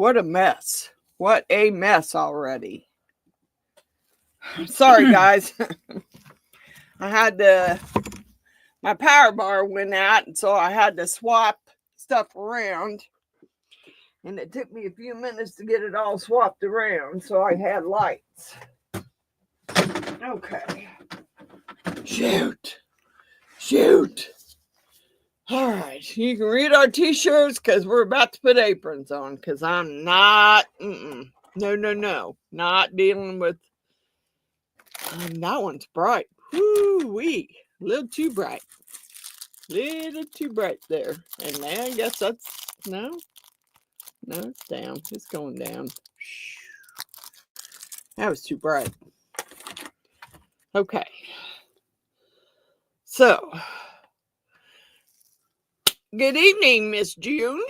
what a mess. What a mess already. Sorry, guys. I had to, my power bar went out, and so I had to swap stuff around. And it took me a few minutes to get it all swapped around, so I had lights. Okay. Shoot. All right, you can read our t-shirts because we're about to put aprons on because I'm not, no, not dealing with, that one's bright. Woo-wee, a little too bright there. And then I guess that's, no, it's down, it's going down. That was too bright. Okay, so, good evening, Miss June.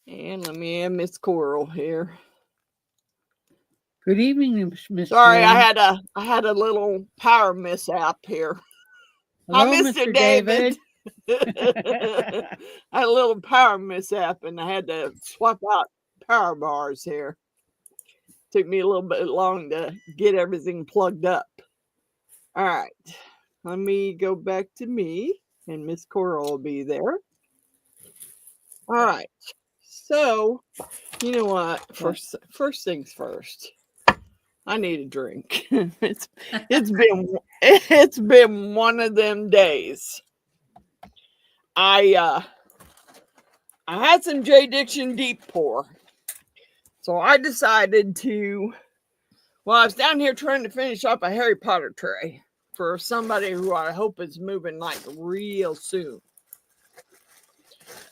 And let me add Miss Coral here. Good evening, Miss. Sorry, June. I had a little power mishap here. Hello, Mr. David. I had a little power mishap, and I had to swap out power bars here. Took me a little bit long to get everything plugged up. All right. Let me go back to me, and Miss Coral will be there. All right. So, you know what? First things first. I need a drink. It's been one of them days. I had some J. Diction deep pour, so I decided to. Well, I was down here trying to finish up a Harry Potter tray for somebody who I hope is moving like real soon.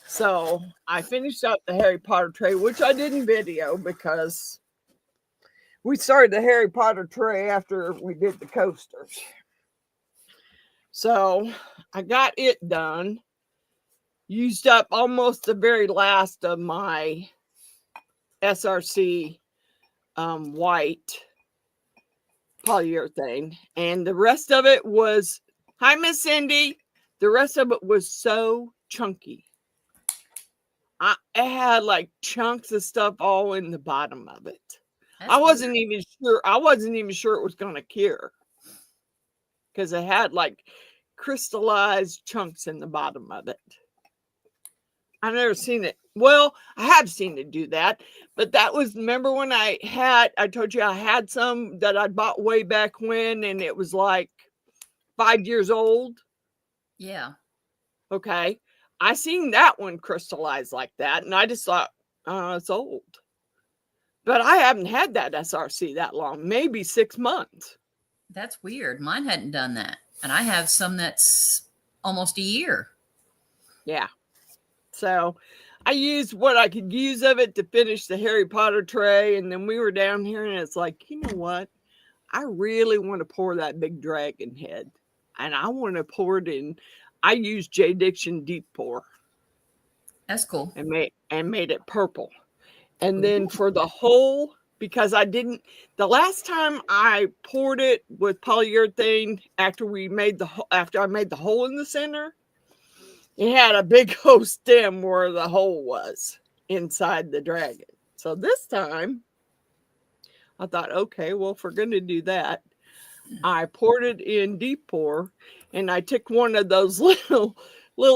So I finished up the Harry Potter tray, which I didn't video because we started the Harry Potter tray after we did the coasters. So I got it done. Used up almost the very last of my SRC white polyurethane, and the rest of it was, hi Miss Cindy, the rest of it was so chunky. It had like chunks of stuff all in the bottom of it. I wasn't even sure it was going to cure because it had like crystallized chunks in the bottom of it. I've never seen it. Well, I have seen it do that, but that was, remember when I told you I had some that I bought way back when, and it was like 5 years old. Yeah. Okay. I seen that one crystallize like that, and I just thought, it's old. But I haven't had that SRC that long, maybe 6 months. That's weird. Mine hadn't done that. And I have some that's almost a year. Yeah. So I used what I could use of it to finish the Harry Potter tray. And then we were down here, and it's like, you know what? I really want to pour that big dragon head. And I want to pour it in. I used J. Diction deep pour. That's cool. And made it purple. And then for the hole, because the last time I poured it with polyurethane after I made the hole in the center, it had a big old stem where the hole was inside the dragon. So this time I thought, okay, well, if we're going to do that, I poured it in deep pour, and I took one of those little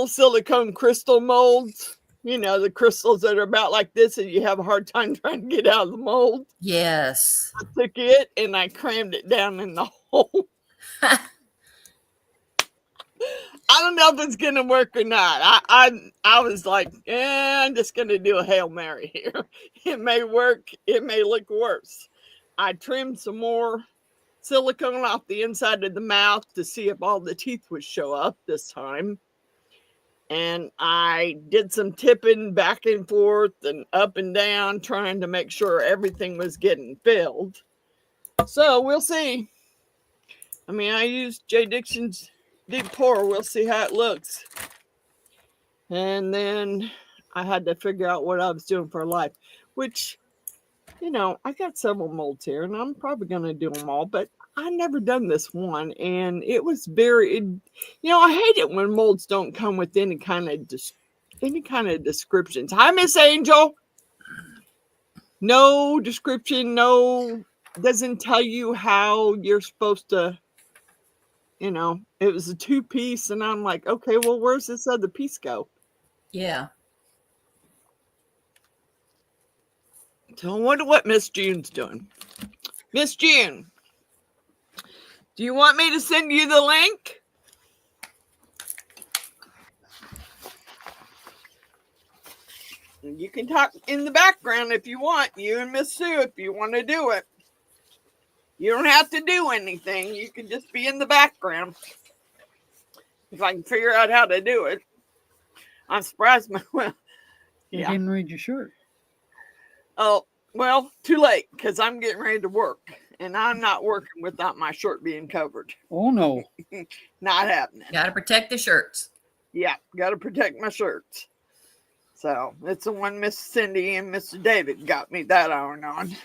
silicone crystal molds. You know, the crystals that are about like this and you have a hard time trying to get out of the mold. Yes. I took it and I crammed it down in the hole. I don't know if it's going to work or not. I was like, I'm just going to do a Hail Mary here. It may work. It may look worse. I trimmed some more silicone off the inside of the mouth to see if all the teeth would show up this time. And I did some tipping back and forth and up and down, trying to make sure everything was getting filled. So we'll see. I mean, I used J. Diction's deep pour. We'll see how it looks. And then I had to figure out what I was doing for life, which, you know, I got several molds here, and I'm probably going to do them all, but I never done this one, and it was I hate it when molds don't come with any kind of any kind of descriptions. Hi, Miss Angel. No description, no, doesn't tell you how you're supposed to, you know, it was a 2-piece, and I'm like, okay, well, where's this other piece go? Yeah. So I wonder what Miss June's doing. Miss June, do you want me to send you the link? You can talk in the background if you want, you and Miss Sue, if you want to do it. You don't have to do anything. You can just be in the background. If I can figure out how to do it. I'm surprised. Well, You yeah. didn't read your shirt. Oh, well, too late, because I'm getting ready to work. And I'm not working without my shirt being covered. Oh, no. Not happening. Got to protect the shirts. Yeah, got to protect my shirts. So it's the one Miss Cindy and Mr. David got me that iron on.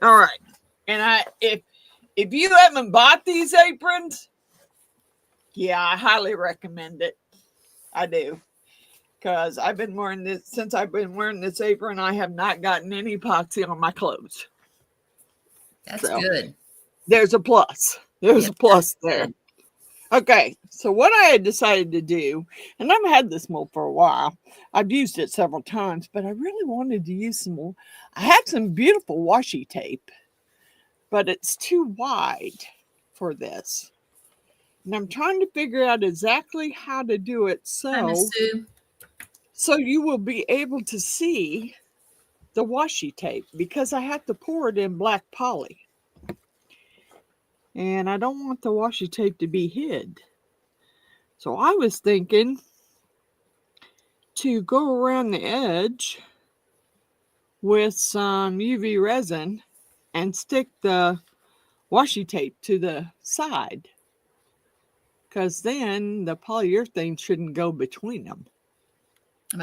All right. And if you haven't bought these aprons, yeah, I highly recommend it. I do. Because I've been wearing this, since I've been wearing this apron, I have not gotten any epoxy on my clothes. That's So, good. There's a plus. There's a plus there. Okay, so what I had decided to do, and I've had this mold for a while. I've used it several times, but I really wanted to use some more. I had some beautiful washi tape, but it's too wide for this. And I'm trying to figure out exactly how to do it Hi, Miss Sue. so you will be able to see the washi tape, because I have to pour it in black poly. And I don't want the washi tape to be hid. So I was thinking to go around the edge with some UV resin and stick the washi tape to the side, because then the polyurethane shouldn't go between them.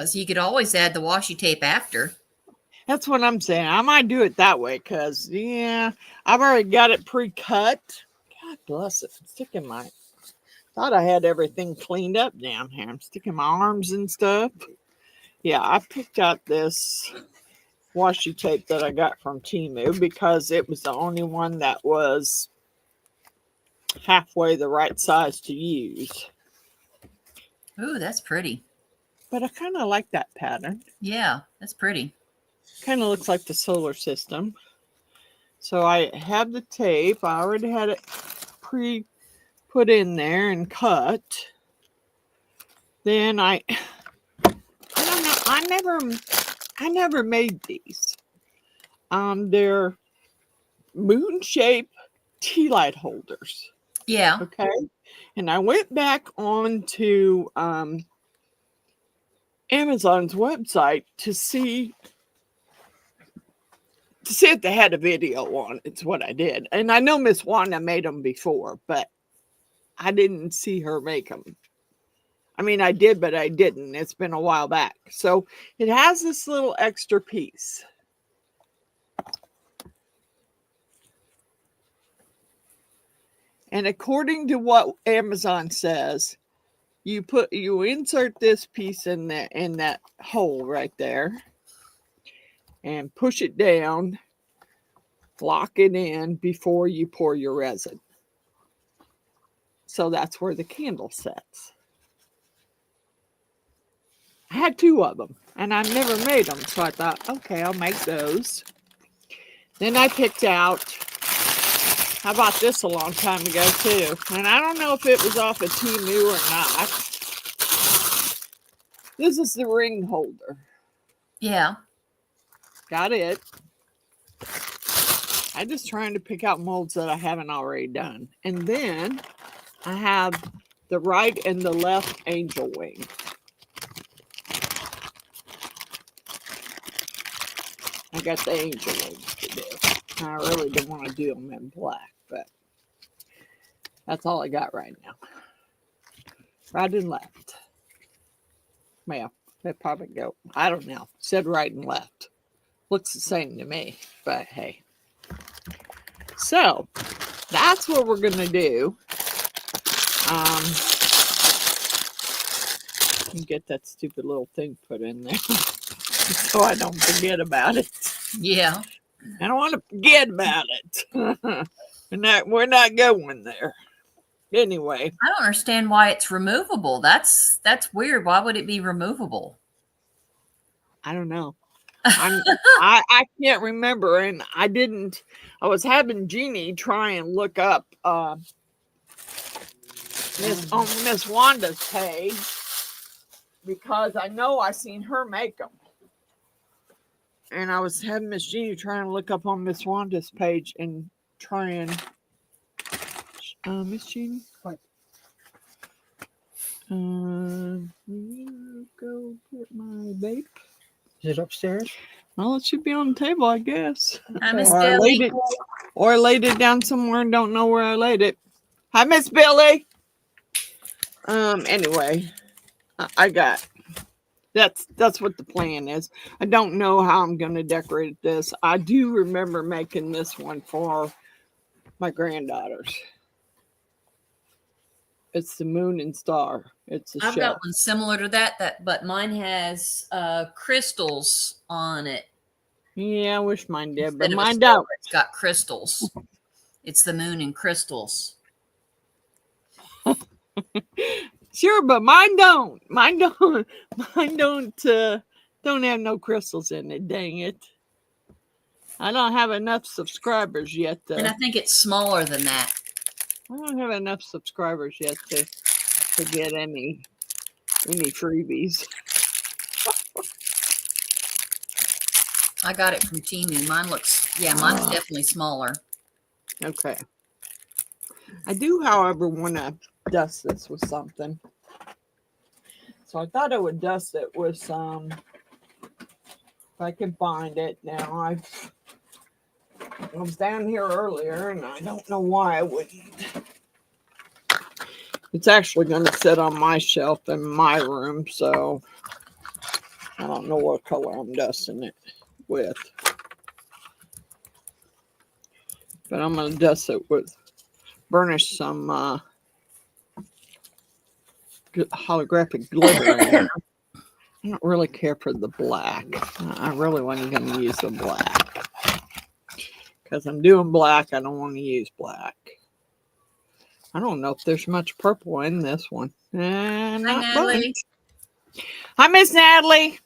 So you could always add the washi tape after. That's what I'm saying. I might do it that way because, yeah, I've already got it pre-cut. God bless it. I'm sticking my... Thought I had everything cleaned up down here. I'm sticking my arms and stuff. Yeah, I picked out this washi tape that I got from Temu because it was the only one that was halfway the right size to use. Ooh, that's pretty. But I kind of like that pattern. Yeah, that's pretty. Kind of looks like the solar system. So I have the tape. I already had it put in there and cut. Then I don't know. I never made these. They're moon shaped tea light holders. Yeah. Okay. And I went back onto Amazon's website to see if they had a video on it. It's what I did. And I know Miss Wanda made them before, but I didn't see her make them. I mean, I did, but I didn't. It's been a while back. So it has this little extra piece. And according to what Amazon says, you insert this piece in that hole right there and push it down, lock it in before you pour your resin. So that's where the candle sets. I had 2 of them and I never made them. So I thought, okay, I'll make those. Then I picked out, I bought this a long time ago too. And I don't know if it was off of Temu or not. This is the ring holder. Yeah. Got it. I'm just trying to pick out molds that I haven't already done. And then I have the right and the left angel wing. I got the angel wings to do. I really didn't want to do them in black, but that's all I got right now. Right and left. Well, they probably go, I don't know. Said right and left. Looks the same to me, but hey. So, that's what we're going to do. And get that stupid little thing put in there so I don't forget about it. Yeah. I don't want to forget about it. We're not going there. Anyway. I don't understand why it's removable. That's weird. Why would it be removable? I don't know. I can't remember, and I was having Jeannie try and look up Miss Wanda's page, because I know I seen her make them. And I was having Miss Jeannie trying to look up on Miss Wanda's page and try and Miss Jeannie, what? You go get my vape. Is it upstairs? Well, it should be on the table, I guess. Hi, Miss Or I laid it down somewhere and don't know where I laid it. Hi, Miss Billy. Anyway, I got that's what the plan is. I don't know how I'm going to decorate this. I do remember making this one for my granddaughters. It's the moon and star. It's a I've shell. got one similar to that, but mine has crystals on it. Yeah, I wish mine did, but Instead of a mine star, don't. It's got crystals. It's the moon and crystals. Sure, but mine don't. Mine don't have no crystals in it. Dang it! I don't have enough subscribers yet. And I think it's smaller than that. I don't have enough subscribers yet to get any freebies. I got it from Temu. Mine's definitely smaller. Okay. I do, however, want to dust this with something. So I thought I would dust it with some, if I can find it. Now, I was down here earlier, and I don't know why I wouldn't. It's actually going to sit on my shelf in my room, so I don't know what color I'm dusting it with. But I'm going to dust it with, burnish some holographic glitter in there. I don't really care for the black. I really wasn't going to use the black. Because I'm doing black, I don't want to use black. I don't know if there's much purple in this one. Hi, Natalie. Hi, Miss Natalie.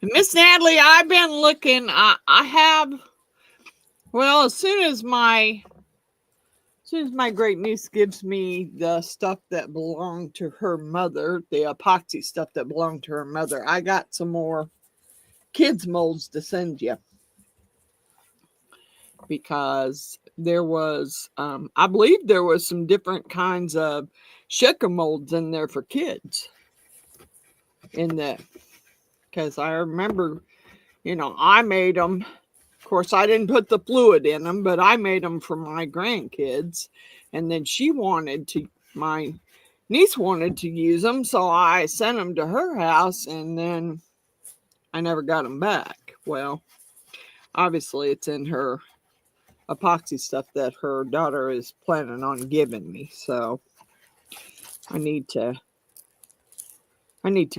Miss Natalie, I've been looking. I have, well, as soon as my great niece gives me the stuff that belonged to her mother, the epoxy stuff that belonged to her mother, I got some more kids molds to send you, because there was I believe there was some different kinds of shaker molds in there for kids in that, because I remember, I made them. Of course, I didn't put the fluid in them, but I made them for my grandkids, and then my niece wanted to use them, so I sent them to her house, and then I never got them back. Well, obviously it's in her epoxy stuff that her daughter is planning on giving me, so I need to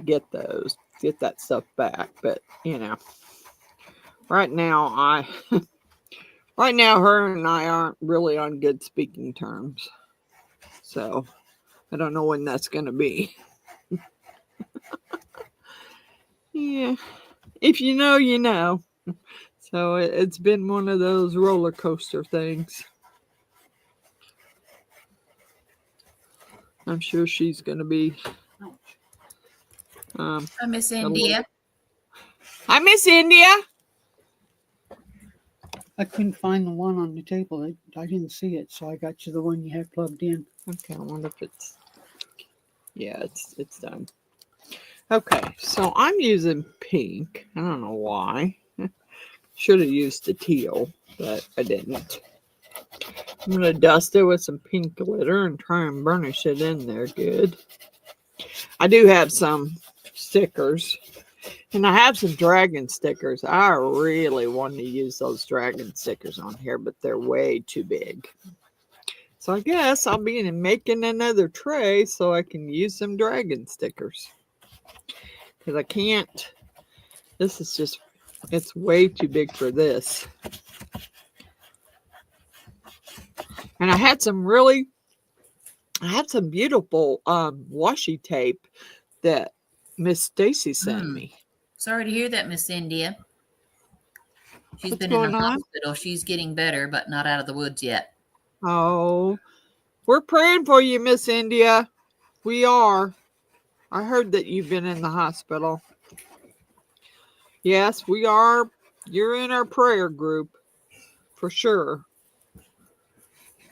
get that stuff back. But right now her and I aren't really on good speaking terms, so I don't know when that's going to be. Yeah, if you know, you know. So it's been one of those roller coaster things. I'm sure she's going to be. Hi, Miss India. Hi, Miss India. I couldn't find the one on the table. I didn't see it, so I got you the one you had plugged in. Okay, I wonder if it's. Yeah, it's done. Okay, so I'm using pink. I don't know why. Should have used the teal, but I didn't. I'm going to dust it with some pink glitter and try and burnish it in there good. I do have some stickers, and I have some dragon stickers. I really want to use those dragon stickers on here, but they're way too big. So I guess I'll be making another tray so I can use some dragon stickers. Because I can't, this is just, it's way too big for this. And I had some beautiful washi tape that Miss Stacy sent me. Sorry to hear that, Miss India. She's What's been in going the on? hospital. She's getting better, but not out of the woods yet. Oh, we're praying for you, Miss India. We are. I heard that you've been in the hospital. Yes, we are. You're in our prayer group for sure.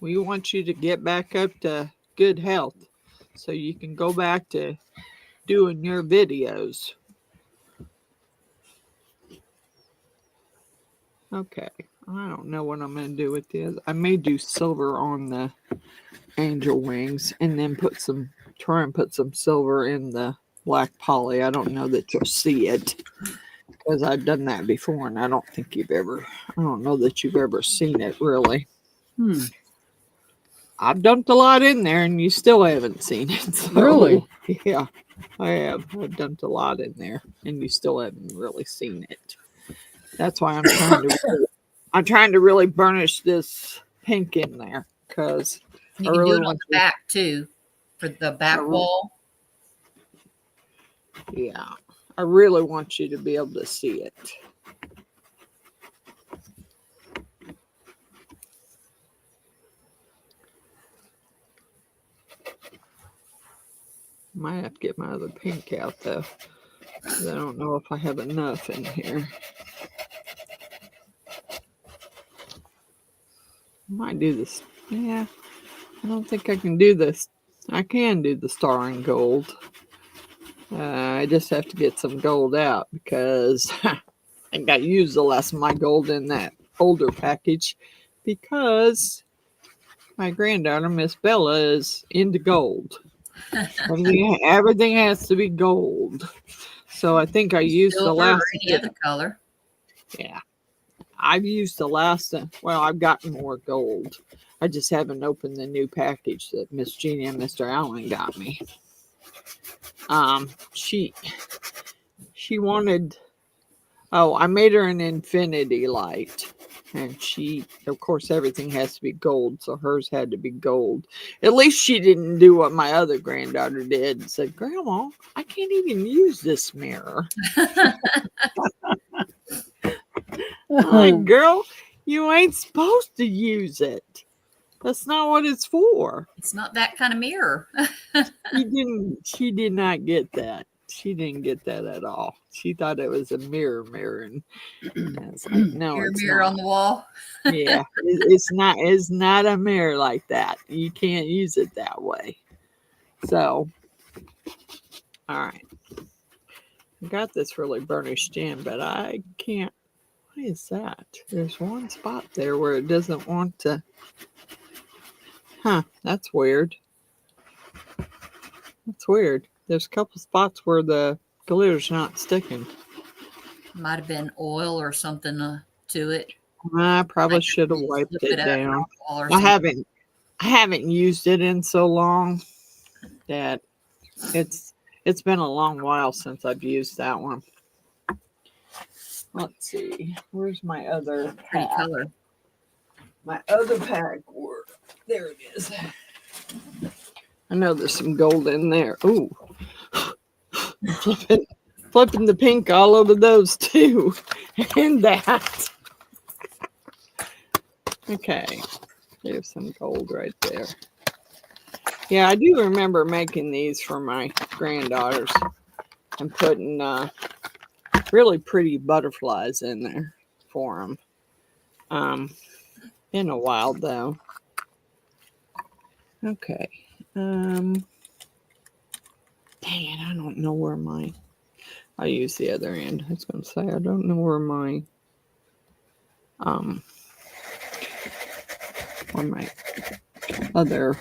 We want you to get back up to good health so you can go back to doing your videos. Okay, I don't know what I'm going to do with this. I may do silver on the angel wings and then try and put some silver in the black poly. I don't know that you'll see it because I've done that before and I don't know that you've ever seen it really. I've dumped a lot in there and you still haven't seen it. So, Really? Yeah, I have. I've dumped a lot in there and you still haven't really seen it. That's why I'm trying to really burnish this pink in there because You I can really do it on want the back too, for the back wall. Yeah, I really want you to be able to see it. Might have to get my other pink out though. I don't know if I have enough in here. I might do this. Yeah, I don't think I can do this. I can do the star and gold. I just have to get some gold out because I think I used the last of my gold in that older package because my granddaughter, Miss Bella, is into gold. Everything has to be gold. So I think I used the Silver last. or any other color. Yeah. I've used the last. Well, I've gotten more gold. I just haven't opened the new package that Miss Jeannie and Mr. Allen got me. She wanted. Oh, I made her an infinity light. And of course, everything has to be gold, so hers had to be gold. At least she didn't do what my other granddaughter did and said, Grandma, I can't even use this mirror. Like, girl, you ain't supposed to use it. That's not what it's for. It's not that kind of mirror. She did not get that. She didn't get that at all. She thought it was a mirror. And I was like, no, it's mirror not. on the wall. Yeah, it's not a mirror like that. You can't use it that way. So, all right. I got this really burnished in, but I can't. Why is that? There's one spot there where it doesn't want to. Huh, that's weird. That's weird. There's a couple spots where the glitter's not sticking. Might have been oil or something to it. I probably should have wiped it down. I haven't used it in so long that it's been a long while since I've used that one. Let's see. Where's my other pretty pack? color. My other pack. There it is. I know there's some gold in there. Ooh. Flipping the pink all over those too. And that. Okay. There's some gold right there. Yeah, I do remember making these for my granddaughters and putting really pretty butterflies in there for them. Been a while though. Okay. Dang it, I don't know where I'll use the other end. I was going to say, I don't know where my other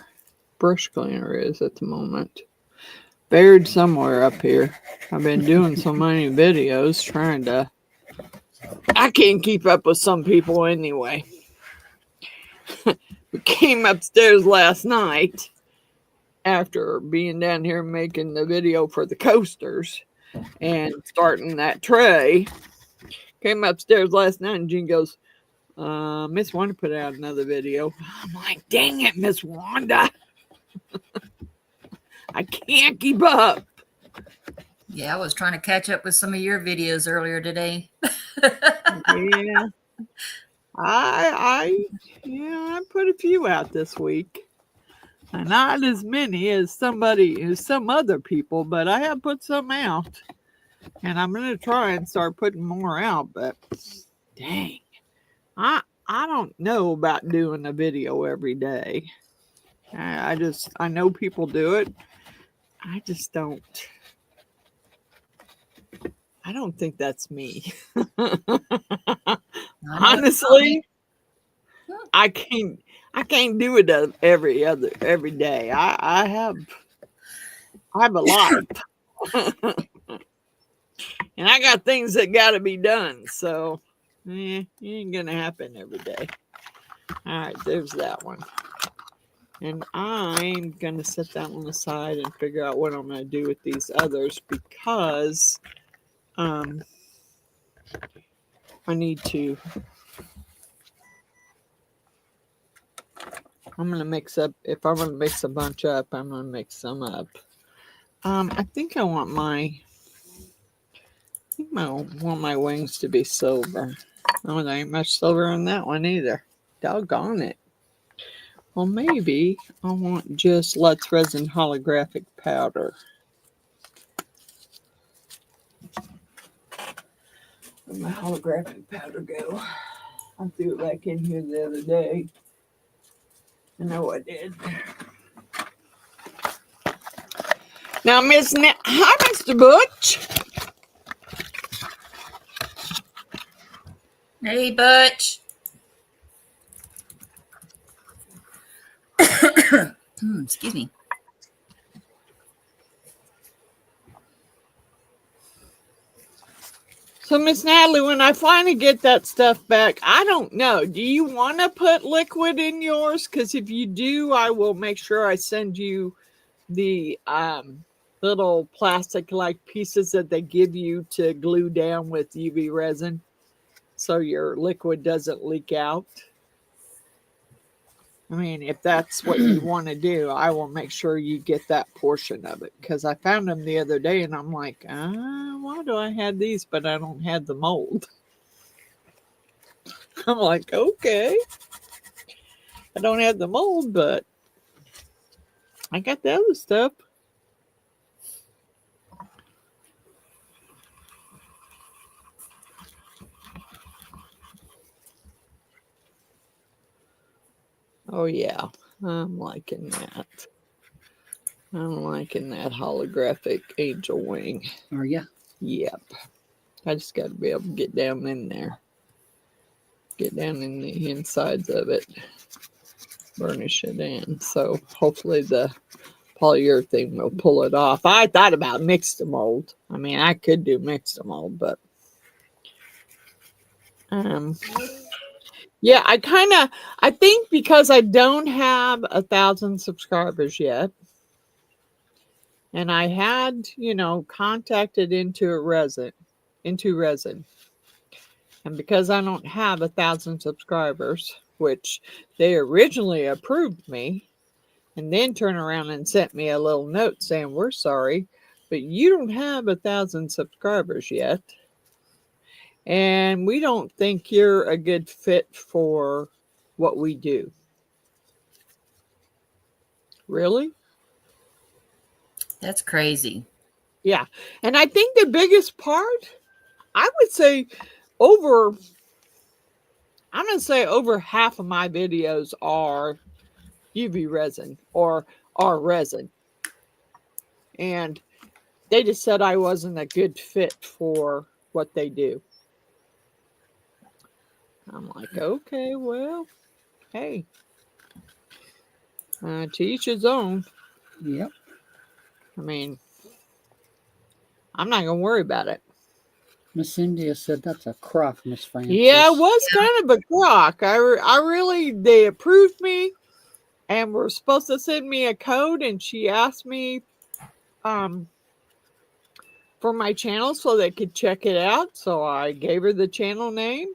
brush cleaner is at the moment. Buried somewhere up here. I've been doing so many videos trying to. I can't keep up with some people anyway. We came upstairs last night after being down here making the video for the coasters and starting that tray. Came upstairs last night and Jean goes, Miss Wanda put out another video. I'm like, dang it, Miss Wanda. I can't keep up. Yeah, I was trying to catch up with some of your videos earlier today. Yeah. I put a few out this week. Not as many as some other people, but I have put some out. And I'm gonna try and start putting more out, but dang. I don't know about doing a video every day. I know people do it. I just don't. I don't think that's me. Honestly, I can't do it every day. I have a life. And I got things that got to be done. So, it ain't going to happen every day. All right, there's that one. And I'm going to set that one aside and figure out what I'm going to do with these others because I need to. I'm going to mix up. If I'm going to mix a bunch up, I'm going to mix some up. I think I want my wings to be silver. Oh, there ain't much silver in that one either. Doggone it. Well, maybe I want just Let's Resin holographic powder. Where'd my holographic powder go? I threw it back in here the other day. I know I did. Now, hi, Mr. Butch. Hey, Butch. Excuse me. So, Miss Natalie, when I finally get that stuff back, I don't know. Do you want to put liquid in yours? Because if you do, I will make sure I send you the little plastic-like pieces that they give you to glue down with UV resin so your liquid doesn't leak out. I mean, if that's what you want to do, I will make sure you get that portion of it. Because I found them the other day, and I'm like, why do I have these, but I don't have the mold? I'm like, okay. I don't have the mold, but I got the other stuff. Oh, yeah. I'm liking that. I'm liking that holographic angel wing. Are ya? Yep. I just got to be able to get down in there. Get down in the insides of it. Burnish it in. So hopefully the polyurethane will pull it off. I thought about mixed mold. I mean, I could do mixed mold, but yeah, I think because I don't have 1,000 subscribers yet, and I had, contacted into Resin, and because I don't have 1,000 subscribers, which they originally approved me, and then turned around and sent me a little note saying, we're sorry, but you don't have 1,000 subscribers yet. And we don't think you're a good fit for what we do. Really? That's crazy. Yeah. And I think the biggest part, I would say I'm going to say over half of my videos are UV resin or are resin. And they just said I wasn't a good fit for what they do. I'm like, okay, well, hey, to each his own. Yep. I mean, I'm not going to worry about it. Miss India said that's a crock, Miss Frances. Yeah, it was kind of a crock. They approved me. and were supposed to send me a code, and she asked me for my channel so they could check it out. So I gave her the channel name,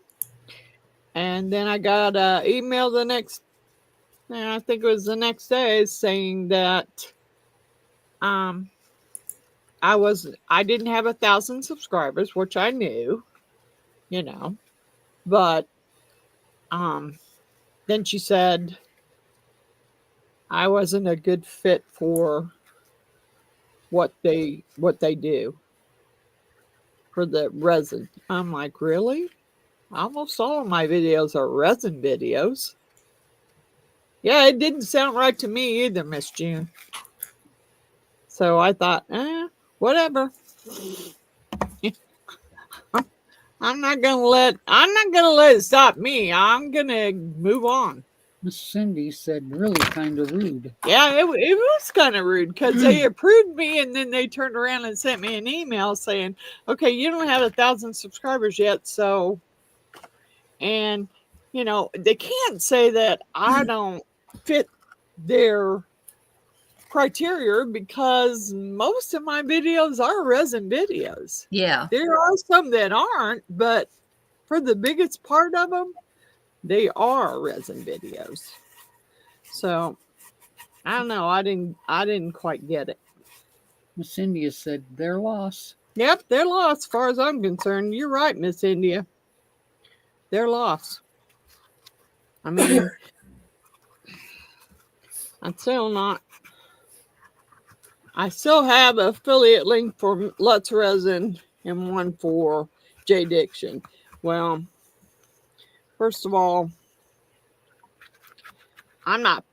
and then I got an email the next, I think it was the next day, saying that I didn't have 1,000 subscribers, which I knew, you know, but then she said I wasn't a good fit for what they do for the resin. I'm like, really? Almost all of my videos are resin videos. Yeah, it didn't sound right to me either, Miss June. So I thought, whatever. I'm not gonna let it stop me. I'm gonna move on. Miss Cindy said, really kind of rude. Yeah, it was kind of rude because they approved me and then they turned around and sent me an email saying, okay, you don't have 1,000 subscribers yet. So, and, you know, they can't say that I don't fit their criteria because most of my videos are resin videos. Yeah. There are some that aren't, but for the biggest part of them, they are resin videos. So I don't know. I didn't quite get it. Miss India said, their loss. Yep, they're lost as far as I'm concerned. You're right, Miss India. They're lost. I mean, I still have an affiliate link for Lutz Resin and one for J Diction. Well, first of all, I'm not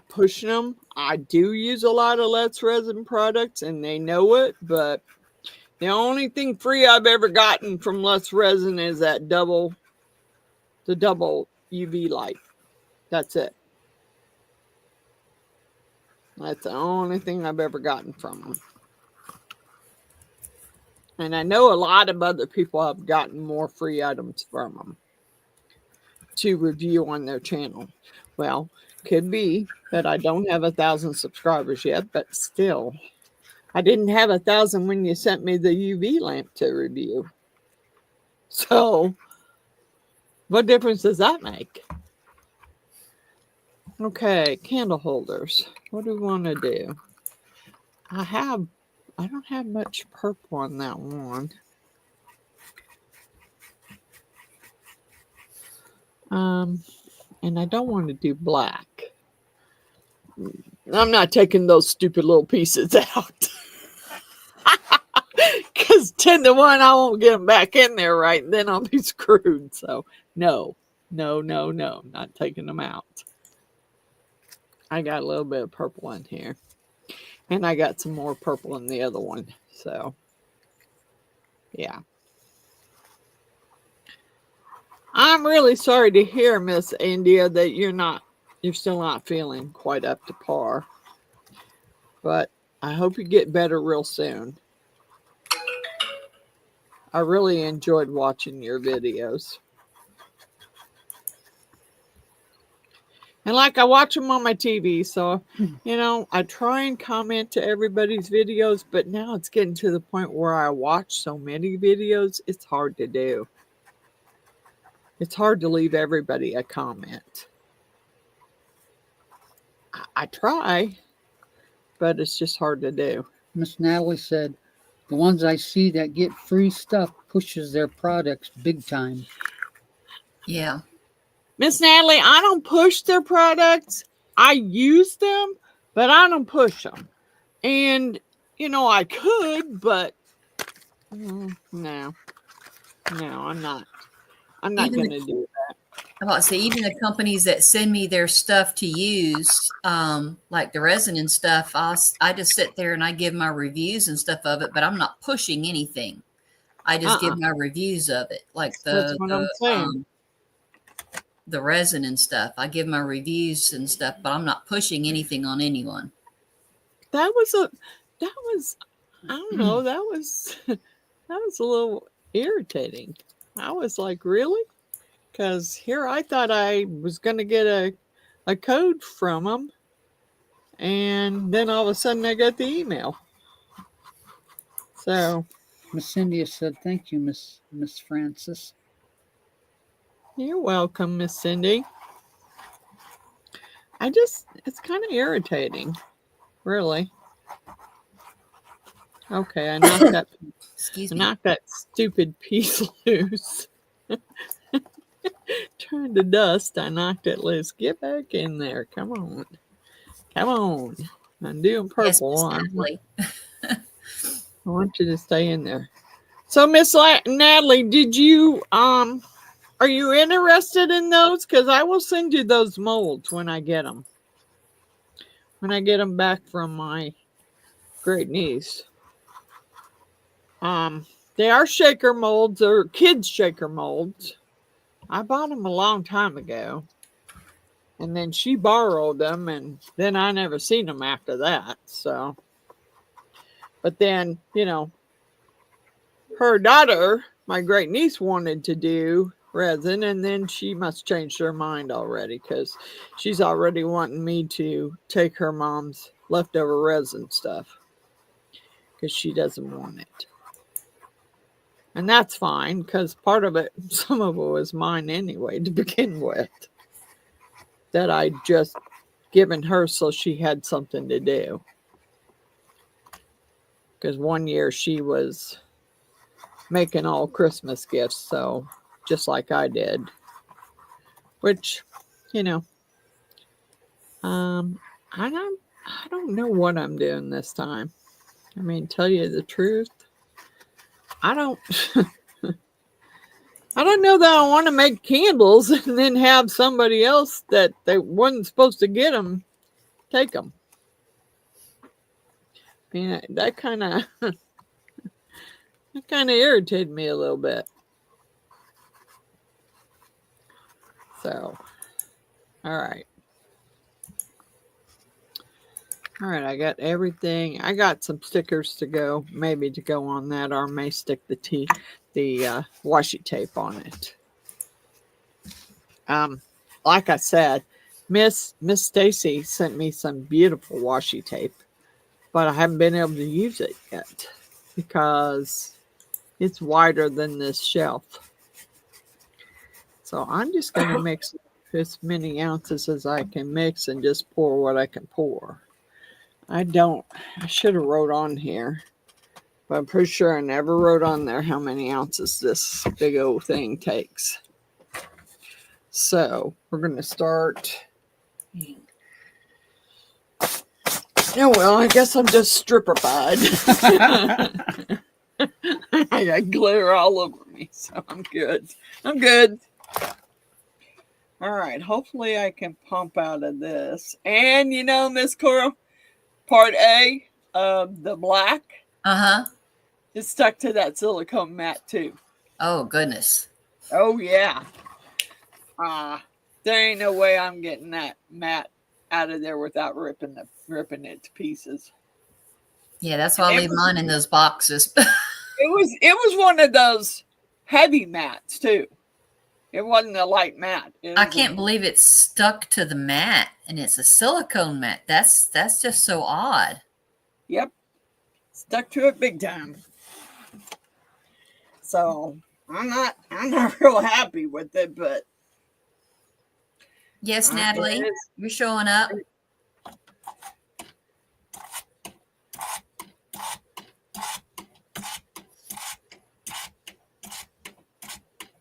pushing them. I do use a lot of Lutz Resin products and they know it, but the only thing free I've ever gotten from Lutz Resin is that double UV light. That's it. That's the only thing I've ever gotten from them. And I know a lot of other people have gotten more free items from them to review on their channel. Well, could be that I don't have 1,000 subscribers yet, but still, I didn't have 1,000 when you sent me the UV lamp to review. So, what difference does that make? Okay, candle holders. What do we want to do? I don't have much purple on that one. And I don't want to do black. I'm not taking those stupid little pieces out. Because 10 to 1, I won't get them back in there right, and then I'll be screwed. So, no, not taking them out. I got a little bit of purple in here. And I got some more purple in the other one. So, yeah. I'm really sorry to hear, Miss India, that you're still not feeling quite up to par. But I hope you get better real soon. I really enjoyed watching your videos. And like I watch them on my TV, so, you know, I try and comment to everybody's videos, but now it's getting to the point where I watch so many videos, it's hard to do. It's hard to leave everybody a comment. I try, but it's just hard to do. Miss Natalie said, the ones I see that get free stuff pushes their products big time. Yeah. Miss Natalie, I don't push their products. I use them, but I don't push them. And, you know, I could, but no, I'm not going to do that. I about to say, even the companies that send me their stuff to use, like the resin and stuff, I just sit there and I give my reviews and stuff of it, but I'm not pushing anything. I just give my reviews of it, like That's what I'm saying. The resin and stuff. I give my reviews and stuff, but I'm not pushing anything on anyone. That was I don't know, that was a little irritating. I was like, really? Because here I thought I was going to get a a code from them. And then all of a sudden I got the email. So Miss Cindy said, "Thank you, Miss Francis." you're welcome, Miss Cindy. It's kind of irritating, really. Okay, I knocked that. Excuse I me. knocked that stupid piece loose. Turned to dust. I knocked it loose. Get back in there. Come on. Come on. I'm doing Yes, purple. Miss I Natalie. want you to stay in there. So, Miss Natalie, did you are you interested in those? Because I will send you those molds when I get them. When I get them back from my great niece. They are shaker molds or kids shaker molds. I bought them a long time ago. And then she borrowed them, and then I never seen them after that. So, but then, you know, her daughter, my great niece, wanted to do resin, and then she must change her mind already because she's already wanting me to take her mom's leftover resin stuff because she doesn't want it. And that's fine because part of it, some of it was mine anyway to begin with, that I just given her so she had something to do. Because one year she was making all Christmas gifts, so just like I did. Which, you know, I don't know what I'm doing this time. I mean, tell you the truth, I don't I don't know that I want to make candles and then have somebody else that they wasn't supposed to get them take them. I mean, that kind of irritated me a little bit. So, all right. All right, I got everything. I got some stickers to go, maybe to go on that, or I may stick the washi tape on it. Like I said, Miss Stacy sent me some beautiful washi tape, but I haven't been able to use it yet because it's wider than this shelf. So I'm just going to mix as many ounces as I can mix and just pour what I can pour. I should have wrote on here, but I'm pretty sure I never wrote on there how many ounces this big old thing takes. So we're going to start. Oh, well, I guess I'm just stripper-fied. I got glitter all over me, so I'm good. I'm good. All right, hopefully I can pump out of this. And, you know, Miss Coral, part A of the black is stuck to that silicone mat too. Oh, goodness. Oh, yeah. There ain't no way I'm getting that mat out of there without ripping it to pieces. Yeah, that's why I leave mine in those boxes. It was one of those heavy mats too. It wasn't a light mat. I can't believe it's stuck to the mat, and it's a silicone mat. That's just so odd. Yep. Stuck to it big time. So I'm not real happy with it, but yes, Natalie, you're showing up.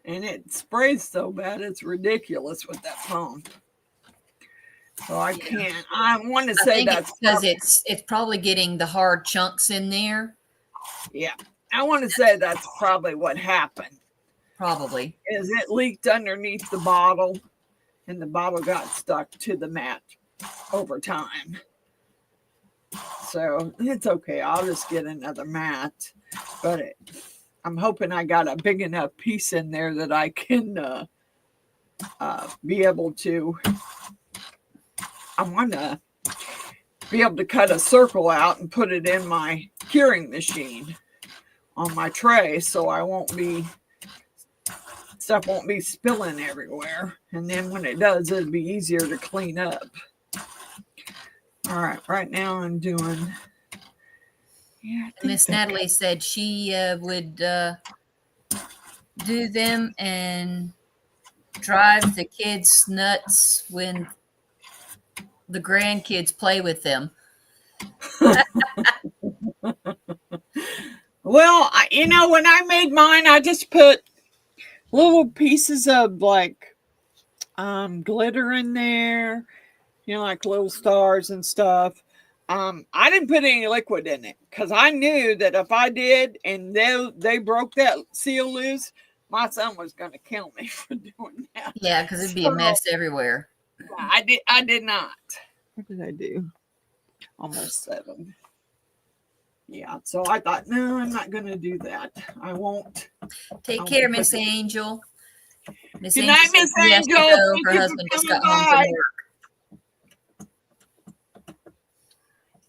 And it sprays so bad, it's ridiculous with that pump. So I can't. I want to say that's because it's probably getting the hard chunks in there. Yeah, I want to say that's probably what happened. Probably is it leaked underneath the bottle, and the bottle got stuck to the mat over time. So it's okay. I'll just get another mat, but I'm hoping I got a big enough piece in there that I can be able to. I want to be able to cut a circle out and put it in my curing machine on my tray, so I won't be stuff won't be spilling everywhere. And then when it does, it'll be easier to clean up. All right, right now I'm doing. Yeah, Miss Natalie said she would do them and drive the kids nuts when the grandkids play with them. Well, you know, when I made mine, I just put little pieces of like glitter in there, you know, like little stars and stuff. I didn't put any liquid in it because I knew that if I did and they broke that seal loose, my son was going to kill me for doing that. Yeah, because it'd be a mess everywhere. I did not. What did I do? Almost 7. Yeah, so I thought, no, I'm not going to do that. I won't. Take care, Miss Angel. Miss Good night, Miss Angel. Her husband just got home from work.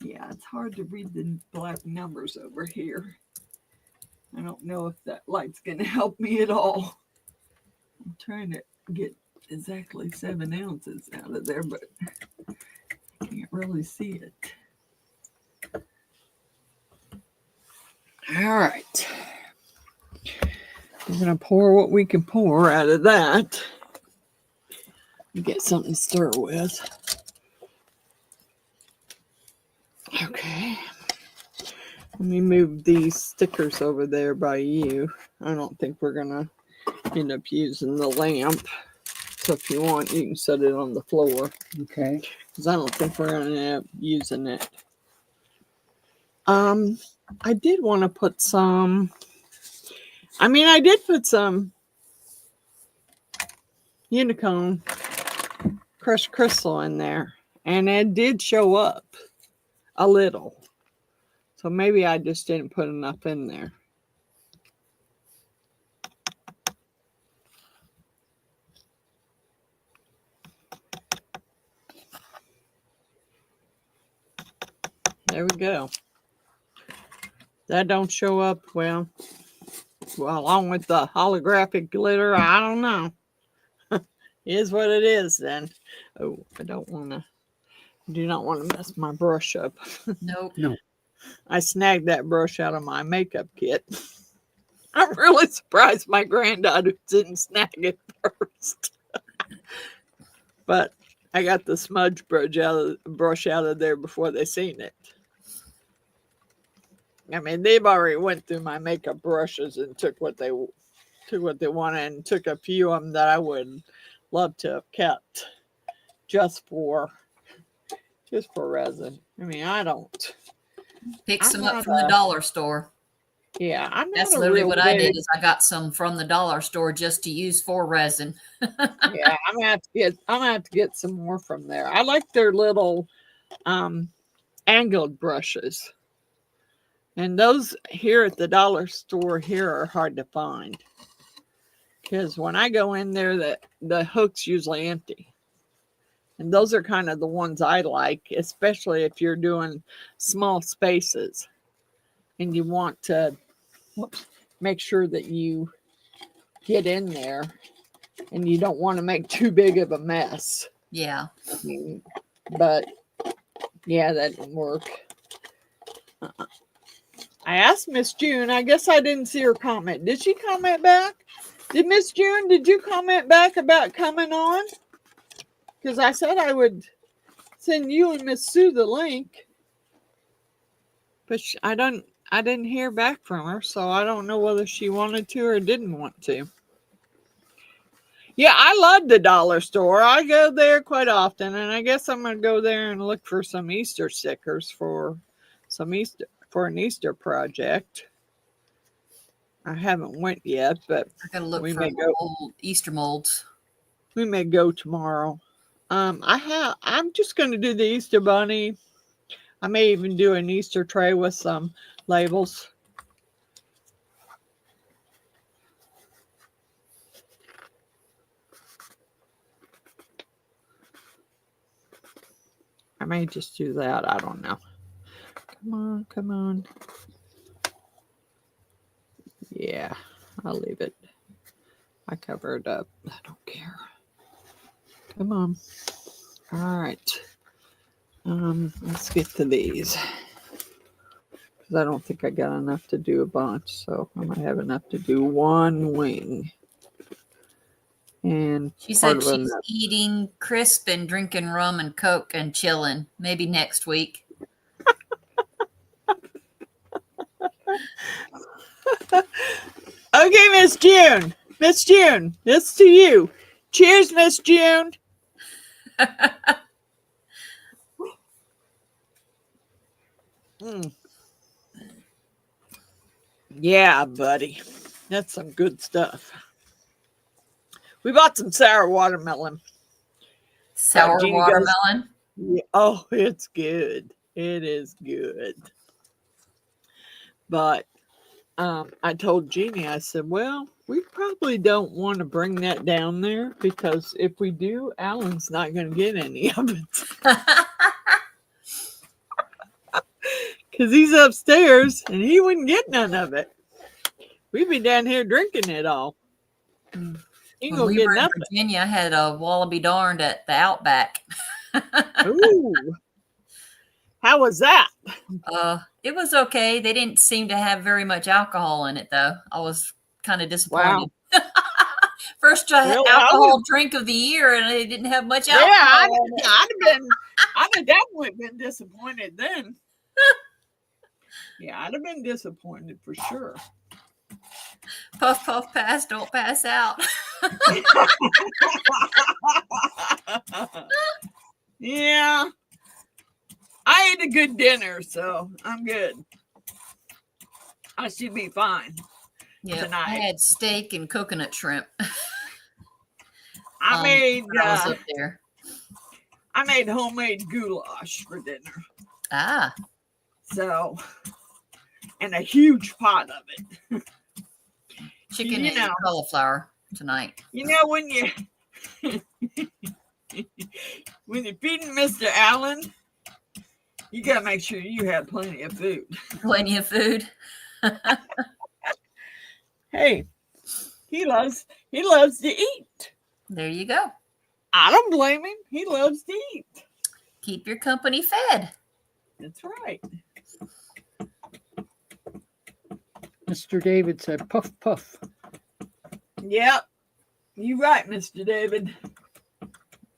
Yeah, it's hard to read the black numbers over here. I don't know if that light's going to help me at all. I'm trying to get exactly 7 ounces out of there, but I can't really see it. All right. We're going to pour what we can pour out of that. Get something to stir with. Okay. Let me move these stickers over there by you. I don't think we're going to end up using the lamp. So if you want, you can set it on the floor. Okay. Because I don't think we're going to end up using it. I did want to put some... I did put some Unicone crushed crystal in there. And it did show up a little. So maybe I just didn't put enough in there. There we go. That don't show up well, along with the holographic glitter. I don't know. Is what it is then. Oh, I do not want to mess my brush up. Nope. No. I snagged that brush out of my makeup kit. I'm really surprised my granddaughter didn't snag it first. But I got the smudge brush out of there before they seen it. They've already went through my makeup brushes and took what they wanted and took a few of them that I would love to have kept just for resin. I don't. Pick some up from the dollar store. Yeah, that's literally what I did. Is I got some from the dollar store just to use for resin. Yeah, I'm gonna have to get some more from there. I like their little angled brushes. And those here at the dollar store here are hard to find. Because when I go in there, the hook's usually empty. And those are kind of the ones I like, especially if you're doing small spaces. And you want to make sure that you get in there. And you don't want to make too big of a mess. Yeah. But, yeah, that didn't work. I asked Miss June. I guess I didn't see her comment. Did she comment back? Did Miss June, did you comment back about coming on? Because I said I would send you and Miss Sue the link. But I didn't hear back from her, so I don't know whether she wanted to or didn't want to. Yeah, I love the dollar store. I go there quite often, and I guess I'm going to go there and look for some Easter stickers for an Easter project. I haven't went yet, but I gotta look for old Easter molds. We may go tomorrow. I'm just going to do the Easter bunny. I may even do an Easter tray with some labels. I may just do that. I don't know. Come on, come on. Yeah, I'll leave it. I cover it up. I don't care. Come on. All right. Let's get to these. Because I don't think I got enough to do a bunch. So I might have enough to do one wing. And she said she's eating crisp and drinking rum and Coke and chilling. Maybe next week. Okay, Miss June. Miss June, this to you. Cheers, Miss June. Yeah, buddy. That's some good stuff. We bought some sour watermelon. Sour watermelon? Yeah, oh, it's good. It is good. But I told Jeannie, I said, well, we probably don't want to bring that down there because if we do, Alan's not going to get any of it. Because he's upstairs and he wouldn't get none of it. We'd be down here drinking it all. When we were in Virginia, I had a wallaby darned at the Outback. Ooh. How was that? It was okay. They didn't seem to have very much alcohol in it, though. I was kind of disappointed. Wow. First alcohol drink of the year, and they didn't have much alcohol. Yeah, I'd have definitely been disappointed then. Yeah, I'd have been disappointed for sure. Puff, puff, pass, don't pass out. Yeah. I ate a good dinner, so I'm good. I should be fine. Yeah, I had steak and coconut shrimp. I was up there. I made homemade goulash for dinner. Ah. So, and a huge pot of it. Chicken and cauliflower tonight. You know, when you're feeding Mr. Allen, you gotta make sure you have plenty of food. Plenty of food. Hey, he loves to eat. There you go. I don't blame him. He loves to eat. Keep your company fed. That's right. Mr. David said, puff, puff. Yep. You're right, Mr. David.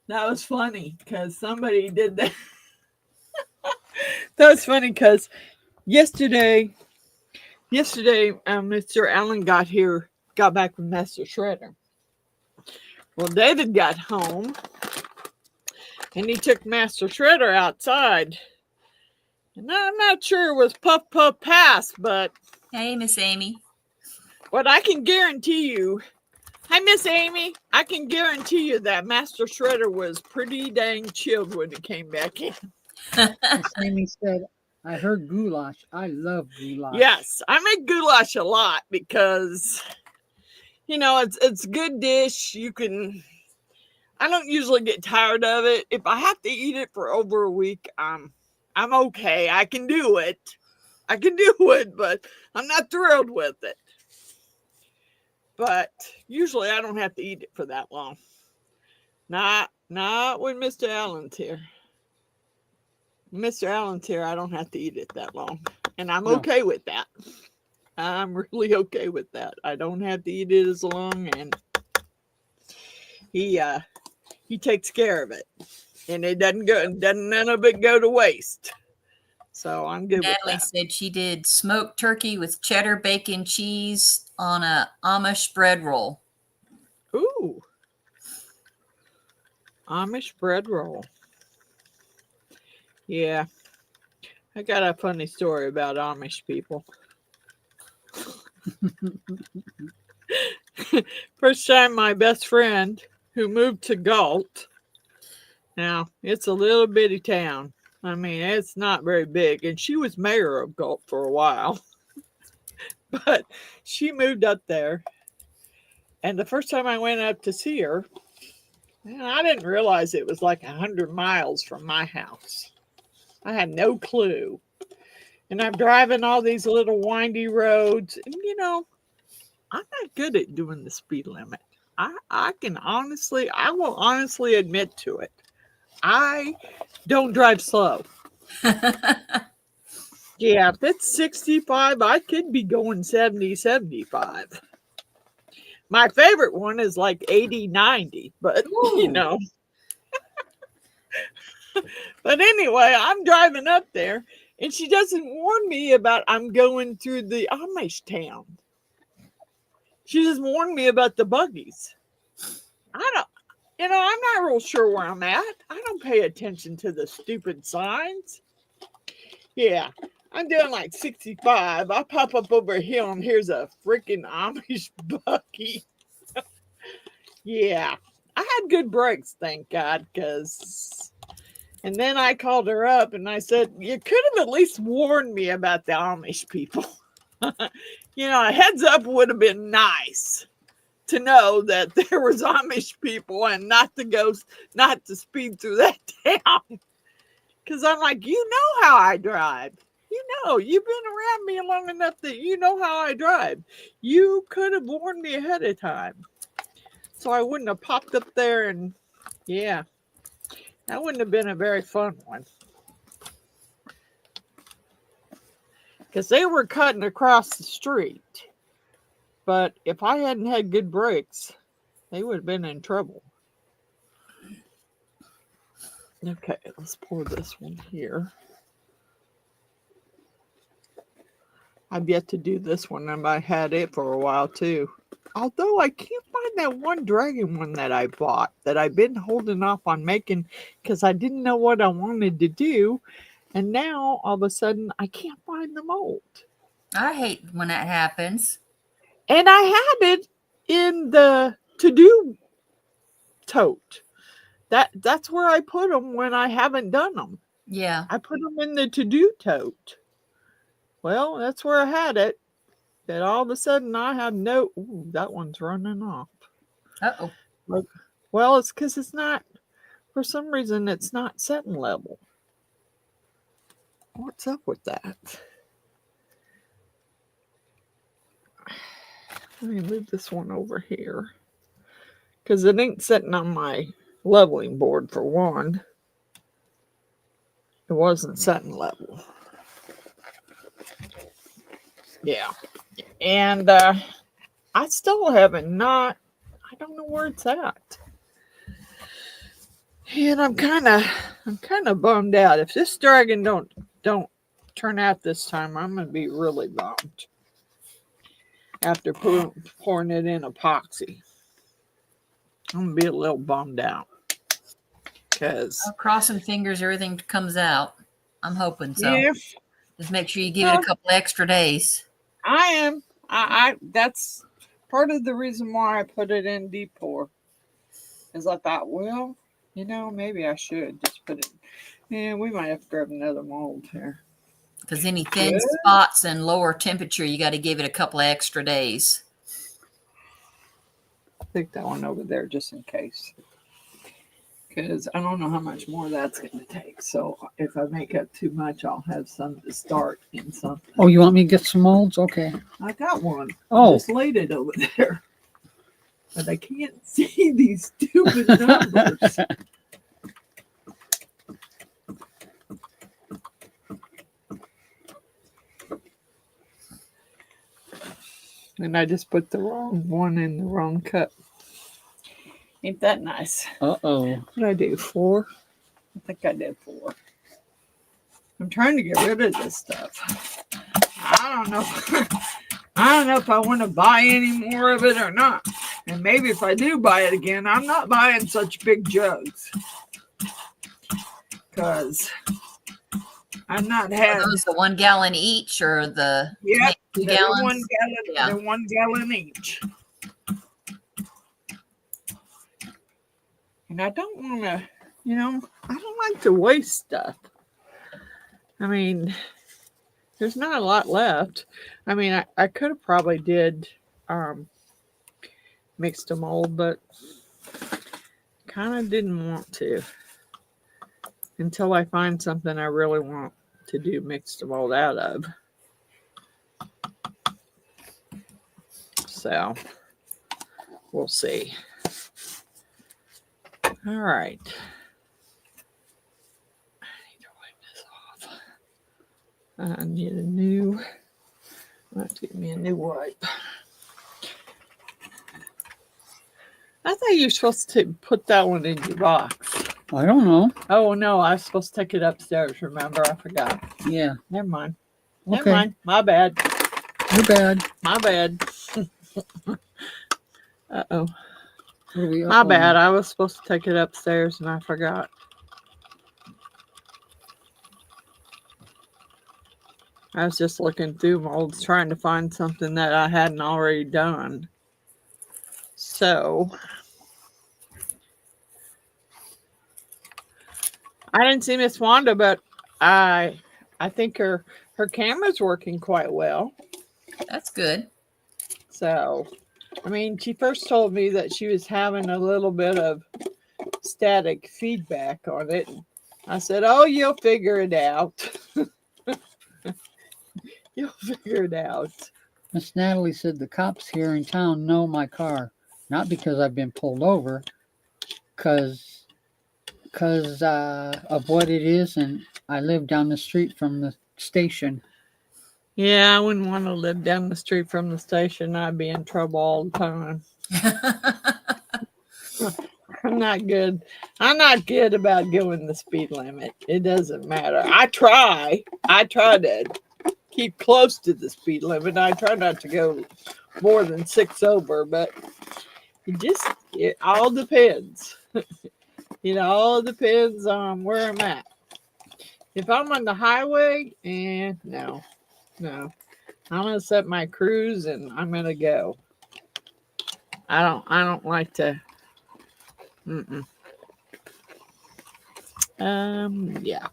That was funny because somebody did that. That was funny because yesterday, Mr. Allen got back from Master Shredder. Well, David got home and he took Master Shredder outside. And I'm not sure it was puff, puff, pass, but... Hey, Miss Amy. What I can guarantee you... Hi, Miss Amy. I can guarantee you that Master Shredder was pretty dang chilled when it came back in. Miss Amy said, I heard goulash. I love goulash. Yes, I make goulash a lot because, you know, it's a good dish. I don't usually get tired of it. If I have to eat it for over a week, I'm okay. I can do it. But I'm not thrilled with it. But usually I don't have to eat it for that long. Not when Mr. Allen's here. Mr. Allen's here, I don't have to eat it that long. And I'm okay with that. I'm really okay with that. I don't have to eat it as long, and he takes care of it. And it doesn't none of it go to waste. So I'm good with that. Natalie said she did smoked turkey with cheddar, bacon, cheese on a Amish bread roll. Ooh. Amish bread roll. Yeah. I got a funny story about Amish people. First time my best friend who moved to Galt. Now, it's a little bitty town. I mean, it's not very big. And she was mayor of Galt for a while. But she moved up there. And the first time I went up to see her, man, I didn't realize it was like 100 miles from my house. I had no clue. And I'm driving all these little windy roads. And, you know, I'm not good at doing the speed limit. I will honestly admit to it. I don't drive slow. Yeah, if it's 65, I could be going 70, 75. My favorite one is like 80, 90, but you Ooh. know. But anyway, I'm driving up there and she doesn't warn me about I'm going through the Amish town. She just warned me about the buggies. I don't, I'm not real sure where I'm at. I don't pay attention to the stupid signs. Yeah, I'm doing like 65. I pop up over a hill and here's a freaking Amish buggy. Yeah, I had good brakes, thank God, because. And then I called her up and I said, you could have at least warned me about the Amish people. A heads up would have been nice to know that there was Amish people and not to speed through that town. Because I'm like, you know how I drive. You've been around me long enough that you know how I drive. You could have warned me ahead of time. So I wouldn't have popped up there and, yeah, that wouldn't have been a very fun one. Because they were cutting across the street. But if I hadn't had good brakes, they would have been in trouble. Okay, let's pour this one here. I've yet to do this one, and I had it for a while too. Although I can't find that one dragon one that I bought that I've been holding off on making because I didn't know what I wanted to do. And now all of a sudden I can't find the mold. I hate when that happens. And I have it in the to-do tote. That's where I put them when I haven't done them. Yeah. I put them in the to-do tote. Well, that's where I had it. That all of a sudden I have no. Ooh, that one's running off. Uh-oh. Well, it's because it's not. For some reason, it's not setting level. What's up with that? Let me move this one over here. Because it ain't sitting on my leveling board for one. It wasn't setting level. Yeah. And I still haven't I don't know where it's at. And I'm kind of bummed out. If this dragon don't turn out this time, I'm gonna be really bummed. After pouring it in epoxy, I'm gonna be a little bummed out. Because I'm crossing fingers everything comes out. I'm hoping so. Yeah. Just make sure you give it a couple extra days. I am. I that's part of the reason why I put it in deep pour. Is I thought, well, maybe I should just put it. Yeah, we might have to grab another mold here. Because any thin spots and lower temperature, you got to give it a couple of extra days. I'll take that one over there just in case. Because I don't know how much more that's going to take. So if I make up too much, I'll have some to start in something. Oh, you want me to get some molds? Okay. I got one. Oh. I just laid it over there. But I can't see these stupid numbers. And I just put the wrong one in the wrong cup. Ain't that nice? Uh-oh. What did I do? 4? I think I did 4. I'm trying to get rid of this stuff. I don't know. I don't know if I want to buy any more of it or not. And maybe if I do buy it again, I'm not buying such big jugs. Because I'm not having. Are those the 1 gallon each or the 2 they're gallons? 1 gallon. Yeah. They're 1 gallon each. And I don't want to, I don't like to waste stuff. I mean, there's not a lot left. I mean, I could have probably did mixed a mold, but kind of didn't want to until I find something I really want to do mixed a mold out of. So we'll see. All right. I need to wipe this off. I need a new. Let's get me a new wipe. I thought you were supposed to put that one in your box. I don't know. Oh no, I was supposed to take it upstairs. Remember, I forgot. Yeah. Never mind. Okay. Never mind. My bad. You're bad. My bad. Uh-oh. What are we up My on? bad. I was supposed to take it upstairs and I forgot. I was just looking through molds trying to find something that I hadn't already done. So I didn't see Miss Wanda, but I think her camera's working quite well. That's good. So, I mean, she first told me that she was having a little bit of static feedback on it. I said, "Oh, you'll figure it out." You'll figure it out. Miss Natalie said the cops here in town know my car, not because I've been pulled over, because of what it is, and I live down the street from the station. Yeah, I wouldn't want to live down the street from the station. I'd be in trouble all the time. I'm not good. I'm not good about going the speed limit. It doesn't matter. I try to keep close to the speed limit. I try not to go more than 6 over, but it all depends. It all depends on where I'm at. If I'm on the highway, no. I'm gonna set my cruise and I'm gonna go. I don't like to. Yeah.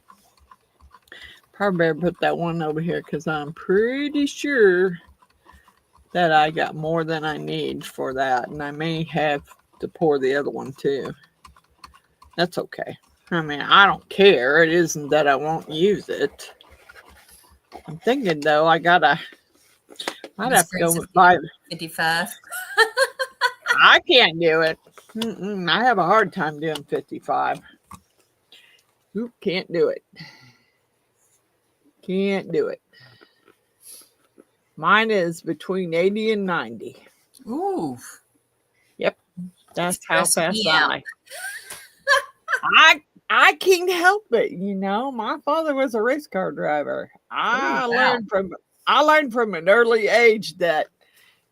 Probably better put that one over here because I'm pretty sure that I got more than I need for that, and I may have to pour the other one too. That's okay. I mean, I don't care. It isn't that I won't use it. I'm thinking though, I'd have to go with 55. I can't do it. I have a hard time doing 55. Oop, can't do it. Can't do it. Mine is between 80 and 90. Ooh. Yep. That's how fast I. I can't help it. You know, my father was a race car driver. I learned from an early age that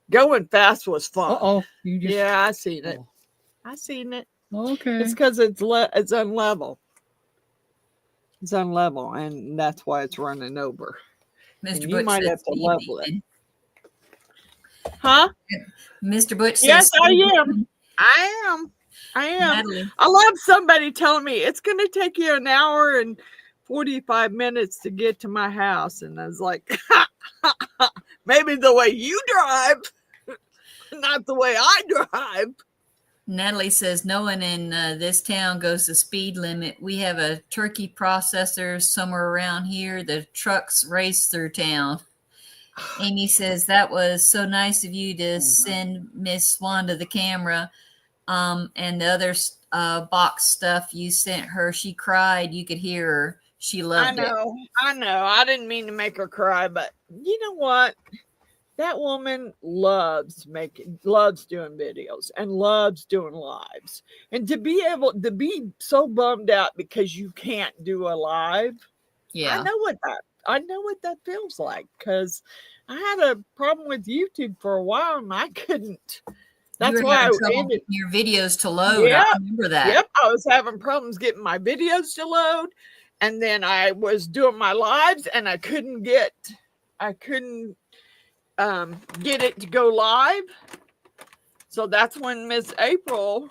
going fast was fun. Yeah, I seen it. I seen it. Okay. It's because it's unlevel. It's unlevel, and that's why it's running over. Mr. You might have to level it. Huh? Mr. Butch says, yes, I am. I am. Natalie. I love somebody telling me it's going to take you an hour and 45 minutes to get to my house. And I was like, maybe the way you drive, not the way I drive. Natalie says, no one in this town goes the speed limit. We have a turkey processor somewhere around here. The trucks race through town. Amy says, that was so nice of you to send Miss Wanda the camera. And the other box stuff you sent her, she cried. You could hear her. She loved it. I know. I didn't mean to make her cry, but you know what? That woman loves doing videos and loves doing lives. And to be able to be so bummed out because you can't do a live. Yeah. I know what that feels like, because I had a problem with YouTube for a while and I couldn't. That's why I ended your videos to load. Yep, I remember that. Yep. I was having problems getting my videos to load. And then I was doing my lives and I couldn't get it to go live. So that's when Miss April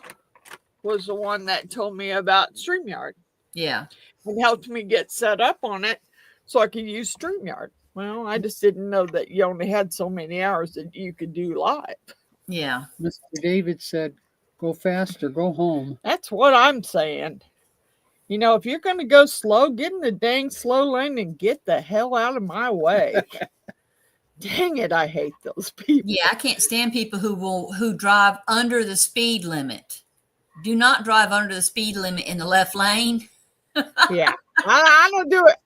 was the one that told me about StreamYard. Yeah. And helped me get set up on it so I could use StreamYard. Well, I just didn't know that you only had so many hours that you could do live. Yeah. Mr. David said, go fast or go home. That's what I'm saying. You know, if you're going to go slow, get in the dang slow lane and get the hell out of my way. Dang it, I hate those people. Yeah, I can't stand people who drive under the speed limit. Do not drive under the speed limit in the left lane. Yeah, I don't do it.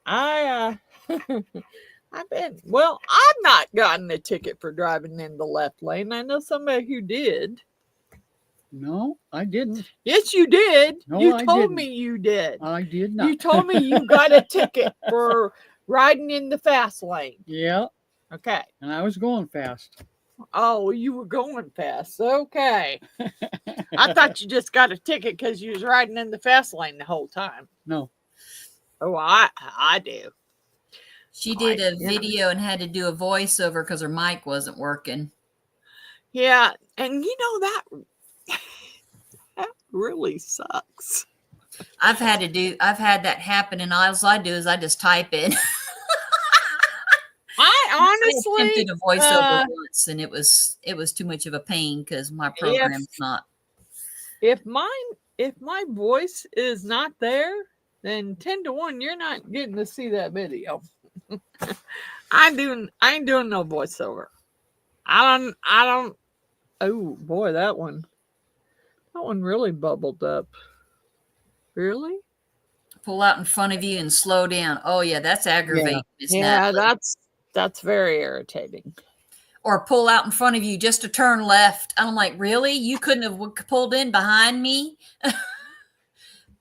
I've not gotten a ticket for driving in the left lane. I know somebody who did. No, I didn't. Yes, you did. No, You I told didn't. me you did. I did not. You told me you got a ticket for riding in the fast lane. Yeah, Okay. and I was going fast. Oh, you were going fast. Okay. I thought you just got a ticket because you was riding in the fast lane the whole time. No. Oh, I do. She did a video and had to do a voiceover because her mic wasn't working. Yeah, and that really sucks. I've had that happen, and all I do is I just type in. I honestly attempted a voiceover once, and it was too much of a pain because my program's not. If my voice is not there, then 10 to 1, you're not getting to see that video. I ain't doing no voiceover. I don't. Oh boy, that one really bubbled up. Really? Pull out in front of you and slow down. Oh yeah, that's aggravating. Yeah, that's very irritating. Or pull out in front of you just to turn left. I'm like, really? You couldn't have pulled in behind me?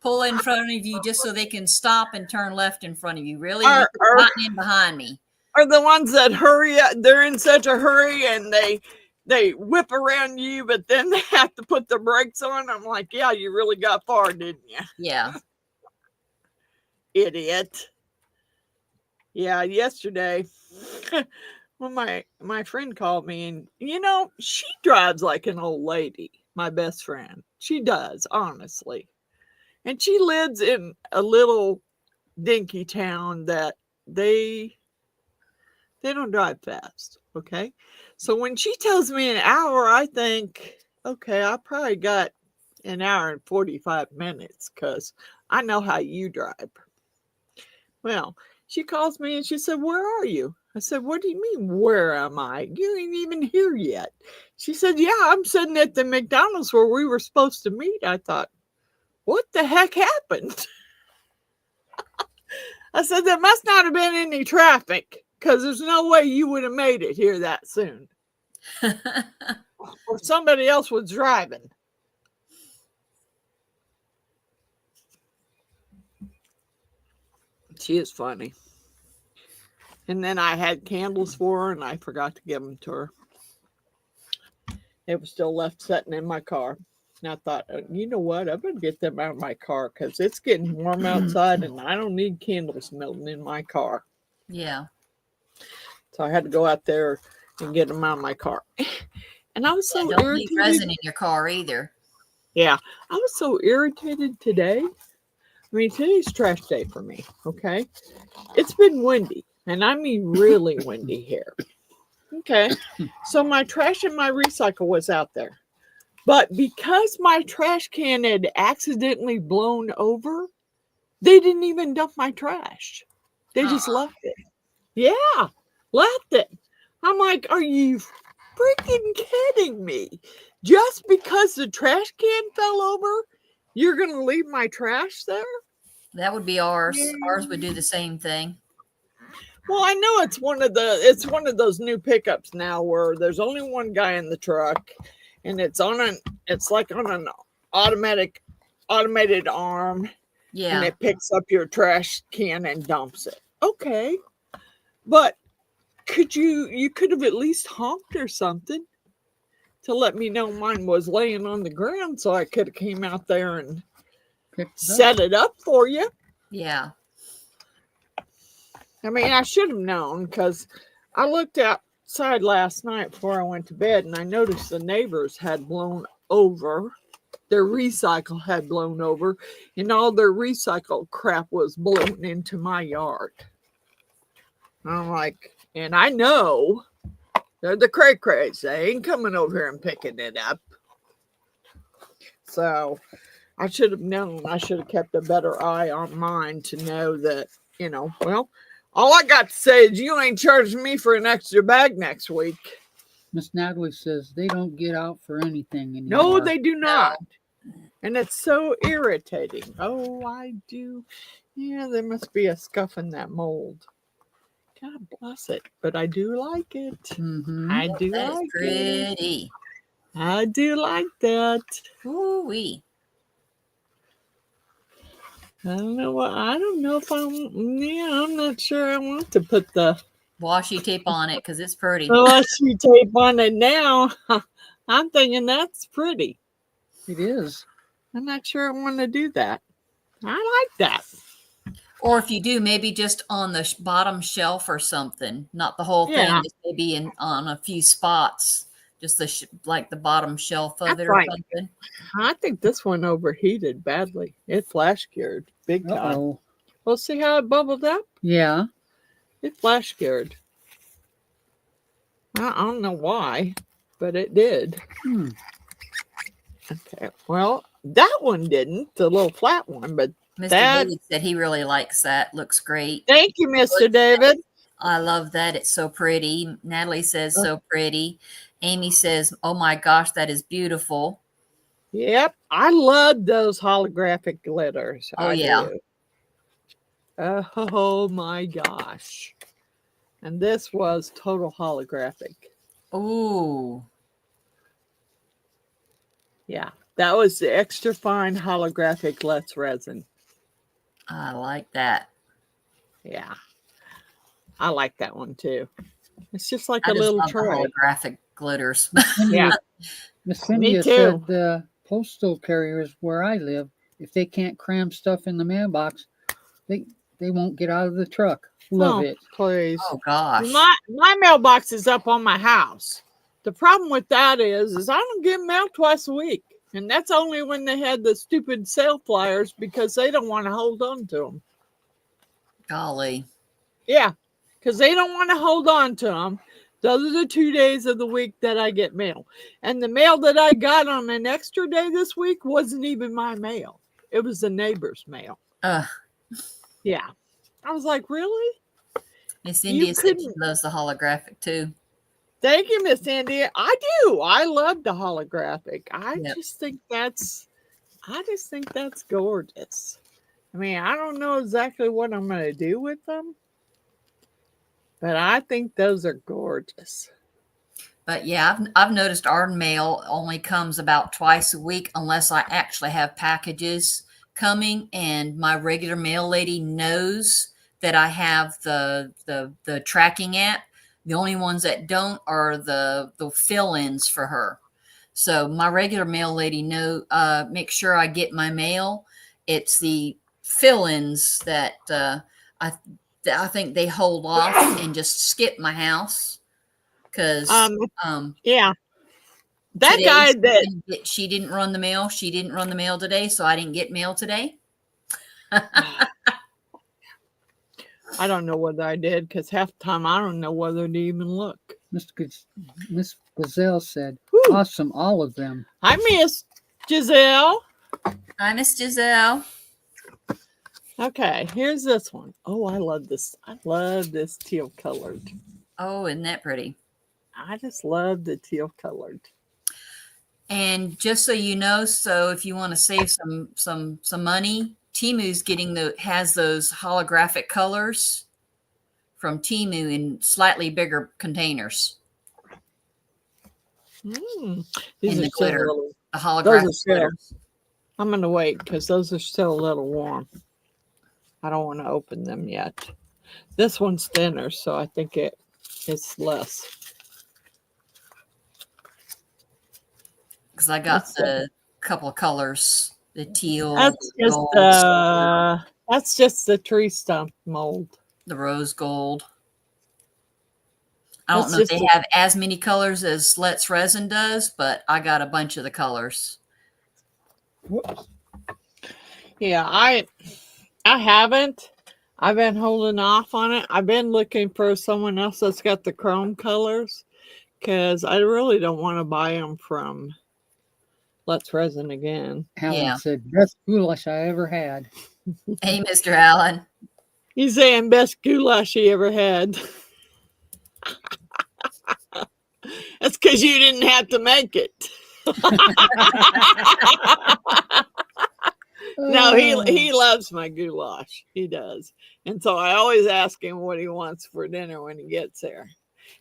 Pull in front of you just so they can stop and turn left in front of you. Really? You could have gotten in behind me. Are the ones that hurry up, they're in such a hurry and they whip around you, but then they have to put the brakes on. I'm like, yeah, you really got far, didn't you? Yeah. Idiot. Yeah, yesterday when my friend called me, and she drives like an old lady, my best friend. She does, honestly. And she lives in a little dinky town that they don't drive fast, okay? So when she tells me an hour, I think, okay, I probably got an hour and 45 minutes because I know how you drive. Well, she calls me and she said, where are you? I said, what do you mean, where am I? You ain't even here yet. She said, yeah, I'm sitting at the McDonald's where we were supposed to meet. I thought, what the heck happened? I said, there must not have been any traffic because there's no way you would have made it here that soon. Or somebody else was driving. She is funny. And then I had candles for her and I forgot to give them to her. It was still left sitting in my car. And I thought, you know what? I'm going to get them out of my car because it's getting warm outside and I don't need candles melting in my car. Yeah. So I had to go out there and get them out of my car. And I was so don't irritated. Need resin in your car either. Yeah. I was so irritated today. I mean, today's trash day for me, okay? It's been windy, and I mean really windy here. Okay. So my trash and my recycle was out there. But because my trash can had accidentally blown over, they didn't even dump my trash. They just left it. Yeah, left it. I'm like, are you freaking kidding me? Just because the trash can fell over, you're going to leave my trash there? That would be ours. Yeah. Ours would do the same thing. Well, I know it's one of those new pickups now where there's only one guy in the truck and it's like on an automated arm. Yeah. And it picks up your trash can and dumps it. Okay. But you could have at least honked or something to let me know mine was laying on the ground so I could have came out there and set it up for you. Yeah. I mean, I should have known because I looked outside last night before I went to bed and I noticed the neighbors had blown over. Their recycle had blown over and all their recycled crap was blown into my yard. I'm like, and I know they're the cray-crays. They ain't coming over here and picking it up. So I should have known. I should have kept a better eye on mine to know that, well, all I got to say is you ain't charging me for an extra bag next week. Miss Natalie says they don't get out for anything anymore. No, they do not. And it's so irritating. Oh, I do. Yeah, there must be a scuff in that mold. God bless it. But I do like it. Mm-hmm. I do That is like it. pretty. I do like that. Ooh-wee. I don't know if I'm not sure I want to put the Washi tape on it because it's pretty. Washi tape on it now. I'm thinking that's pretty. It is. I'm not sure I want to do that. I like that. Or if you do, maybe just on the bottom shelf or something, not the whole Yeah. thing, just maybe on a few spots, just like the bottom shelf of That's it or right. something. I think this one overheated badly. It flash cured big time. Uh-oh. Well, see how it bubbled up? Yeah. It flash cured. I don't know why, but it did. Hmm. Okay. Well, that one didn't, the little flat one, but Mr. that. David said he really likes that. Looks great. Thank you, Mr. David. I love that. It's so pretty. Natalie says so pretty. Amy says, oh my gosh, that is beautiful. Yep. I love those holographic glitters. Oh, yeah. Do. Oh my gosh. And this was total holographic. Ooh. Yeah. That was the extra fine holographic Let's Resin. I like that. Yeah. I like that one too. It's just like I a just little love the tray. holographic glitters. Yeah. Miss Me Cynthia too. said postal carriers where I live, if they can't cram stuff in the mailbox, they won't get out of the truck. Love it. Please. Oh gosh. My mailbox is up on my house. The problem with that is I don't get mail twice a week. And that's only when they had the stupid sale flyers because they don't want to hold on to them. Golly. Yeah, because they don't want to hold on to them. Those are the 2 days of the week that I get mail. And the mail that I got on an extra day this week wasn't even my mail. It was the neighbor's mail. Yeah. I was like, really? Miss India said she loves the holographic too. Thank you, Miss India. I do. I love the holographic. I just think that's gorgeous. I mean, I don't know exactly what I'm going to do with them, but I think those are gorgeous. But yeah, I've noticed our mail only comes about twice a week unless I actually have packages coming, and my regular mail lady knows that I have the tracking app. The only ones that don't are the fill-ins for her. So my regular mail lady make sure I get my mail. It's the fill-ins that I think they hold off and just skip my house because yeah, that guy that she didn't run the mail. She didn't run the mail today, so I didn't get mail today. I don't know whether I did because half the time I don't know whether to even look. Miss Gazelle said, awesome, all of them. Hi, Miss Giselle. Hi, Miss Giselle. Okay, here's this one. Oh, I love this. I love this teal colored. Oh, isn't that pretty? I just love the teal colored. And just so you know, so if you want to save some money, Temu's has those holographic colors from Temu in slightly bigger containers. These in are the glitter, little, the holographic glitters. I'm going to wait because those are still a little warm. I don't want to open them yet. This one's thinner, so I think it's less. Because I got the couple of colors, the teal, that's just the tree stump mold. The rose gold. I don't know if they have as many colors as Let's Resin does, but I got a bunch of the colors. Whoops. Yeah, I haven't. I've been holding off on it. I've been looking for someone else that's got the chrome colors because I really don't want to buy them from Let's Resin again. Alan said, best goulash I ever had. Hey, Mr. Allen. He's saying best goulash he ever had. That's because you didn't have to make it. No, he loves my goulash. He does. And so I always ask him what he wants for dinner when he gets there.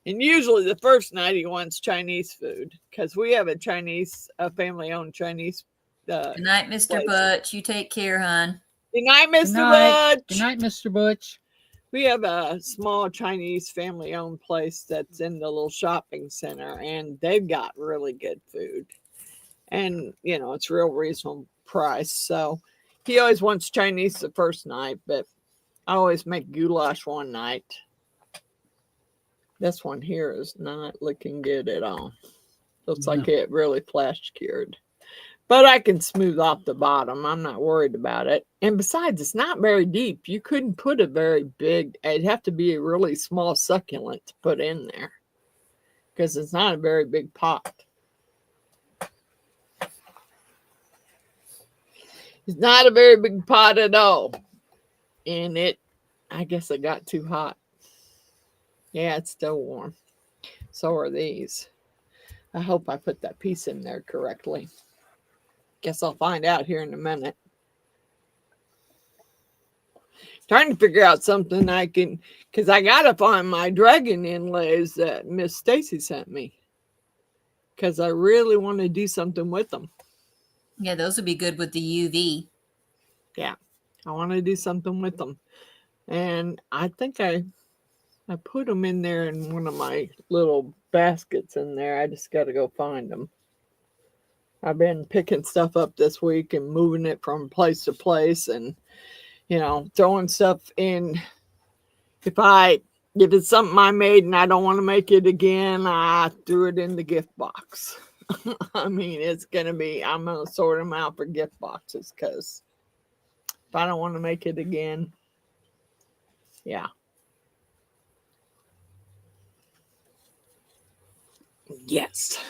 And usually the first night he wants Chinese food because we have a family-owned Chinese Good night, Mr. place. Butch. You take care, hon. Good night, Mr. Butch. Good night, Mr. Butch. We have a small Chinese family-owned place that's in the little shopping center, and they've got really good food. And, you know, it's real reasonable price. So he always wants Chinese the first night, but I always make goulash one night. This one here is not looking good at all. Looks like it really flash cured. But I can smooth off the bottom. I'm not worried about it. And besides, it's not very deep. You couldn't put a very big, it'd have to be a really small succulent to put in there because it's not a very big pot. It's not a very big pot at all. And I guess it got too hot. Yeah, it's still warm. So are these. I hope I put that piece in there correctly. Guess I'll find out here in a minute. Trying to figure out something I can, because I got to find my dragon inlays that Miss Stacy sent me. Because I really want to do something with them. Yeah, those would be good with the UV. Yeah, I want to do something with them. And I think I put them in there in one of my little baskets in there. I just got to go find them. I've been picking stuff up this week and moving it from place to place and, you know, throwing stuff in. If it's something I made and I don't want to make it again, I threw it in the gift box. I mean, I'm going to sort them out for gift boxes because if I don't want to make it again, yeah. Yes.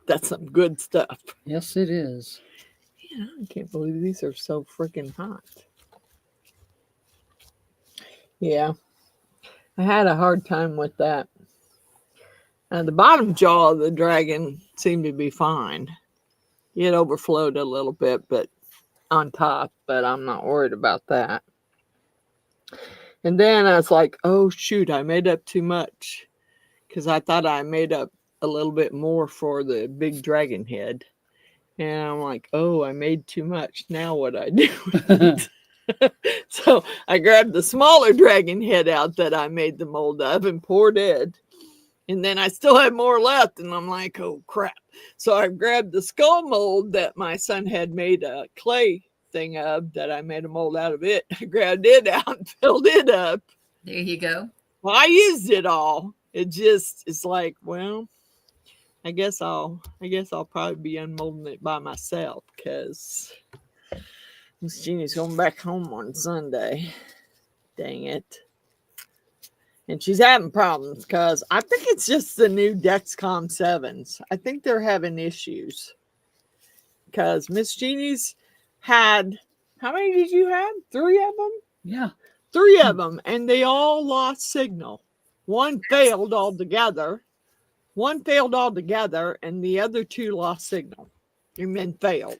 That's some good stuff. Yes, it is. Yeah, I can't believe these are so freaking hot. Yeah. I had a hard time with that. The bottom jaw of the dragon seemed to be fine. It overflowed a little bit, but on top, but I'm not worried about that. And then I was like, oh, shoot, I made up too much because I thought I made up a little bit more for the big dragon head. And I'm like, oh, I made too much. Now what I do with it? So I grabbed the smaller dragon head out that I made the mold of and poured it. And then I still had more left. And I'm like, oh, crap. So I grabbed the skull mold that my son had made a clay thing of that I made a mold out of it. I grabbed it out and filled it up. There you go. Well, I used it all. It's like, well, I guess I'll probably be unmolding it by myself because Miss Jeannie's going back home on Sunday. Dang it. And she's having problems because I think it's just the new Dexcom 7s. I think they're having issues because Miss Jeannie's had, how many did you have? 3 of them? Yeah. 3 of them, and they all lost signal. One failed altogether, and the other 2 lost signal and then failed.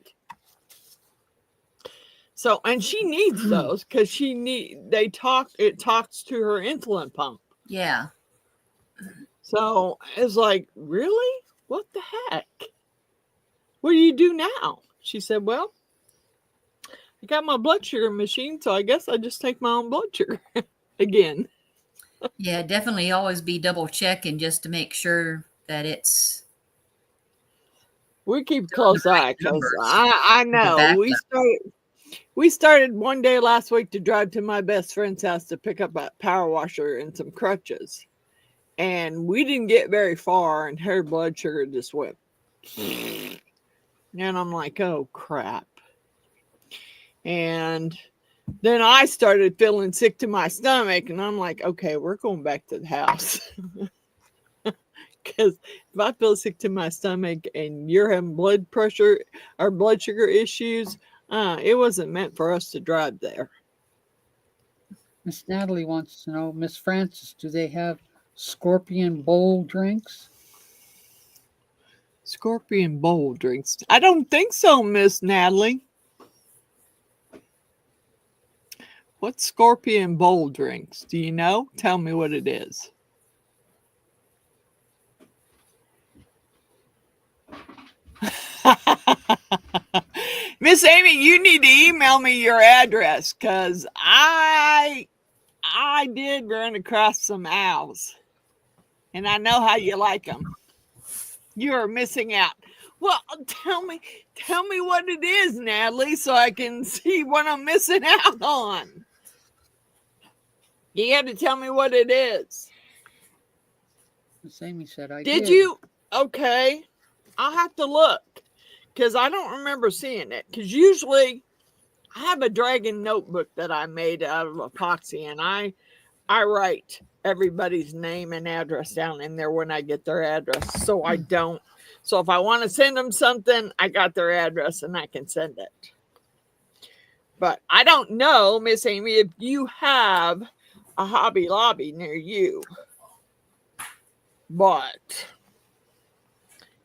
So, and she needs those because it talks to her insulin pump. Yeah. So it's like, really? What the heck? What do you do now? She said, well, I got my blood sugar machine, so I guess I just take my own blood sugar again. Yeah, definitely always be double checking just to make sure that it's. We keep a close eye because I know we started one day last week to drive to my best friend's house to pick up a power washer and some crutches. And we didn't get very far and her blood sugar just went. And I'm like, oh, crap. And then I started feeling sick to my stomach. And I'm like, okay, we're going back to the house. Because if I feel sick to my stomach and you're having blood pressure or blood sugar issues, it wasn't meant for us to drive there. Miss Natalie wants to know, Miss Frances, do they have Scorpion bowl drinks. Scorpion bowl drinks. I don't think so, Miss Natalie. What's scorpion bowl drinks? Do you know? Tell me what it is. Miss Amy, you need to email me your address because I did run across some owls, and I know how you like them. You are missing out. Well, tell me what it is, Natalie, so I can see what I'm missing out on. You got to tell me what it is. Miss Amy said I Did you? Okay. I'll have to look because I don't remember seeing it. Because usually I have a dragon notebook that I made out of epoxy, and I write everybody's name and address down in there when I get their address. So I don't. So if I want to send them something, I got their address and I can send it. But I don't know, Miss Amy, if you have a Hobby Lobby near you. But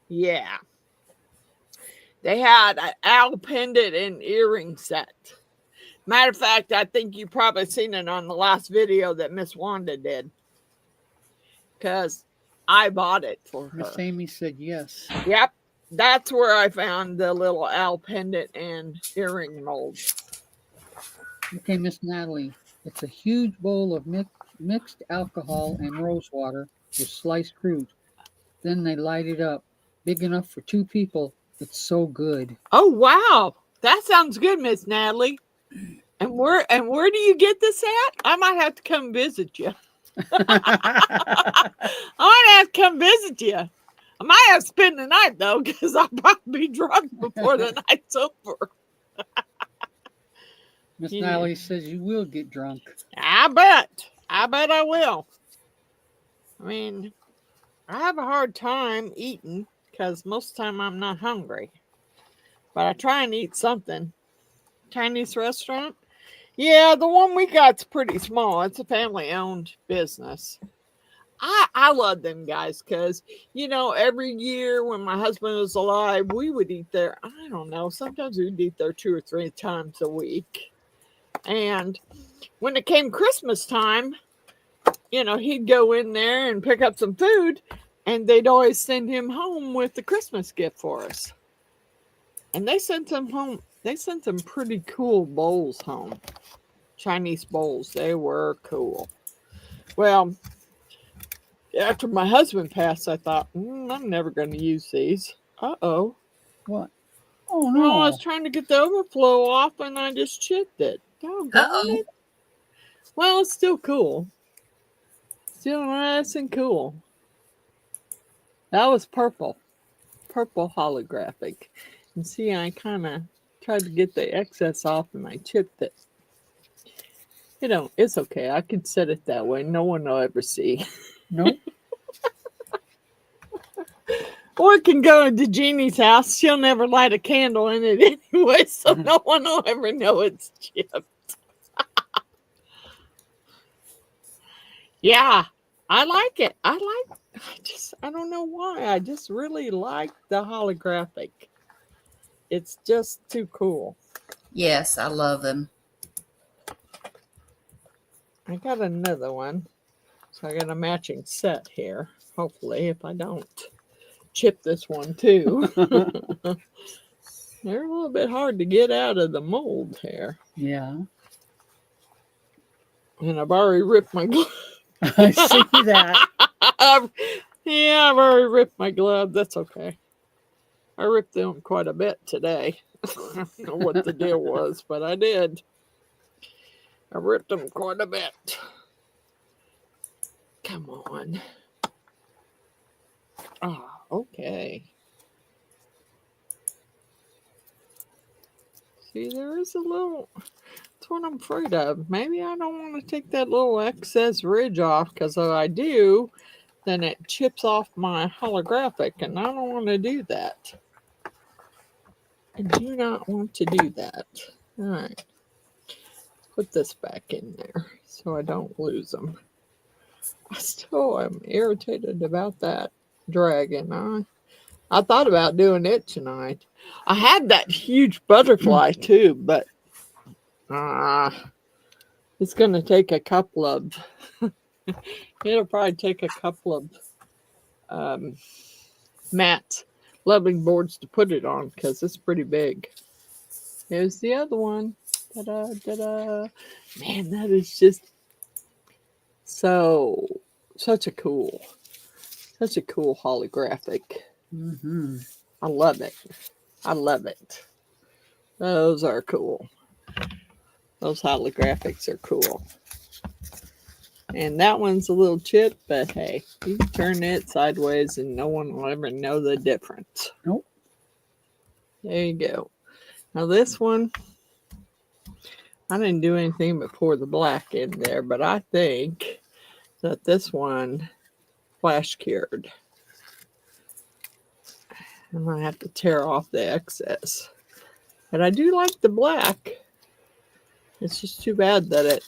yeah, they had an owl pendant and earring set. Matter of fact, I think you probably seen it on the last video that Miss Wanda did, because I bought it for her. Miss Amy said yes. Yep, that's where I found the little owl pendant and earring mold. Okay, Miss Natalie, it's a huge bowl of mixed alcohol and rose water with sliced fruit. Then they light it up. Big enough for 2 people. It's so good. Oh wow, that sounds good, Miss Natalie. And where do you get this at? I might have to come visit you. I might have to come visit you. I might have to spend the night though, because I'll probably be drunk before the night's over. Miss Natalie says you will get drunk. I bet I will. I mean, I have a hard time eating because most of the time I'm not hungry. But I try and eat something. Chinese restaurant? Yeah, the one we got's pretty small. It's a family-owned business. I love them guys because, every year when my husband was alive, we would eat there. I don't know. Sometimes we'd eat there 2 or 3 times a week. And when it came Christmas time, he'd go in there and pick up some food, and they'd always send him home with the Christmas gift for us. And they sent him home. They sent some pretty cool bowls home. Chinese bowls. They were cool. Well, after my husband passed, I thought, I'm never going to use these. Uh-oh. What? Oh, No. no. I was trying to get the overflow off, and I just chipped it. Doggone it. Well, it's still cool. Still nice and cool. That was purple. Purple holographic. And see, I kind of tried to get the excess off, and I chipped it. It's okay. I can set it that way. No one will ever see. Nope. Or it can go to Jeannie's house. She'll never light a candle in it anyway, so no one will ever know it's chipped. Yeah, I like it. I don't know why. I just really like the holographic. It's just too cool. Yes, I love them. I got another one. So I got a matching set here. Hopefully, if I don't chip this one too. They're a little bit hard to get out of the mold here. Yeah. And I've already ripped my glove. I see that. I've already ripped my glove. That's okay. I ripped them quite a bit today. I don't know what the deal was, but I did. I ripped them quite a bit. Come on. Oh, okay. See, there is a little... That's what I'm afraid of. Maybe I don't want to take that little excess ridge off, because if I do, then it chips off my holographic, and I don't want to do that. I do not want to do that. All right. Put this back in there so I don't lose them. I still am irritated about that dragon. I thought about doing it tonight. I had that huge butterfly too, but it's going to take a couple of, it'll probably take a couple of mats, leveling boards to put it on because it's pretty big. Here's the other one. Ta-da, ta-da. Man, that is just such a cool holographic. Mm-hmm. I love it. I love it. Those are cool. Those holographics are cool. And that one's a little chipped, but hey, you can turn it sideways and no one will ever know the difference. Nope. There you go. Now this one, I didn't do anything but pour the black in there, but I think that this one flash cured. I'm going to have to tear off the excess. But I do like the black. It's just too bad that it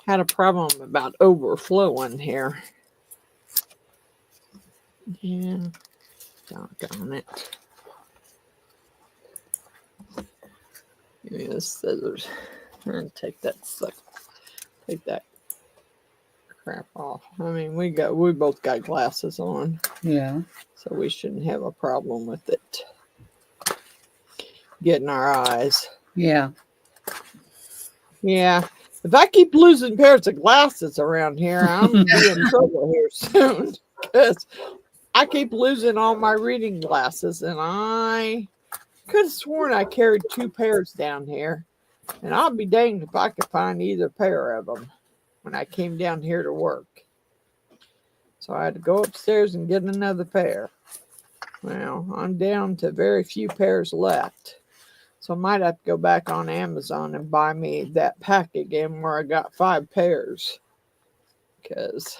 had a problem about overflowing here. Yeah, doggone it. Give me the scissors. I'm going to take that crap off. I mean, we both got glasses on. Yeah. So we shouldn't have a problem with it getting our eyes. Yeah. Yeah. If I keep losing pairs of glasses around here, I'm going to be in trouble here soon. Because I keep losing all my reading glasses. And I could have sworn I carried 2 pairs down here. And I'll be danged if I could find either pair of them when I came down here to work. So I had to go upstairs and get another pair. Well, I'm down to very few pairs left. So I might have to go back on Amazon and buy me that pack again where I got 5 pairs. Because,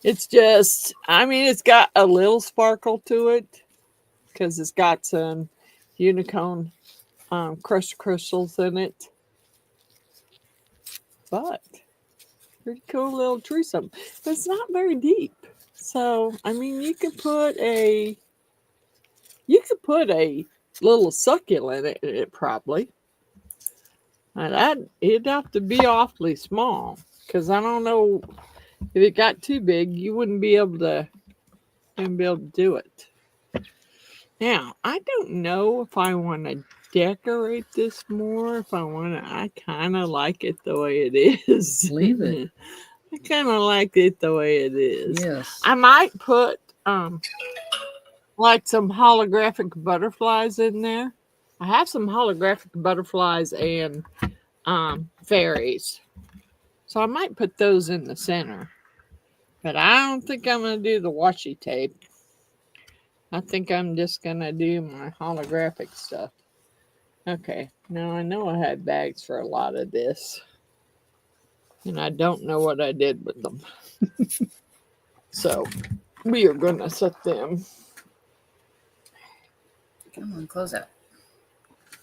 it's just, I mean, it's got a little sparkle to it. Because it's got some unicorn crushed crystals in it. But, pretty cool little tree stump. But it's not very deep. So, I mean, you could put a little succulent in it probably. And it'd have to be awfully small. Because I don't know, if it got too big, you wouldn't be able to do it. Now, I don't know if I want to decorate this more. I kind of like it the way it is. Leave it. I kind of like it the way it is. Yes. I might put like some holographic butterflies in there. I have some holographic butterflies and fairies. So I might put those in the center. But I don't think I'm going to do the washi tape. I think I'm just going to do my holographic stuff. Okay. Now I know I had bags for a lot of this. And I don't know what I did with them. So we are going to set them. Come on, close out.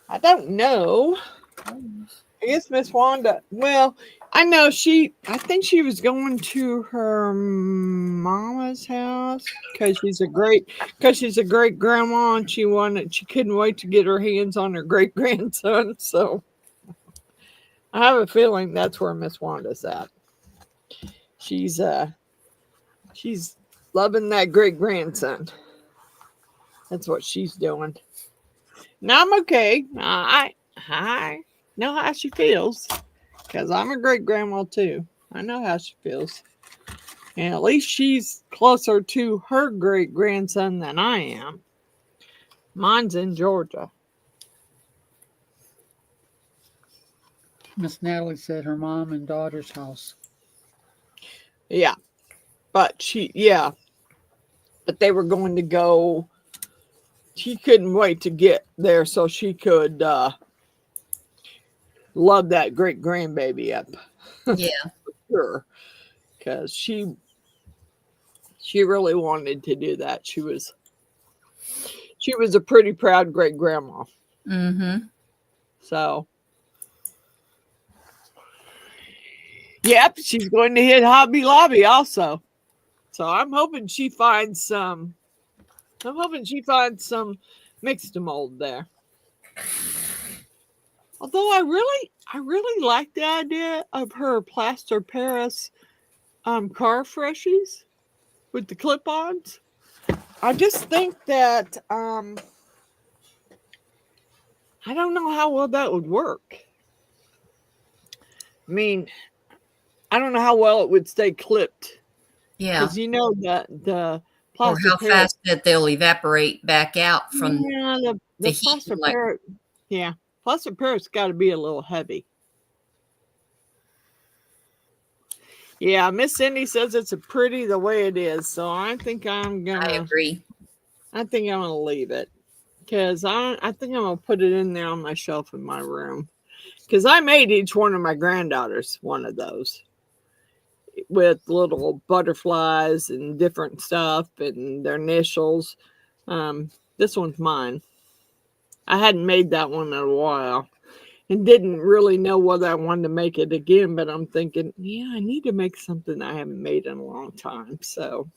I don't know. I guess Miss Wanda, well, I know I think she was going to her mama's house because she's a great grandma and she couldn't wait to get her hands on her great grandson. So I have a feeling that's where Miss Wanda's at. She's loving that great grandson. That's what she's doing. Now I'm okay. I know how she feels because I'm a great grandma too. I know how she feels. And at least she's closer to her great grandson than I am. Mine's in Georgia. Miss Natalie said her mom and daughter's house. Yeah. But they were going to go. She couldn't wait to get there so she could love that great grandbaby up. Yeah. For sure. Because she really wanted to do that. She was a pretty proud great grandma. Mm-hmm. So Yep, she's going to hit Hobby Lobby also. So I'm hoping she finds some. I'm hoping she finds some mixed mold there. Although I really like the idea of her plaster Paris car freshies with the clip-ons. I just think that I don't know how well that would work. I mean, I don't know how well it would stay clipped. Yeah. Because you know the Or plaster how Paris, fast that they'll evaporate back out from the the heat. plaster Like, Paris, yeah, plaster Paris got to be a little heavy. Yeah, Miss Cindy says it's a pretty the way it is, so I think I'm I gonna. agree. I think I'm gonna leave it because I think I'm gonna put it in there on my shelf in my room because I made each one of my granddaughters one of those with little butterflies and different stuff and their initials. This one's mine. I hadn't made that one in a while and didn't really know whether I wanted to make it again, but I'm thinking, yeah, I need to make something I haven't made in a long time. So,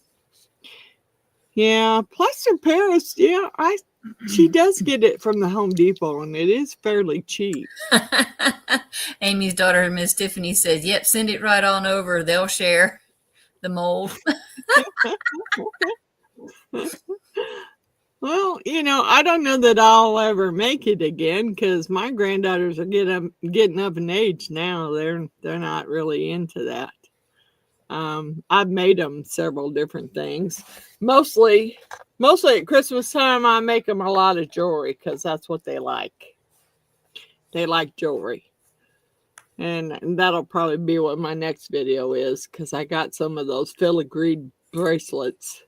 yeah, plaster Paris, yeah, she does get it from the Home Depot, and it is fairly cheap. Amy's daughter, Miss Tiffany, says, "Yep, send it right on over. They'll share the mold." Well, I don't know that I'll ever make it again because my granddaughters are getting up in age now. They're not really into that. I've made them several different things. Mostly at Christmas time, I make them a lot of jewelry because that's what they like. They like jewelry. And that'll probably be what my next video is because I got some of those filigreed bracelets.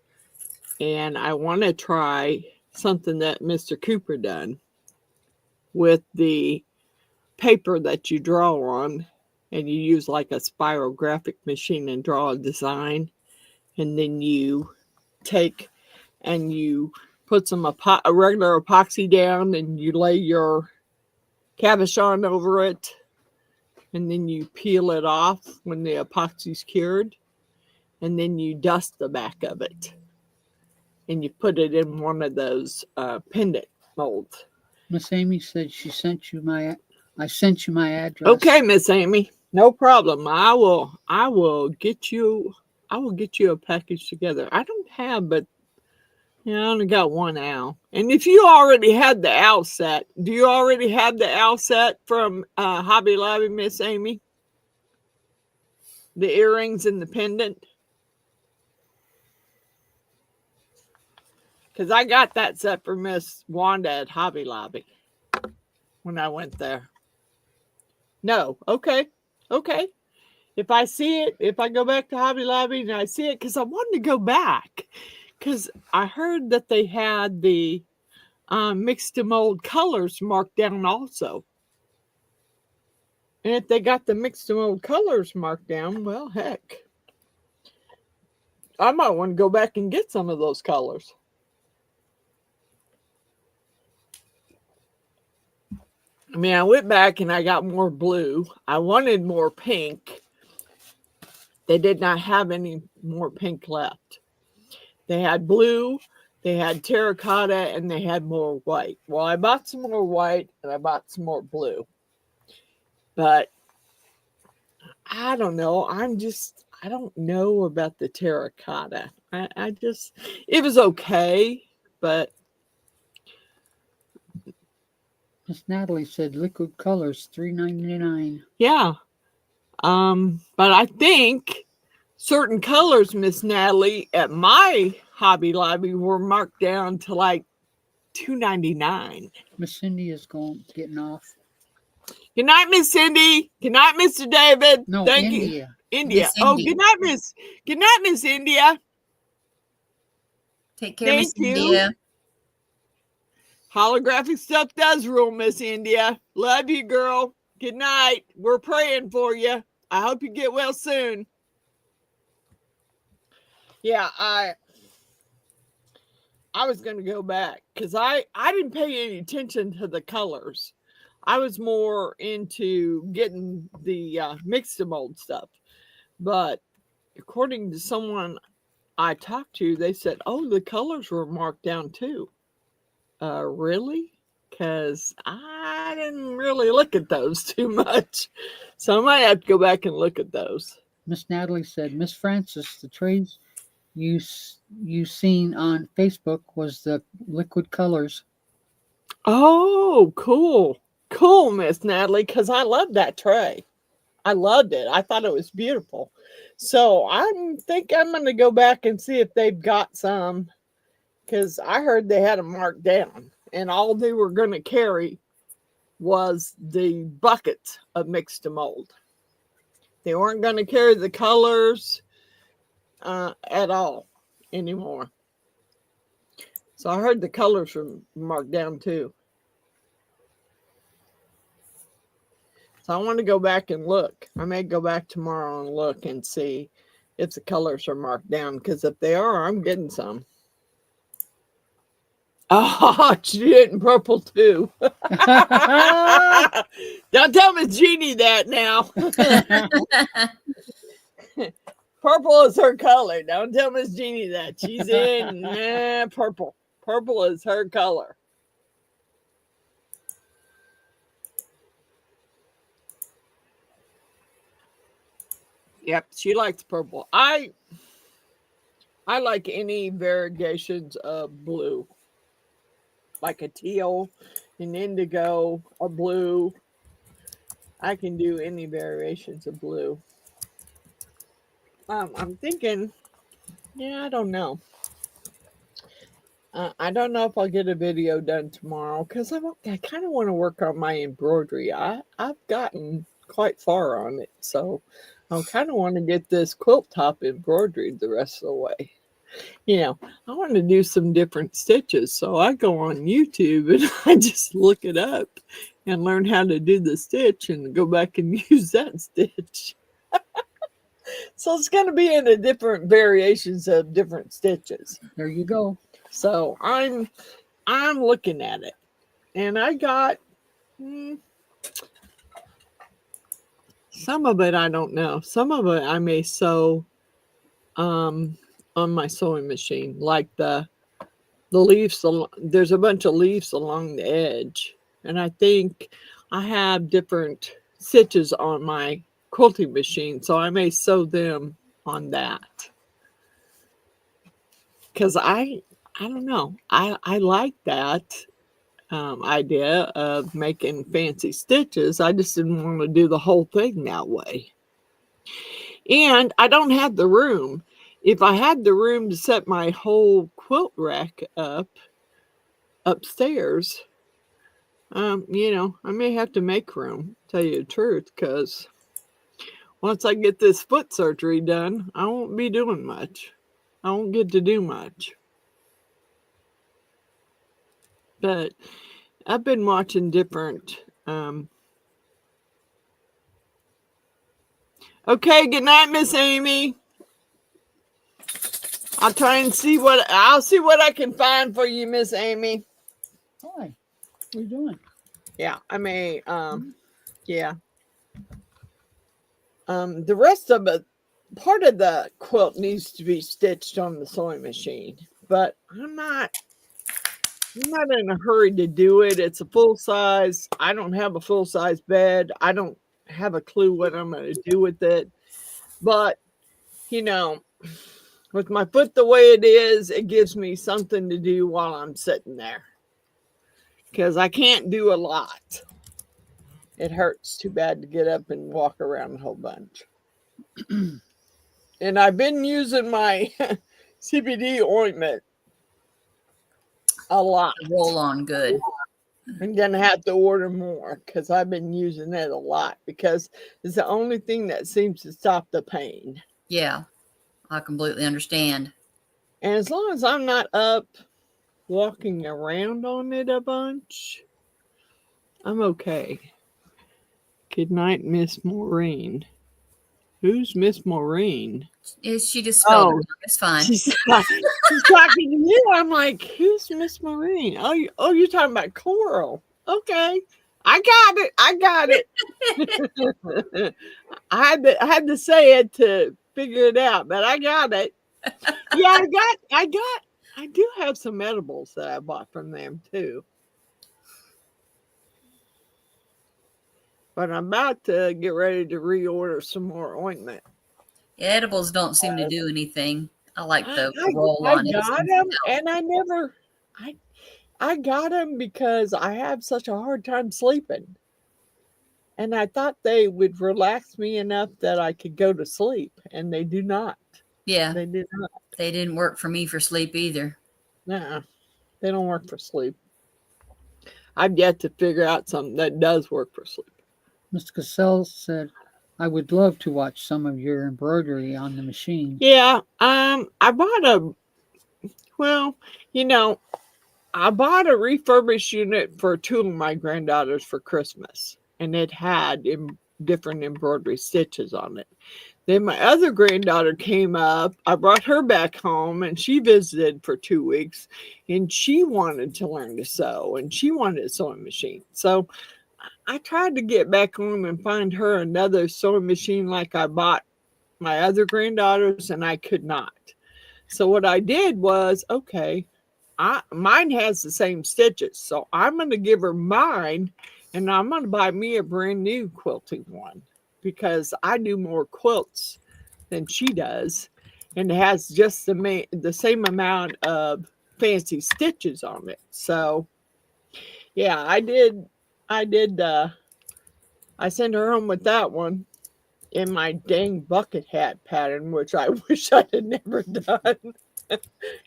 And I want to try something that Mr. Cooper done with the paper that you draw on. And you use like a spirographic machine and draw a design. And then you take and you put some a regular epoxy down and you lay your cabochon over it. And then you peel it off when the epoxy's cured. And then you dust the back of it. And you put it in one of those pendant molds. Miss Amy said I sent you my address. Okay, Miss Amy, no problem. I will get you a package together. I don't have, but I only got one owl. And if you already had the owl set, do you already have the owl set from Hobby Lobby, Miss Amy? The earrings and the pendant? Because I got that set for Miss Wanda at Hobby Lobby when I went there. No. Okay. If I see it, if I go back to Hobby Lobby and I see it, because I wanted to go back. Because I heard that they had the mixed to mold colors marked down also. And if they got the mixed to mold colors marked down, well, heck. I might want to go back and get some of those colors. I mean, I went back and I got more blue. I wanted more pink. They did not have any more pink left. They had blue, they had terracotta, and they had more white. Well, I bought some more white and I bought some more blue. But I don't know. I don't know about the terracotta. It was okay, but Miss Natalie said liquid colors $3.99. yeah. But I think certain colors, Miss Natalie, at my Hobby Lobby were marked down to like $2.99. Miss Cindy is getting off. Good night, Miss Cindy. Good night, Mr. David. No, Thank India. you. India. Miss Oh, India. Good night, Miss India. Take care, Miss Thank you. India. Holographic stuff does rule, Miss India. Love you, girl. Good night. We're praying for you. I hope you get well soon. Yeah, I was going to go back because I didn't pay any attention to the colors. I was more into getting the mix to mold stuff. But according to someone I talked to, they said, oh, the colors were marked down too. Really? Because I didn't really look at those too much. So I might have to go back and look at those. Miss Natalie said, Miss Frances, the trays you seen on Facebook was the liquid colors. Oh, cool. Cool, Miss Natalie, because I love that tray. I loved it. I thought it was beautiful. So I think I'm going to go back and see if they've got some, because I heard they had them marked down and all they were going to carry was the bucket of mix to mold. They weren't going to carry the colors at all anymore. So I heard the colors were marked down too. So I want to go back and look. I may go back tomorrow and look and see if the colors are marked down, because if they are, I'm getting some. Oh, she did it in purple too. Don't tell Miss Jeannie that now. Purple is her color. Don't tell Miss Jeannie that. She's in purple. Purple is her color. Yep, she likes purple. I like any variations of blue. Like a teal, an indigo, a blue. I can do any variations of blue. I'm thinking, yeah, I don't know. I don't know if I'll get a video done tomorrow, because I kind of want to work on my embroidery. I've gotten quite far on it, so I kind of want to get this quilt top embroidered the rest of the way. You know, I want to do some different stitches, so I go on YouTube and I just look it up and learn how to do the stitch and go back and use that stitch. So it's going to be in a different variations of different stitches. There you go. So I'm looking at it, and I got some of it. I don't know. Some of it I may sew on my sewing machine, like the leaves. There's a bunch of leaves along the edge, and I think I have different stitches on my quilting machine, so I may sew them on that. Because I don't know. I like that idea of making fancy stitches. I just didn't want to do the whole thing that way. And I don't have the room. If I had the room to set my whole quilt rack up upstairs, you know, I may have to make room, tell you the truth, because once I get this foot surgery done, I won't be doing much. I won't get to do much. But I've been watching different. Okay, good night, Miss Amy. I'll try and see what I can find for you, Miss Amy. Hi. What are you doing? Yeah, I may. Yeah. The rest of it, part of the quilt needs to be stitched on the sewing machine, but I'm not in a hurry to do it. It's a full size. I don't have a full size bed. I don't have a clue what I'm going to do with it. But, you know, with my foot the way it is, it gives me something to do while I'm sitting there. Because I can't do a lot. It hurts too bad to get up and walk around a whole bunch. And I've been using my CBD ointment a lot. Roll on good. I'm going to have to order more, because I've been using it a lot, because it's the only thing that seems to stop the pain. Yeah, I completely understand. And as long as I'm not up walking around on it a bunch, I'm okay. Good night, Miss Maureen. Who's Miss Maureen? She just spelled it. It's fine. She's talking to you. I'm like, who's Miss Maureen? Oh, you're talking about Coral. Okay. I got it. I got it. I had to say it to figure it out, but I got it. Yeah, I do have some edibles that I bought from them too. But I'm about to get ready to reorder some more ointment. Edibles don't seem to do anything. I like the I roll I on. It got seems to them, help. and I got them because I have such a hard time sleeping, and I thought they would relax me enough that I could go to sleep, and they do not. Yeah, They do not. they didn't work for me for sleep either. Nuh-uh. They don't work for sleep. I've yet to figure out something that does work for sleep. Mr. Cassell said, I would love to watch some of your embroidery on the machine. Yeah, I bought a well, you know, I bought a refurbished unit for two of my granddaughters for Christmas, and it had different embroidery stitches on it. Then my other granddaughter came up. I brought her back home, and she visited for 2 weeks, and she wanted to learn to sew, and she wanted a sewing machine. So I tried to get back home and find her another sewing machine like I bought my other granddaughters, and I could not. So what I did was, okay, mine has the same stitches, so I'm going to give her mine, and I'm going to buy me a brand new quilting one because I do more quilts than she does, and it has just the same amount of fancy stitches on it. So yeah, I did. I sent her home with that one in my dang bucket hat pattern, which I wish I had never done.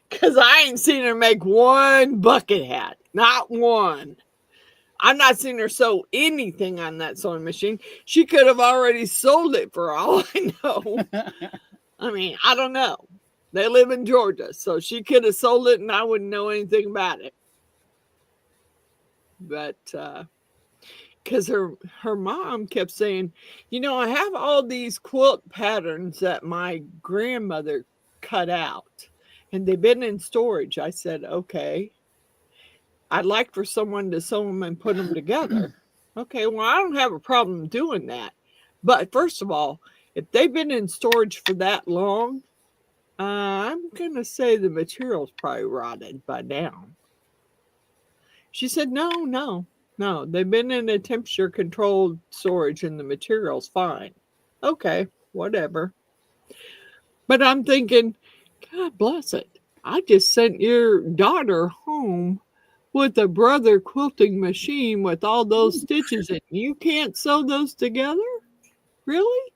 Because I ain't seen her make one bucket hat. Not one. I'm not seeing her sew anything on that sewing machine. She could have already sold it for all I know. I mean, I don't know. They live in Georgia, so she could have sold it and I wouldn't know anything about it. But because her mom kept saying, I have all these quilt patterns that my grandmother cut out, and they've been in storage. I said, okay, I'd like for someone to sew them and put them together. Okay, well, I don't have a problem doing that. But first of all, if they've been in storage for that long, I'm going to say the material's probably rotted by now. She said, no. They've been in a temperature controlled storage and the material's fine. Okay, whatever. But I'm thinking, God bless it. I just sent your daughter home with a brother quilting machine with all those stitches in. You can't sew those together? Really?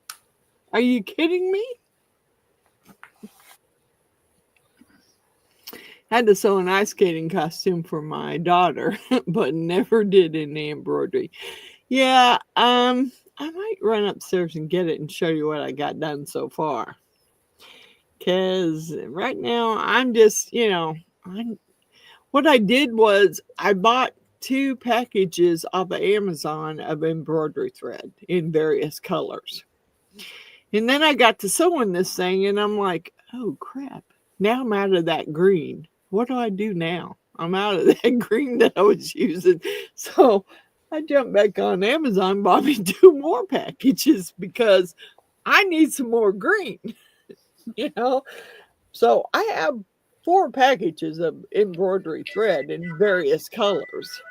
Are you kidding me? Had to sew an ice skating costume for my daughter, but never did any embroidery. Yeah, I might run upstairs and get it and show you what I got done so far. Because right now I'm just, what I did was I bought 2 packages off of Amazon of embroidery thread in various colors. And then I got to sewing this thing and I'm like, oh crap, now I'm out of that green. What do I do now? I'm out of that green that I was using. So I jumped back on Amazon, bought me 2 more packages because I need some more green, So I have 4 packages of embroidery thread in various colors.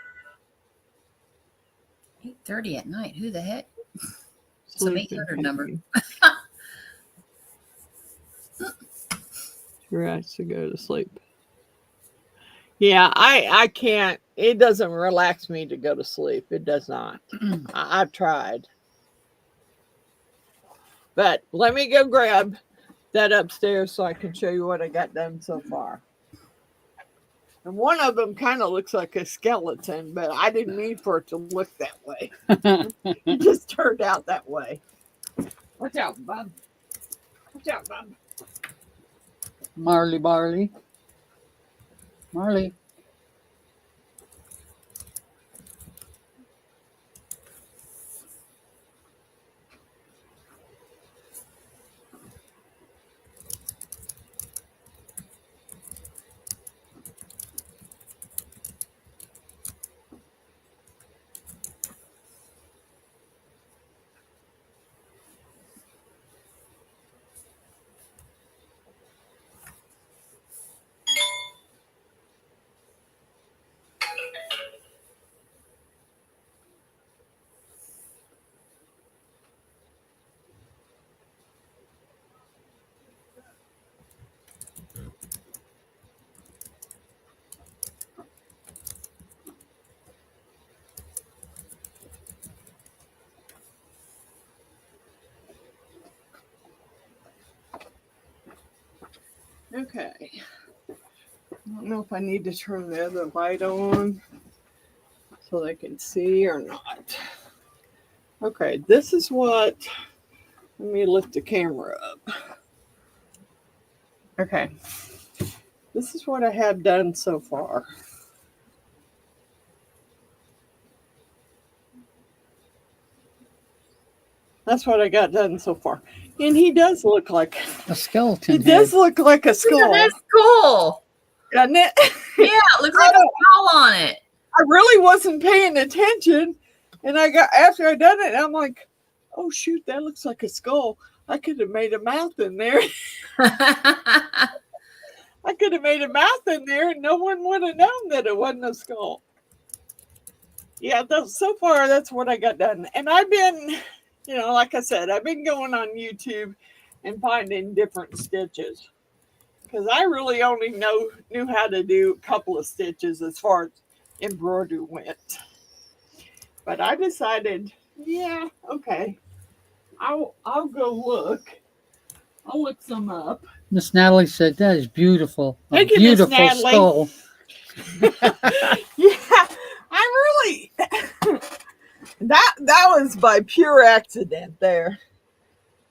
8:30 at night. Who the heck? Some 800 number. She has to go to sleep. Yeah, I can't. It doesn't relax me to go to sleep. It does not. I've tried. But let me go grab that upstairs so I can show you what I got done so far. And one of them kind of looks like a skeleton, but I didn't mean for it to look that way. It just turned out that way. Watch out, bub. Watch out, bub. Marley. Okay. I don't know if I need to turn the other light on so they can see or not. Okay, this is what, let me lift the camera up. Okay, this is what I have done so far. That's what I got done so far. And he does look like A skeleton. He does head. look like a skull. That's cool. Doesn't it? Yeah, it looks like a skull on it. I really wasn't paying attention. And after I done it, I'm like, oh shoot, that looks like a skull. I could have made a mouth in there. I could have made a mouth in there and no one would have known that it wasn't a skull. Yeah, so far that's what I got done. And I've been, like I said, I've been going on YouTube and finding different stitches. Because I really only knew how to do a couple of stitches as far as embroidery went. But I decided, yeah, okay. I'll go look. I'll look some up. Miss Natalie said that is beautiful. Thank you, Beautiful Miss Natalie. skull. Yeah, I'm really that was by pure accident there.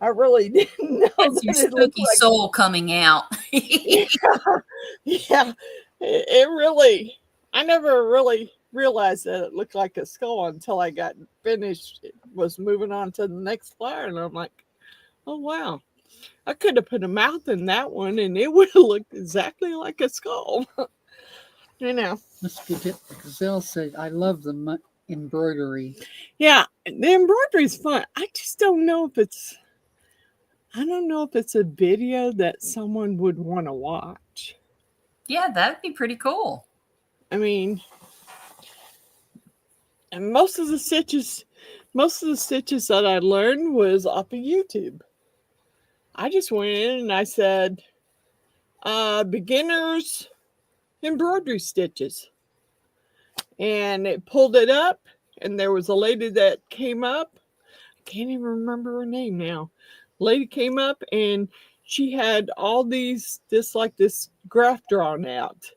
I really didn't know That's your that it looked spooky like soul coming out. yeah, it really, I never really realized that it looked like a skull until I got finished, was moving on to the next flower. And I'm like, oh, wow, I could have put a mouth in that one and it would have looked exactly like a skull. Miss Gazelle said, I love the embroidery. Yeah, the embroidery is fun. I just don't know if it's a video that someone would want to watch. Yeah, that'd be pretty cool. I mean, and most of the stitches that I learned was off of YouTube. I just went in and I said, beginners embroidery stitches. And it pulled it up and there was a lady that came up. I can't even remember her name now. Lady came up and she had all this graph drawn out.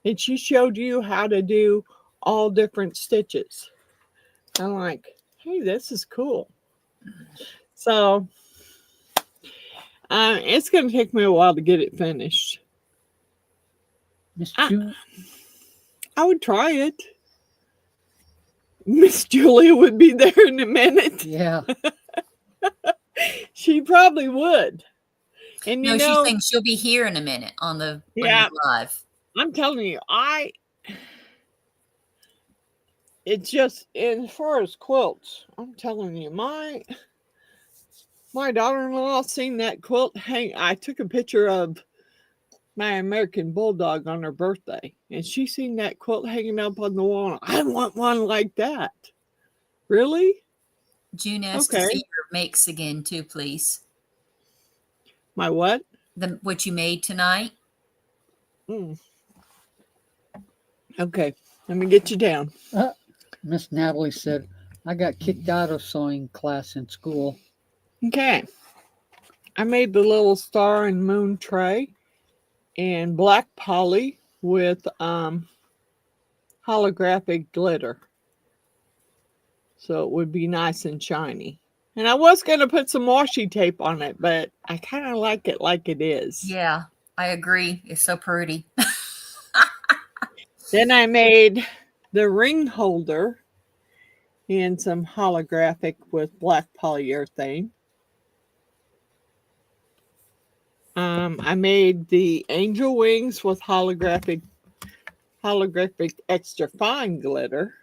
And she showed you how to do all different stitches. I'm like, hey, this is cool. So it's going to take me a while to get it finished. Miss I would try it. Miss Julia would be there in a minute. Yeah. She probably would. And No, she's saying she'll be here in a minute on the live. I'm telling you, it's just, as far as quilts, I'm telling you, my daughter-in-law seen that quilt hang. I took a picture of my American Bulldog on her birthday, and she seen that quilt hanging up on the wall. I want one like that. Really? June asked to see your makes again too, please. My what? What you made tonight. Okay, let me get you down. Miss Natalie said, I got kicked out of sewing class in school. Okay. I made the little star and moon tray in black poly with holographic glitter. So it would be nice and shiny. And I was going to put some washi tape on it, but I kind of like it like it is. Yeah, I agree. It's so pretty. Then I made the ring holder in some holographic with black polyurethane. I made the angel wings with holographic extra fine glitter.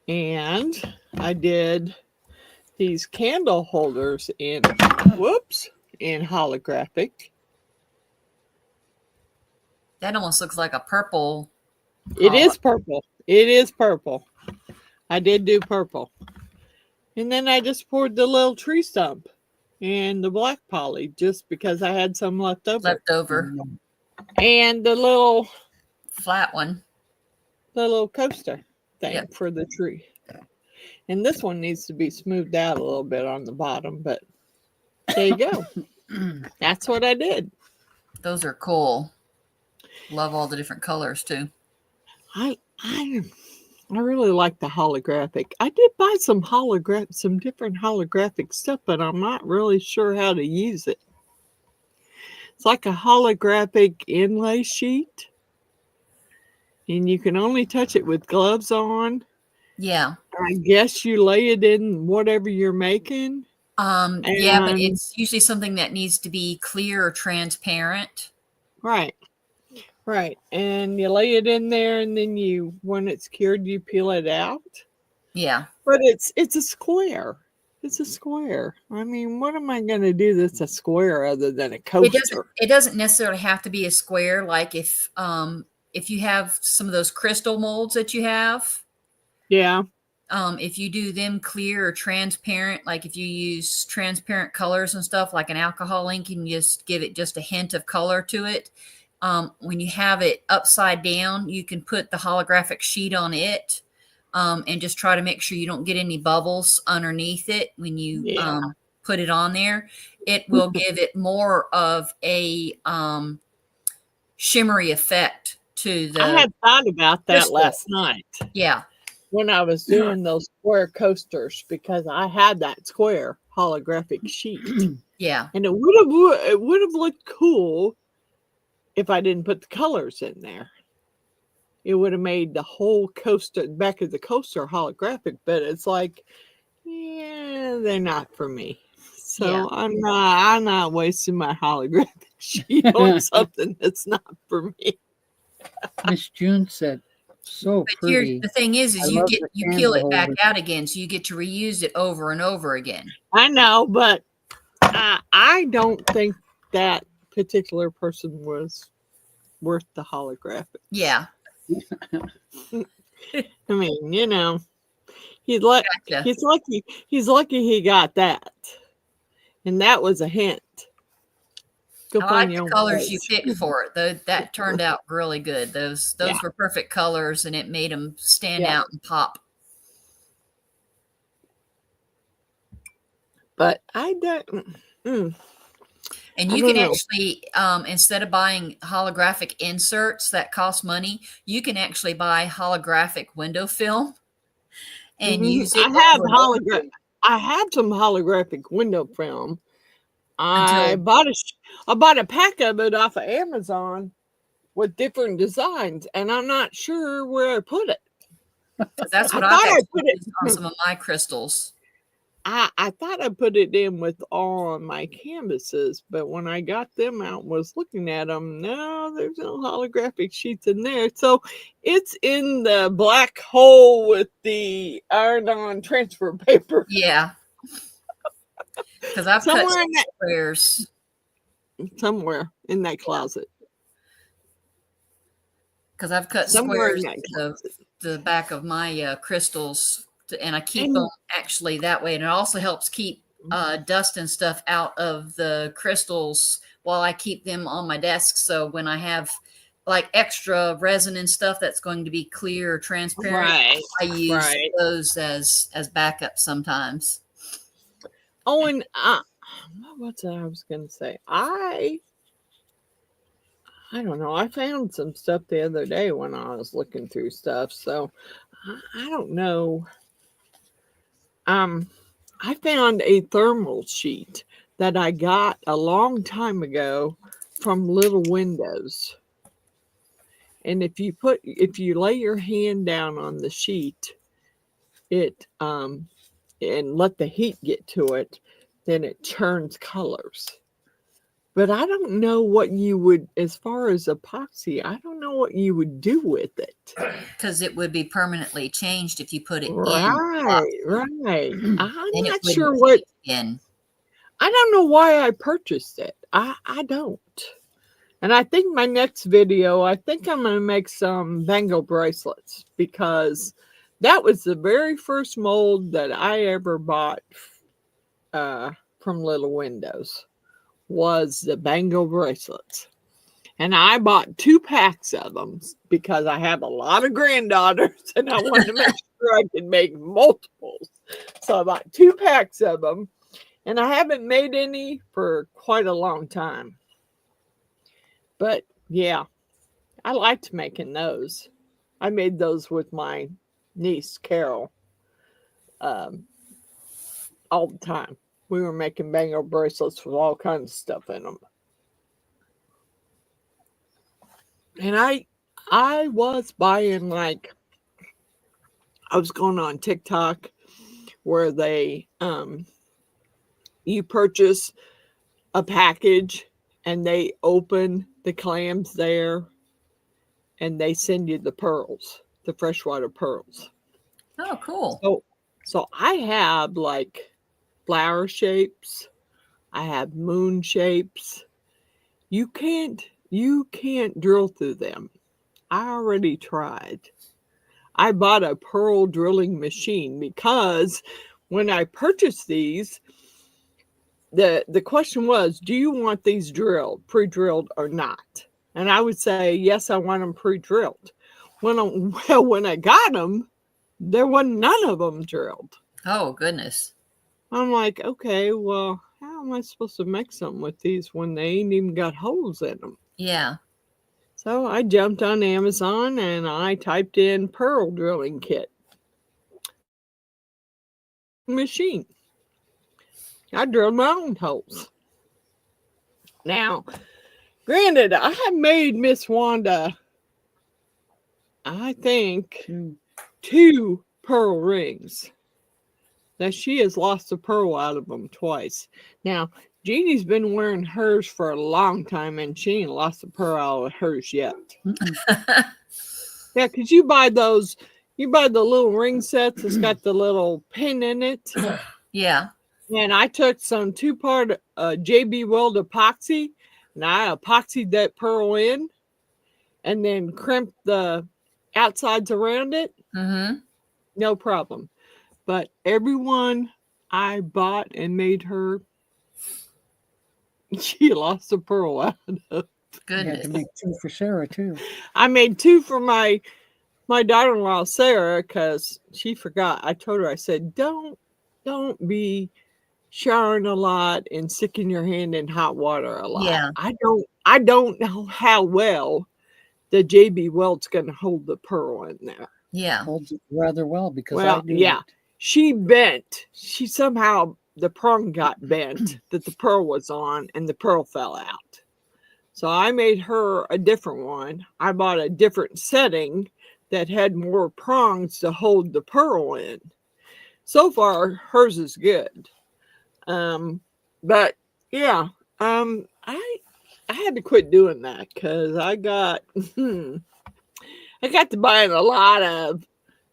And I did these candle holders in holographic. That almost looks like a purple. It is purple. It is purple. I did do purple. And then I just poured the little tree stump and the black poly just because I had some left over. And the little flat one. The little coaster thing for the tree. And this one needs to be smoothed out a little bit on the bottom, but There you go. That's what I did. Those are cool. Love all the different colors too. I really like the holographic. I did buy some different holographic stuff, but I'm not really sure how to use it. It's like a holographic inlay sheet, and you can only touch it with gloves on. Yeah. I guess you lay it in whatever you're making. Yeah, but it's usually something that needs to be clear or transparent. Right. Right. And you lay it in there, and then when it's cured, you peel it out. Yeah. But it's a square. It's a square. I mean, what am I going to do that's a square other than a coaster? It doesn't necessarily have to be a square. Like if you have some of those crystal molds that you have. Yeah. If you do them clear or transparent, like if you use transparent colors and stuff like an alcohol ink, you can just give it just a hint of color to it. When you have it upside down, you can put the holographic sheet on it and just try to make sure you don't get any bubbles underneath it when you put it on there. It will give it more of a shimmery effect to the. I had thought about that crystal. last night. Yeah. When I was doing those square coasters, because I had that square holographic sheet. Yeah. And it would have looked cool if I didn't put the colors in there. It would have made the whole coaster, back of the coaster, holographic, but it's like, yeah, they're not for me. So Yeah. I'm not wasting my holographic sheet on something that's not for me. Miss June said, "So But pretty." the thing is I you love get the you peel candle it back holder. out again, so you get to reuse it over and over again. I know, but I don't think that particular person was worth the holographic. Yeah. I mean, you know, he's lucky he got that. And that was a hint. Go I like find the your own colors you place. picked for it. That turned out really good. Those Yeah. were perfect colors, and it made them stand Yeah. out and pop. But I don't. And I you don't can know. actually, instead of buying holographic inserts that cost money, you can actually buy holographic window film and use it. I have some holographic window film. I Until bought a pack of it off of Amazon with different designs, and I'm not sure where I put it. that's what I I've thought I actually put it. used on some of my crystals. I thought I put it in with all of my canvases, but when I got them out and was looking at them, no, there's no holographic sheets in there. So it's in the black hole with the iron-on transfer paper. Yeah. Because I've cut some squares. Somewhere in that closet. Because I've cut Somewhere squares the back of my crystals, and I keep them actually that way. And it also helps keep dust and stuff out of the crystals while I keep them on my desk. So when I have like extra resin and stuff that's going to be clear or transparent, I use those as backup sometimes. Oh, and what's that I was going to say? I don't know. I found some stuff the other day when I was looking through stuff. So I don't know. I found a thermal sheet that I got a long time ago from Little Windows. And if you lay your hand down on the sheet, it and let the heat get to it, then it turns colors. But I don't know what you would, as far as epoxy, I don't know what you would do with it. Because it would be permanently changed if you put it in. Right. I'm not sure what. I don't know why I purchased it. I don't. And I think my next video, I think I'm going to make some bangle bracelets, because that was the very first mold that I ever bought from Little Windows, was the bangle bracelets. And I bought 2 packs of them because I have a lot of granddaughters and I wanted to make sure I could make multiples. So I bought 2 packs of them, And I haven't made any for quite a long time. But yeah, I liked making those. I made those with my niece, Carol, um, all the time. We were making bangle bracelets with all kinds of stuff in them. And I was buying, like, I was going on TikTok where they you purchase a package and they open the clams there and they send you the pearls, the freshwater pearls. Oh, cool. So I have like flower shapes, I have moon shapes. You can't drill through them. I already tried. I bought a pearl drilling machine because when I purchased these, the question was, do you want these drilled, pre-drilled or not? And I would say, yes, I want them pre-drilled. When I got them, there wasn't none of them drilled. Oh, goodness. I'm like, okay, well, how am I supposed to make something with these when they ain't even got holes in them? Yeah. So I jumped on Amazon and I typed in pearl drilling kit. Machine. I drilled my own holes. Now, granted, I have made Miss Wanda, I think, 2 pearl rings. Now, she has lost a pearl out of them twice. Now, Jeannie's been wearing hers for a long time, and she ain't lost a pearl out of hers yet. Yeah, because you buy the little ring sets that's got the little pin in it. Yeah. And I took some 2-part JB Weld epoxy, and I epoxied that pearl in, and then crimped the outsides around it. Mm-hmm. No problem. But everyone I bought and made her, she lost a pearl out of. You had to make 2 for Sarah too. I made 2 for my daughter-in-law Sarah because she forgot. I told her, I said, don't be showering a lot and sticking your hand in hot water a lot. Yeah. I don't know how well the JB Weld's going to hold the pearl in there. Yeah. Holds it rather well because Well, I do. yeah. She bent. She somehow, the prong got bent that the pearl was on and the pearl fell out. So I made her a different one. I bought a different setting that had more prongs to hold the pearl in. So far, hers is good. But yeah, I had to quit doing that because I got to buying a lot of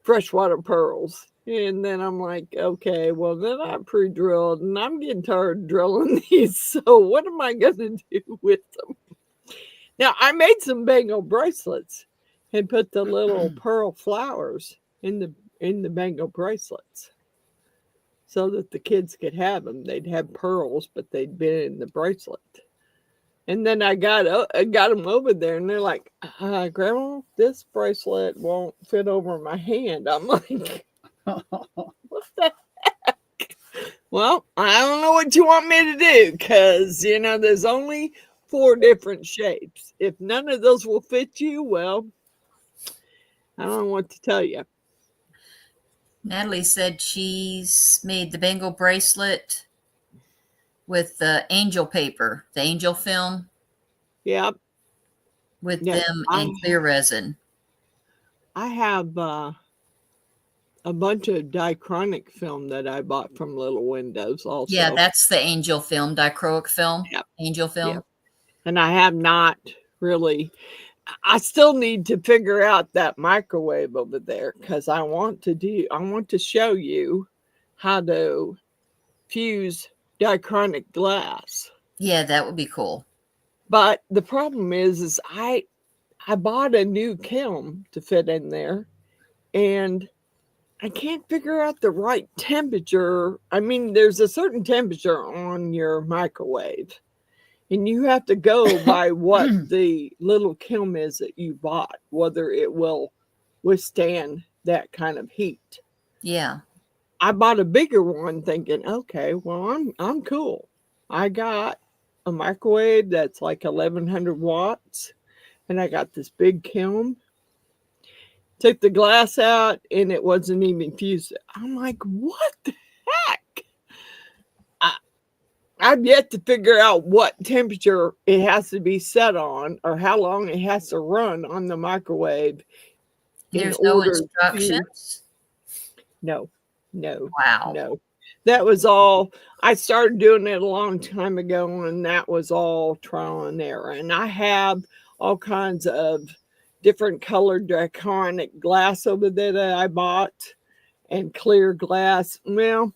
freshwater pearls. And then I'm like, okay, well, then I pre-drilled and I'm getting tired of drilling these. So what am I going to do with them? Now, I made some bangle bracelets and put the little pearl flowers in the bangle bracelets so that the kids could have them. They'd have pearls, but they'd been in the bracelet. And then I got them over there, and they're like, Grandma, this bracelet won't fit over my hand. I'm like, what the heck? Well, I don't know what you want me to do because, there's only 4 different shapes. If none of those will fit you, well, I don't know what to tell you. Natalie said she's made the bangle bracelet with the angel paper, the angel film. Yep. With them and clear resin. I have a bunch of diachronic film that I bought from Little Windows also. Yeah, that's the angel film, dichroic film. Yep. Angel film. Yep. And I have not really, I still need to figure out that microwave over there because I want to show you how to fuse diachronic glass. Yeah, that would be cool. But the problem is I bought a new kiln to fit in there and I can't figure out the right temperature. I mean, there's a certain temperature on your microwave and you have to go by what the little kiln is that you bought, whether it will withstand that kind of heat. Yeah. I bought a bigger one thinking, okay, well, I'm cool. I got a microwave that's like 1100 watts, and I got this big kiln. Took the glass out, and it wasn't even fused. I'm like, what the heck? I've yet to figure out what temperature it has to be set on or how long it has to run on the microwave. There's no instructions? No, no, Wow. no. That was all. I started doing it a long time ago, and that was all trial and error. And I have all kinds of different colored draconic glass over there that I bought, and clear glass. Well,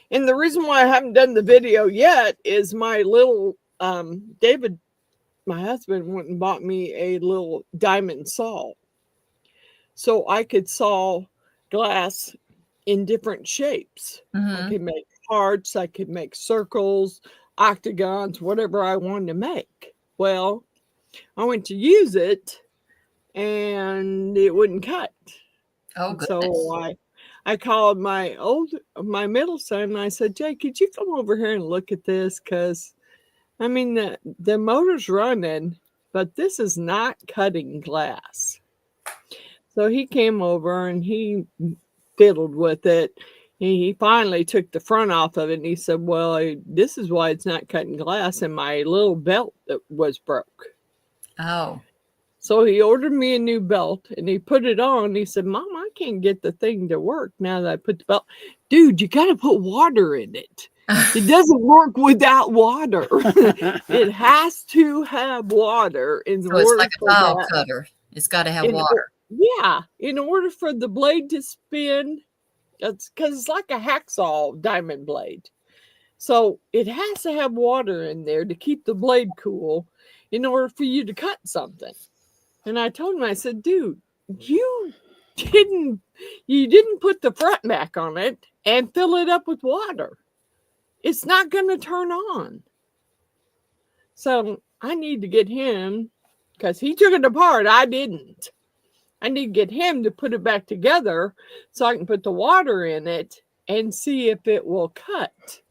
and the reason why I haven't done the video yet is my little David, my husband, went and bought me a little diamond saw, so I could saw glass in different shapes. I could make hearts, I could make circles, octagons, whatever I wanted to make. Well, I went to use it, and it wouldn't cut. Oh, goodness. So I called my middle son, and I said, Jay, could you come over here and look at this? Because, I mean, the motor's running, but this is not cutting glass. So he came over, and he fiddled with it. He finally took the front off of it, and he said, well, this is why it's not cutting glass, and my little belt was broke. Oh. So he ordered me a new belt, and he put it on. He said, Mom, I can't get the thing to work now that I put the belt. Dude, you got to put water in it. It doesn't work without water. It has to have water in So order it's like a tile that, cutter. It's got to have water. Yeah, in order for the blade to spin, because it's like a hacksaw diamond blade. So it has to have water in there to keep the blade cool in order for you to cut something. And I told him, I said, dude, you didn't put the front back on it and fill it up with water. It's not going to turn on. So I need to get him, because he took it apart. I didn't. I need to get him to put it back together so I can put the water in it and see if it will cut.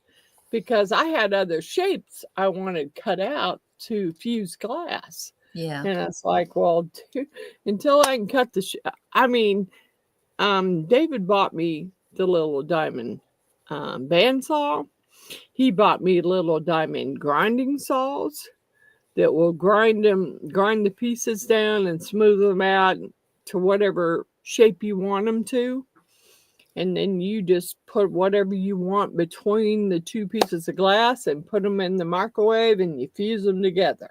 Because I had other shapes I wanted cut out to fuse glass. Yeah. And it's like, well, until I can cut David bought me the little diamond bandsaw. He bought me little diamond grinding saws that will grind the pieces down and smooth them out to whatever shape you want them to. And then you just put whatever you want between the two pieces of glass and put them in the microwave, and you fuse them together.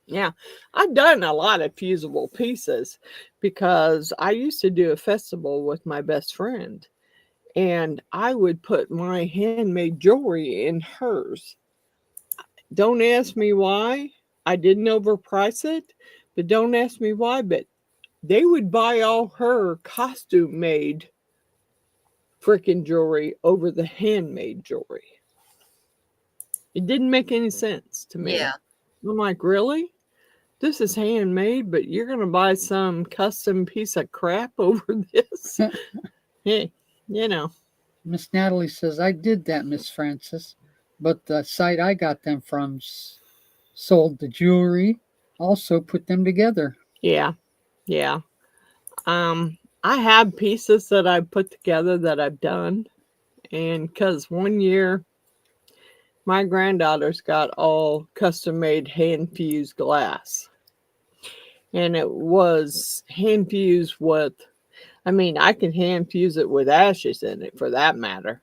Yeah, I've done a lot of fusible pieces because I used to do a festival with my best friend, and I would put my handmade jewelry in hers. Don't ask me why. I didn't overprice it, but don't ask me why. But they would buy all her costume made freaking jewelry over the handmade jewelry. It didn't make any sense to me. Yeah. I'm like, really? This is handmade, but you're going to buy some custom piece of crap over this? Hey, you know. Miss Natalie says, I did that, Miss Frances, but the site I got them from sold the jewelry, also put them together. Yeah, yeah. I have pieces that I've put together that I've done, and because one year my granddaughters got all custom made hand fused glass, and it was hand fused with, I can hand fuse it with ashes in it for that matter.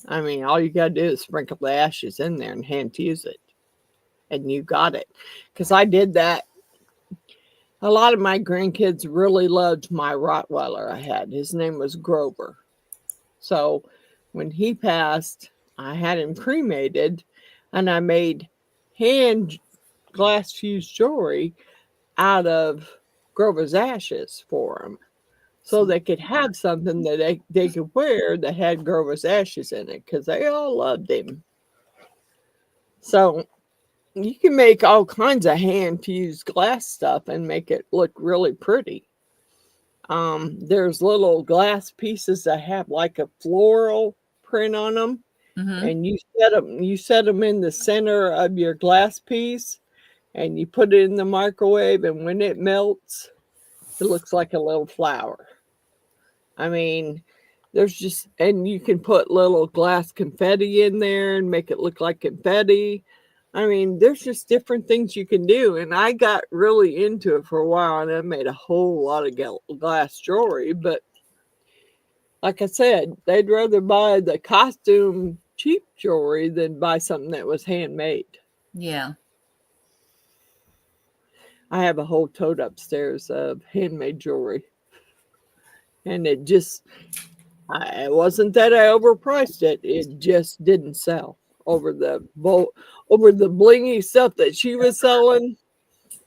All you got to do is sprinkle the ashes in there and hand fuse it, and you got it. Because I did that. A lot of my grandkids really loved my Rottweiler I had. His name was Grover. So when he passed, I had him cremated, and I made hand glass fused jewelry out of Grover's ashes for him, so they could have something that they could wear that had Grover's ashes in it, because they all loved him. So you can make all kinds of hand fused glass stuff and make it look really pretty. There's little glass pieces that have like a floral print on them, and you set them in the center of your glass piece, and you put it in the microwave, and when it melts, it looks like a little flower. I mean, there's just, and you can put little glass confetti in there and make it look like confetti. I mean, there's just different things you can do. And I got really into it for a while, and I made a whole lot of glass jewelry. But like I said, they'd rather buy the costume cheap jewelry than buy something that was handmade. Yeah. I have a whole tote upstairs of handmade jewelry. And it just, it wasn't that I overpriced it. It just didn't sell over the blingy stuff that she was selling.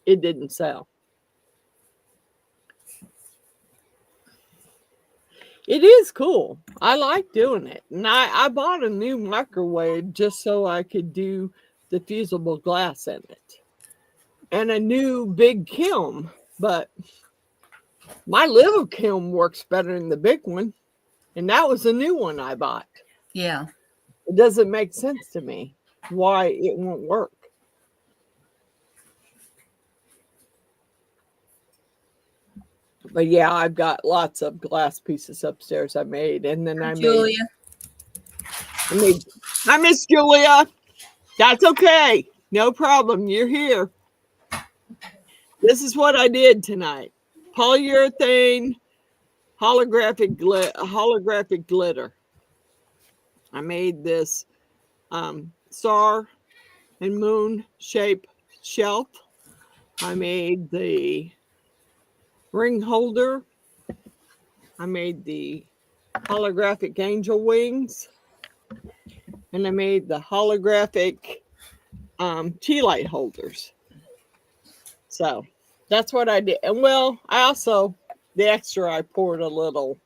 It didn't sell. It is cool. I like doing it. And I bought a new microwave just so I could do the fusible glass in it. And a new big kiln. But my little kiln works better than the big one. And that was a new one I bought. Yeah. It doesn't make sense to me why it won't work. But yeah, I've got lots of glass pieces upstairs I made. And then Julia. I miss Julia. That's okay. No problem. You're here. This is what I did tonight. Polyurethane holographic glitter. I made this star and moon shape shelf. I made the ring holder. I made the holographic angel wings. And I made the holographic tea light holders. So that's what I did. And well, I also, the extra, I poured a little,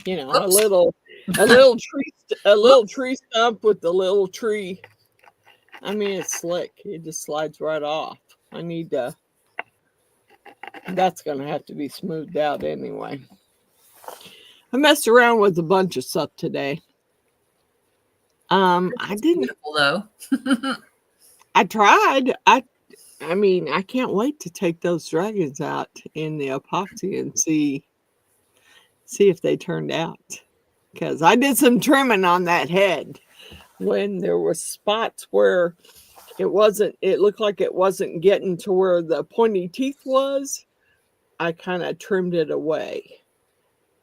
you know, a little tree stump with the little tree. I mean, it's slick. It just slides right off. I need to, that's going to have to be smoothed out anyway. I messed around with a bunch of stuff today. I didn't, though. I tried. I mean, I can't wait to take those dragons out in the epoxy and see if they turned out. Because I did some trimming on that head when there were spots where it looked like it wasn't getting to where the pointy teeth was. I kind of trimmed it away.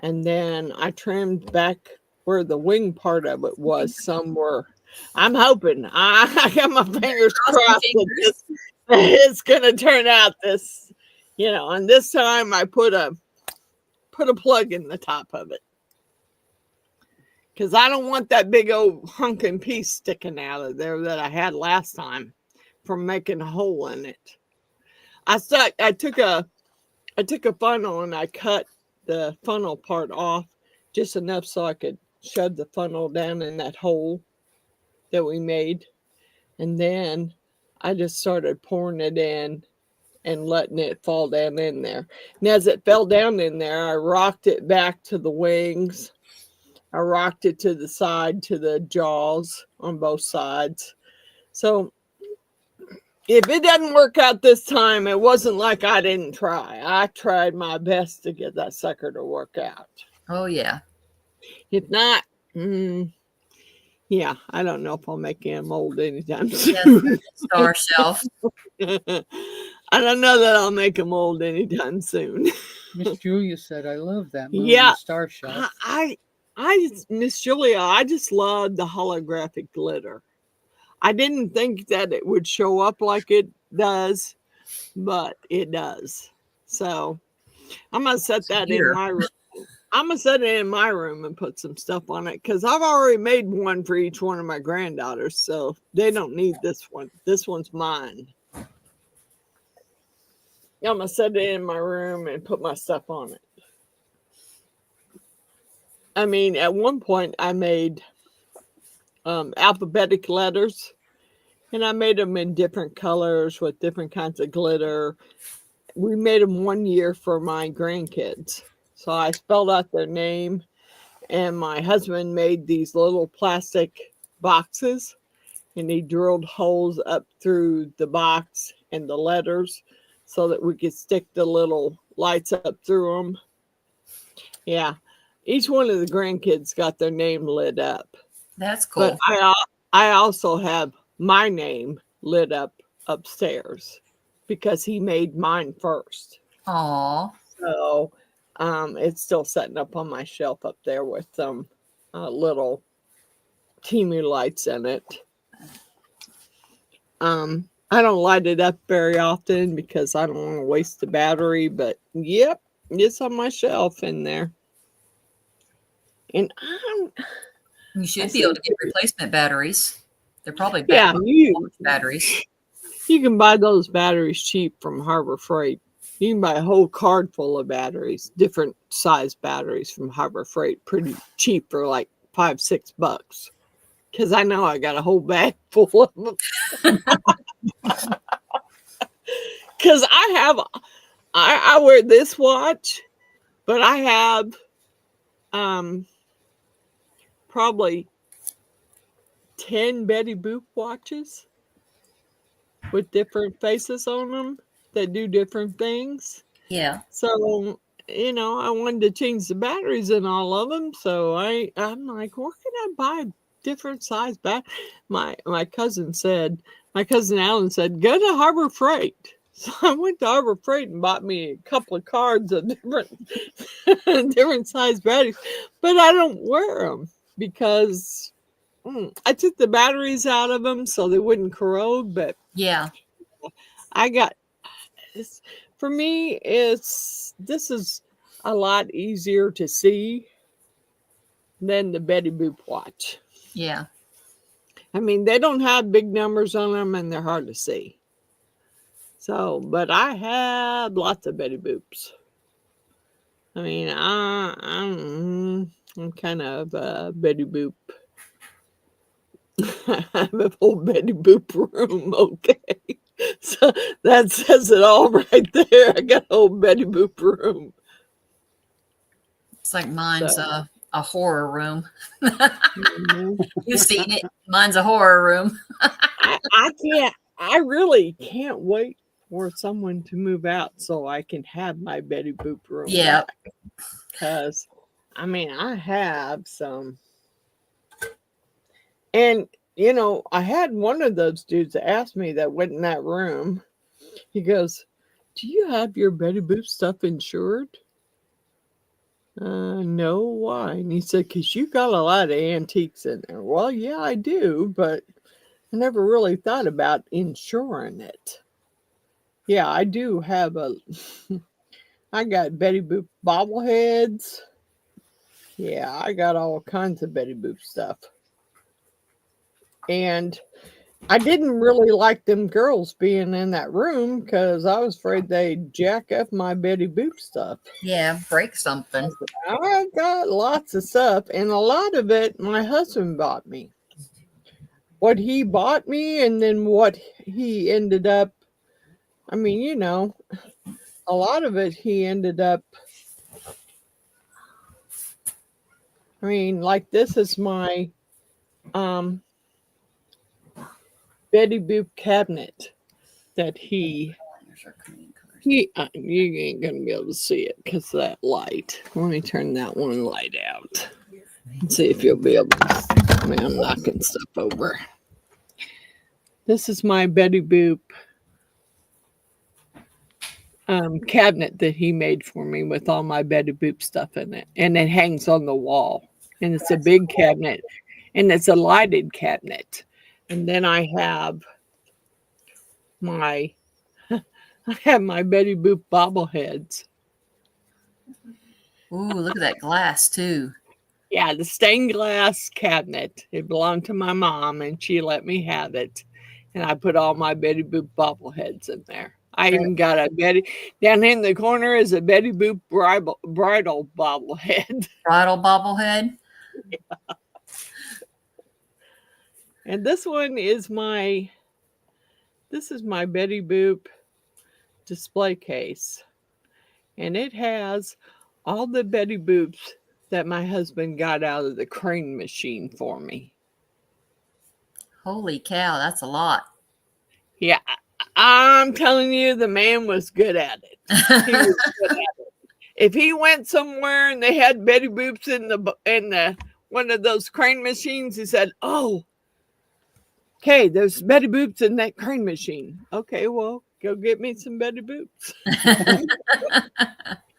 And then I trimmed back where the wing part of it was somewhere. I'm hoping. I got my fingers crossed that it's going to turn out this, you know, and this time I put a plug in the top of it. Because I don't want that big old hunking piece sticking out of there that I had last time from making a hole in it. I took a funnel and I cut the funnel part off just enough so I could shove the funnel down in that hole that we made. And then I just started pouring it in and letting it fall down in there. And as it fell down in there, I rocked it back to the wings. I rocked it to the side, to the jaws on both sides. So if it doesn't work out this time, it wasn't like I didn't try. I tried my best to get that sucker to work out. Oh, yeah. If not, yeah, I don't know if I'll make a mold anytime soon. Yes, star shelf. I don't know that I'll make a mold anytime soon. Miss Julia said, I love that moon Yeah, star shelf. Miss Julia, I just love the holographic glitter. I didn't think that it would show up like it does, but it does. So I'm going to set that in my room. I'm going to set it in my room and put some stuff on it because I've already made one for each one of my granddaughters. So they don't need this one. This one's mine. I'm going to set it in my room and put my stuff on it. I mean, at one point I made alphabetic letters and I made them in different colors with different kinds of glitter. we made them 1 year for my grandkids. So I spelled out their name, and my husband made these little plastic boxes, and he drilled holes up through the box and the letters so that we could stick the little lights up through them. Yeah. Each one of the grandkids got their name lit up. That's cool. But I also have my name lit up upstairs because he made mine first. Aw. So it's still sitting up on my shelf up there with some little Temu lights in it. I don't light it up very often because I don't want to waste the battery, but yep, it's on my shelf in there. And You should be able to get replacement batteries. They're probably batteries. You can buy those batteries cheap from Harbor Freight. You can buy a whole card full of batteries, different size batteries from Harbor Freight, pretty cheap for like $5-6. Because I know I got a whole bag full of them. Because I wear this watch, but I have probably 10 Betty Boop watches with different faces on them that do different things. Yeah. So, I wanted to change the batteries in all of them. So I'm like, where can I buy different size batteries? My cousin Alan said, go to Harbor Freight. So I went to Harbor Freight and bought me a couple of cards of different size batteries, but I don't wear them because I took the batteries out of them so they wouldn't corrode. But yeah, for me, this is a lot easier to see than the Betty Boop watch. Yeah. I mean, they don't have big numbers on them and they're hard to see. So, but I have lots of Betty Boops. I mean, I'm kind of a Betty Boop. I have a whole Betty Boop room, okay? So that says it all right there. I got a whole Betty Boop room. It's like mine's a horror room. You've seen it. Mine's a horror room. I really can't wait for someone to move out so I can have my Betty Boop room. Yeah. Because, I mean, I have some. And, I had one of those dudes ask me that went in that room. He goes, do you have your Betty Boop stuff insured? No, why? And he said, because you got a lot of antiques in there. Well, yeah, I do, but I never really thought about insuring it. Yeah, I do have I got Betty Boop bobbleheads. Yeah, I got all kinds of Betty Boop stuff. And I didn't really like them girls being in that room because I was afraid they'd jack up my Betty Boop stuff. Yeah, break something. I got lots of stuff, and a lot of it my husband bought me. What he bought me, and then what he ended up, I mean, a lot of it he ended up, I mean, like this is my Betty Boop cabinet that you ain't gonna be able to see it because of that light. Let me turn that one light out and see if you'll be able to. I mean, I'm knocking stuff over. This is my Betty Boop cabinet that he made for me with all my Betty Boop stuff in it, and it hangs on the wall. And it's a big cabinet, and it's a lighted cabinet. And then I have my Betty Boop bobbleheads. Ooh, look at that glass too. Yeah, the stained glass cabinet. It belonged to my mom, and she let me have it. And I put all my Betty Boop bobbleheads in there. I even got a down in the corner is a Betty Boop bridal bobblehead. Bridal bobblehead? Yeah. And this one is this is my Betty Boop display case. And it has all the Betty Boops that my husband got out of the crane machine for me. Holy cow, that's a lot. Yeah, I'm telling you, the man was good at it. He was good at it. If he went somewhere and they had Betty Boops in the one of those crane machines, he said, "Oh, okay, there's Betty Boops in that crane machine. Okay, well, go get me some Betty Boops."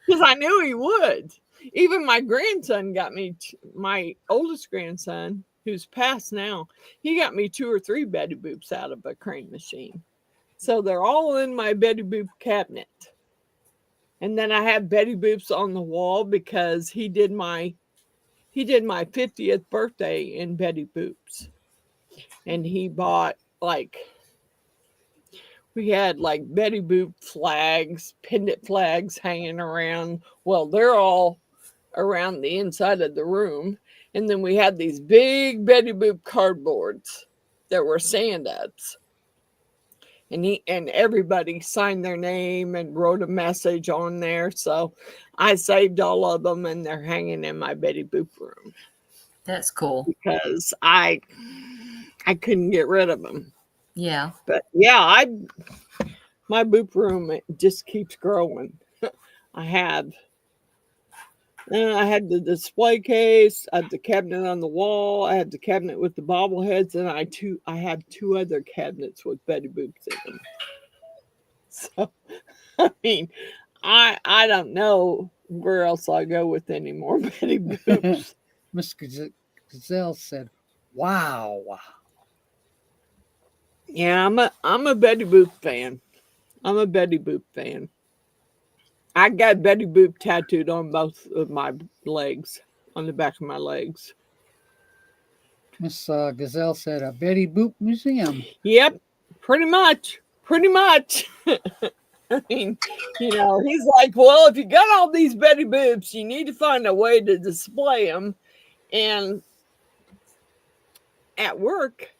Because I knew he would. Even my grandson got me, my oldest grandson, who's passed now, he got me 2 or 3 Betty Boops out of a crane machine. So they're all in my Betty Boop cabinet. And then I have Betty Boops on the wall because he did my 50th birthday in Betty Boops. And he bought we had like Betty Boop flags, pendant flags hanging around. Well, they're all around the inside of the room. And then we had these big Betty Boop cardboards that were stand-ups. And everybody signed their name and wrote a message on there. So I saved all of them and they're hanging in my Betty Boop room. That's cool. Because I couldn't get rid of them. Yeah. But yeah, my Boop room, it just keeps growing. I had the display case, I had the cabinet on the wall, I had the cabinet with the bobbleheads, and I had 2 other cabinets with Betty Boops in them. So, I mean, I don't know where else I go with any more Betty Boops. Miss Gazelle said, "Wow." Yeah, I'm a Betty Boop fan. I'm a Betty Boop fan. I got Betty Boop tattooed on both of my legs, on the back of my legs. Miss Gazelle said, "A Betty Boop museum." Yep, pretty much. Pretty much. I mean, he's like, well, if you got all these Betty Boops, you need to find a way to display them. And at work,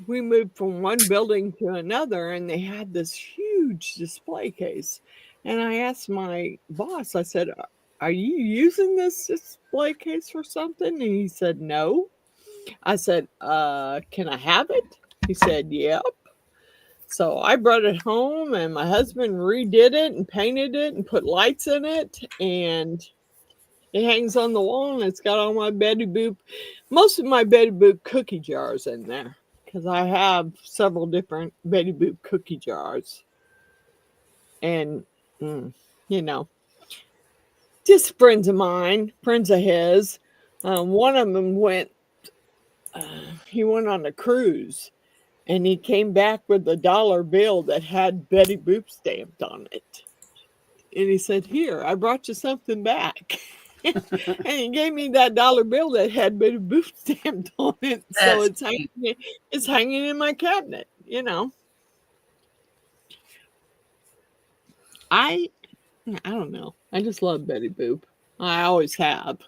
we moved from one building to another, and they had this huge display case. And I asked my boss, I said, "Are you using this display case for something?" And he said, "No." I said, "Can I have it?" He said, "Yep." So I brought it home, and my husband redid it and painted it and put lights in it. And it hangs on the wall, and it's got all my Betty Boop, most of my Betty Boop cookie jars in there. Because I have several different Betty Boop cookie jars. And, just friends of mine, friends of his. One of them he went on a cruise. And he came back with a dollar bill that had Betty Boop stamped on it. And he said, "Here, I brought you something back." And he gave me that dollar bill that had Betty Boop stamped on it. So it's hanging in my cabinet, I don't know. I just love Betty Boop. I always have.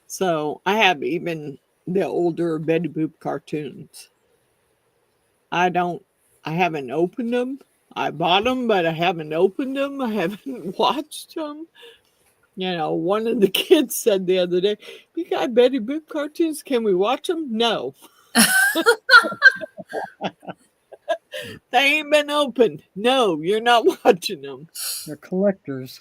So I have even the older Betty Boop cartoons. I haven't opened them. I bought them, but I haven't opened them. I haven't watched them. One of the kids said the other day, "You got Betty Boop cartoons? Can we watch them?" No. They ain't been opened. No, you're not watching them. They're collectors.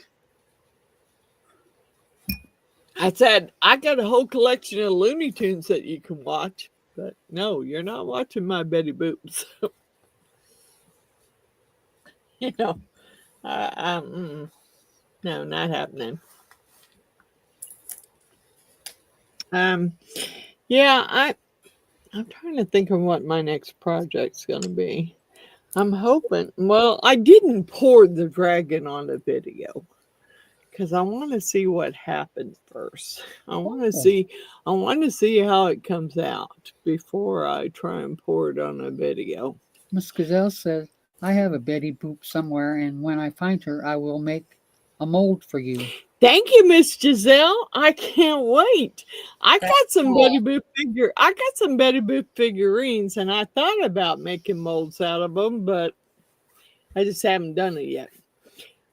I said, "I got a whole collection of Looney Tunes that you can watch." But no, you're not watching my Betty Boops. No, not happening. Yeah, I'm trying to think of what my next project's going to be. I'm hoping, well, I didn't pour the dragon on the video because I want to see what happens first. I want to see how it comes out before I try and pour it on a video. Miss Gazelle says, "I have a Betty Boop somewhere, and when I find her, I will make a mold for you." Thank you, Miss Giselle. I can't wait. I got some Betty Boop figurines, and I thought about making molds out of them, but I just haven't done it yet.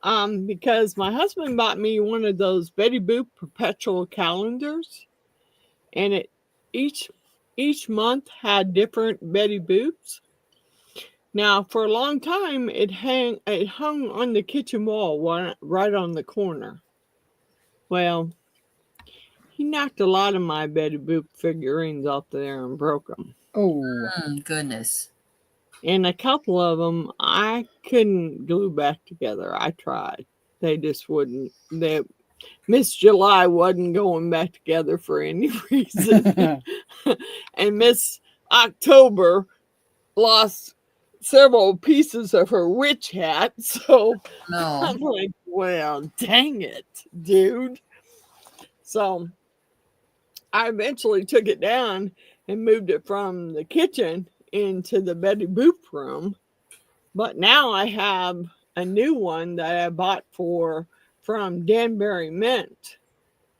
Because my husband bought me one of those Betty Boop perpetual calendars, and it each month had different Betty Boops. Now, for a long time, it hung on the kitchen wall, right on the corner. Well, he knocked a lot of my Betty Boop figurines off there and broke them. Oh, Goodness. And a couple of them I couldn't glue back together. I tried. They just wouldn't. Miss July wasn't going back together for any reason. And Miss October lost several pieces of her witch hat. So No. I'm like, well, dang it, dude. So I eventually took it down and moved it from the kitchen into the Betty Boop room. But now I have a new one that I bought from Danbury Mint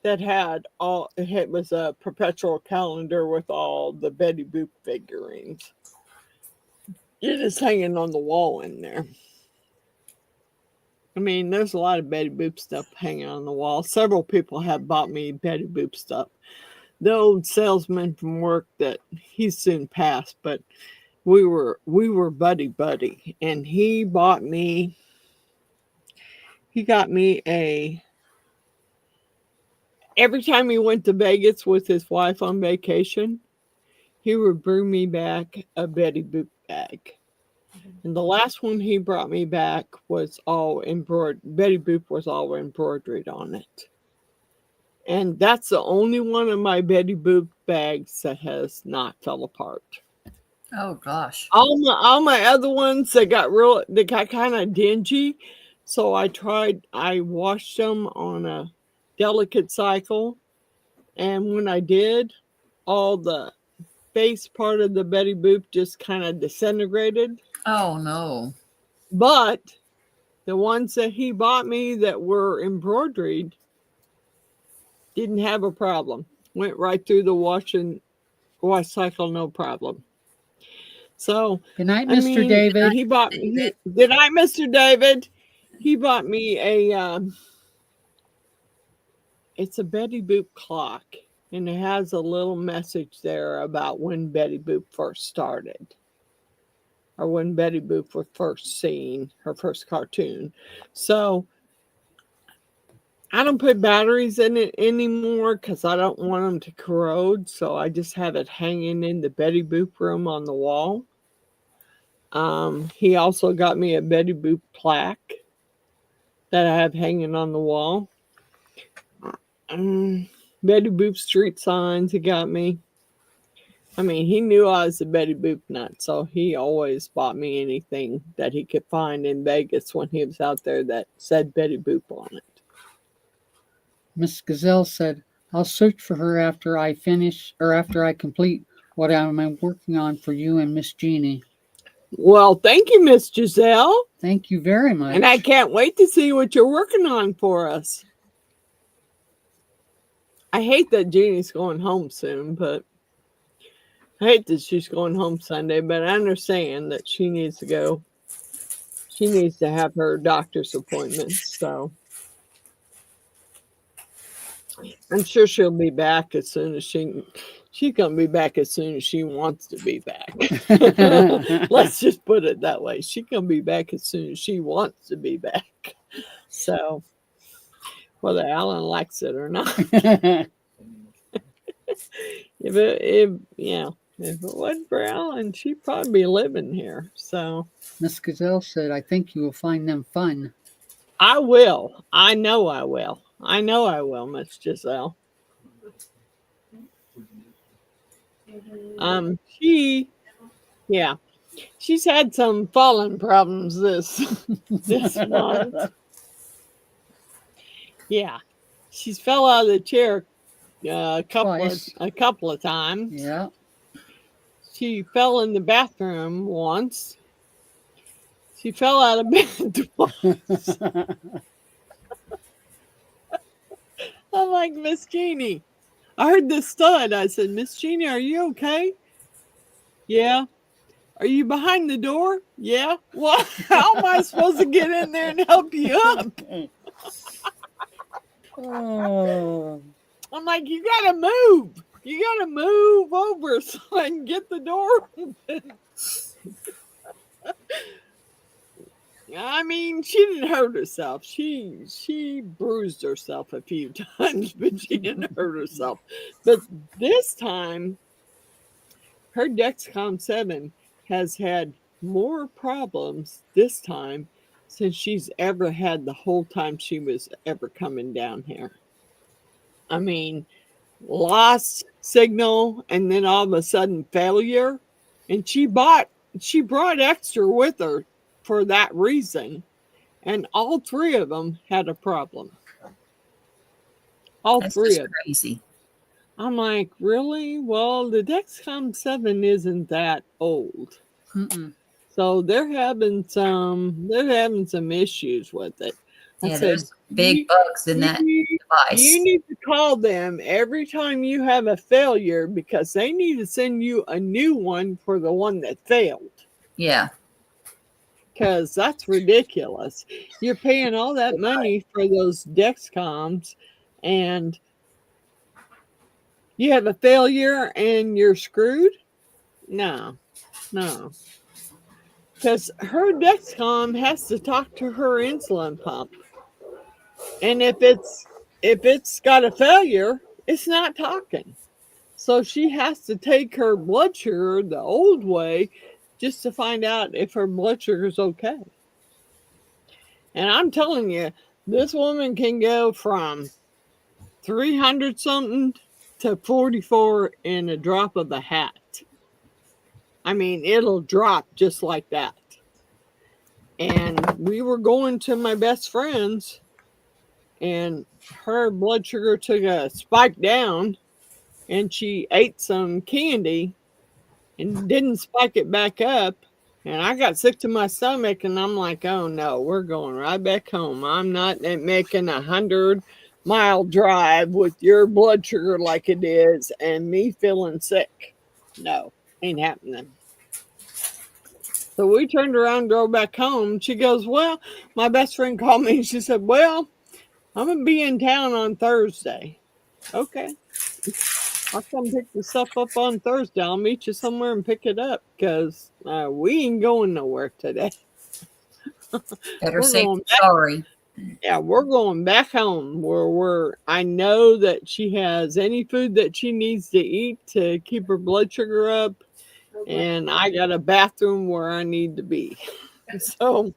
that it was a perpetual calendar with all the Betty Boop figurines. It is hanging on the wall in there. I mean, there's a lot of Betty Boop stuff hanging on the wall. Several people have bought me Betty Boop stuff. The old salesman from work that he's soon passed, but we were buddy, and he got me every time he went to Vegas with his wife on vacation, he would bring me back a Betty Boop bag. And the last one he brought me back was all embroidered. Betty Boop was all embroidered on it. And that's the only one of my Betty Boop bags that has not fell apart. Oh gosh. All my other ones, they got kind of dingy. So I washed them on a delicate cycle. And when I did, all the face part of the Betty Boop just kind of disintegrated. Oh no. But the ones that he bought me that were embroidered didn't have a problem. Went right through the wash cycle, no problem. So good night, Mr. David. He bought me. Good night, Mr. David. He bought me it's a Betty Boop clock, and it has a little message there about when Betty Boop first started, or when Betty Boop was first seen, her first cartoon. So I don't put batteries in it anymore because I don't want them to corrode. So I just have it hanging in the Betty Boop room on the wall. He also got me a Betty Boop plaque that I have hanging on the wall. Betty Boop street signs he got me. I mean, he knew I was a Betty Boop nut, so he always bought me anything that he could find in Vegas when he was out there that said Betty Boop on it. Miss Gazelle said, I'll search for her after I complete what I'm working on for you and Miss Jeannie. Well, thank you, Miss Giselle. Thank you very much. And I can't wait to see what you're working on for us. I hate that Jeannie's going home soon, but I hate that she's going home Sunday, but I understand that she needs to go. She needs to have her doctor's appointments, so I'm sure she'll be back as soon as she's going to be back as soon as she wants to be back. Let's just put it that way. She's going to be back as soon as she wants to be back. So whether Alan likes it or not. If it wasn't for Alan, she'd probably be living here. So Miss Gazelle said, I think you will find them fun. I will. I know I will. I know I will, Miss Giselle. She's had some falling problems this month. Yeah, she's fell out of the chair a couple of times. Yeah. She fell in the bathroom once. She fell out of bed once. I'm like, Miss Jeannie, I heard this thud. I said, Miss Jeannie, are you okay? Yeah. Are you behind the door? Yeah. Well, how am I supposed to get in there and help you up? Oh, I'm like, you gotta move. You gotta move over so I can get the door open. I mean, she didn't hurt herself. She bruised herself a few times, but she didn't hurt herself. But this time, her Dexcom 7 has had more problems this time since she's ever had the whole time she was ever coming down here. I mean, lost signal and then all of a sudden failure. And she brought extra with her for that reason. And all three of them had a problem. All That's three just of them. crazy. I'm like, really? Well, the Dexcom 7 isn't that old. mm-mm. So they're having some issues with it. Yeah, there's big bugs in that device. You need to call them every time you have a failure because they need to send you a new one for the one that failed. Yeah. Because that's ridiculous. You're paying all that money for those Dexcoms and you have a failure and you're screwed? No. Because her Dexcom has to talk to her insulin pump. And if it's got a failure, it's not talking. So she has to take her blood sugar the old way just to find out if her blood sugar is okay. And I'm telling you, this woman can go from 300 something to 44 in a drop of a hat. I mean, it'll drop just like that. And we were going to my best friend's and her blood sugar took a spike down and she ate some candy and didn't spike it back up. And I got sick to my stomach and I'm like, oh no, we're going right back home. I'm not making 100-mile drive with your blood sugar like it is and me feeling sick. No, ain't happening. So we turned around and drove back home. She goes, well, my best friend called me and she said, well, I'm going to be in town on Thursday. Okay. I'll come pick the stuff up on Thursday. I'll meet you somewhere and pick it up because we ain't going nowhere today. Better safe than sorry. Yeah, we're going back home where I know that she has any food that she needs to eat to keep her blood sugar up. And I got a bathroom where I need to be. So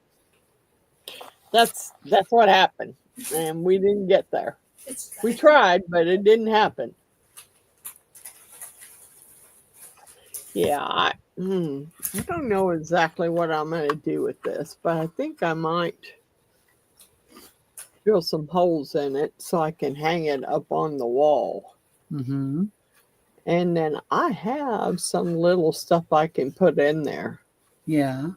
that's what happened. And we didn't get there. We tried, but it didn't happen. Yeah, I don't know exactly what I'm going to do with this, but I think I might drill some holes in it so I can hang it up on the wall. Mm-hmm. And then I have some little stuff I can put in there. Yeah.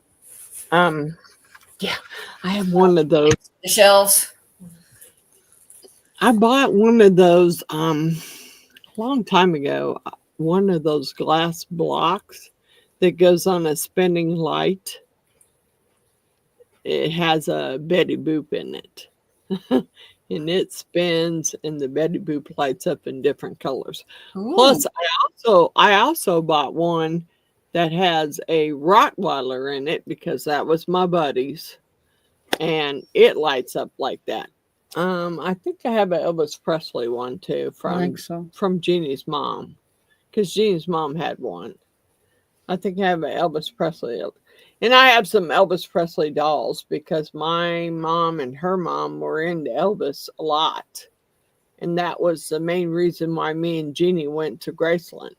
Yeah, I have one of those. The shelves. I bought one of those a long time ago, one of those glass blocks that goes on a spinning light. It has a Betty Boop in it. And it spins and the Betty Boop lights up in different colors. Ooh. Plus, I also bought one that has a Rottweiler in it because that was my buddy's. And it lights up like that. I think I have an Elvis Presley one too from Jeannie's mom. Because Jeannie's mom had one. I think I have an Elvis Presley. And I have some Elvis Presley dolls because my mom and her mom were into Elvis a lot. And that was the main reason why me and Jeannie went to Graceland.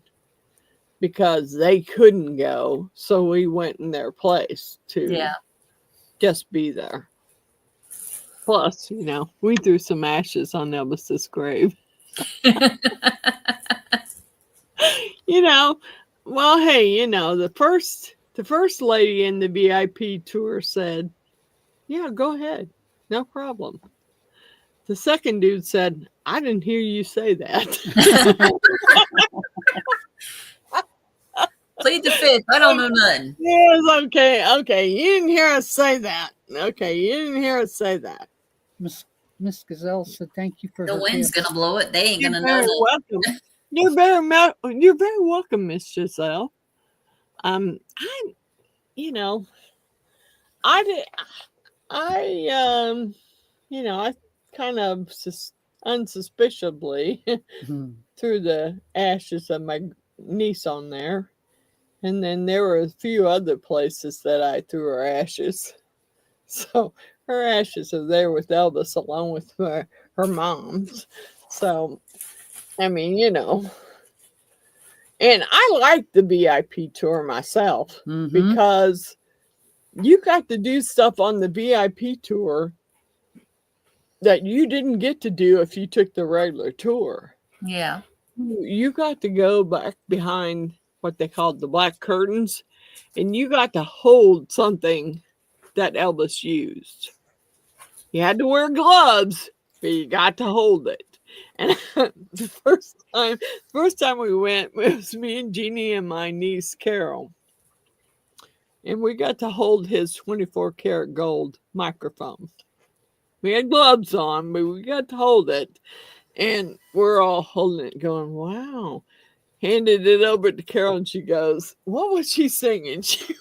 Because they couldn't go. So we went in their place to just be there. Plus, we threw some ashes on Elvis's grave. Well, hey, the first lady in the VIP tour said, yeah, go ahead. No problem. The second dude said, I didn't hear you say that. Plead the fifth. I don't know nothing. Yes, okay, okay. You didn't hear us say that. Okay, you didn't hear us say that. Miss Gazelle said thank you for The her wind's gift. gonna blow it. They ain't You're gonna know very nothing. welcome. You're very welcome, Miss Giselle. I, you know, I did, I kind of unsuspiciously Mhm. threw the ashes of my niece on there. And then there were a few other places that I threw her ashes. So her ashes are there with Elvis along with her mom's. So, I mean, and I like the VIP tour myself because you got to do stuff on the VIP tour that you didn't get to do if you took the regular tour. Yeah. You got to go back behind what they called the black curtains, and you got to hold something that Elvis used. You had to wear gloves, but you got to hold it. And the first time we went, it was me and Jeannie and my niece Carol. And we got to hold his 24 karat gold microphone. We had gloves on, but we got to hold it. And we're all holding it, going, wow. Handed it over to Carol, and she goes, what was she singing? She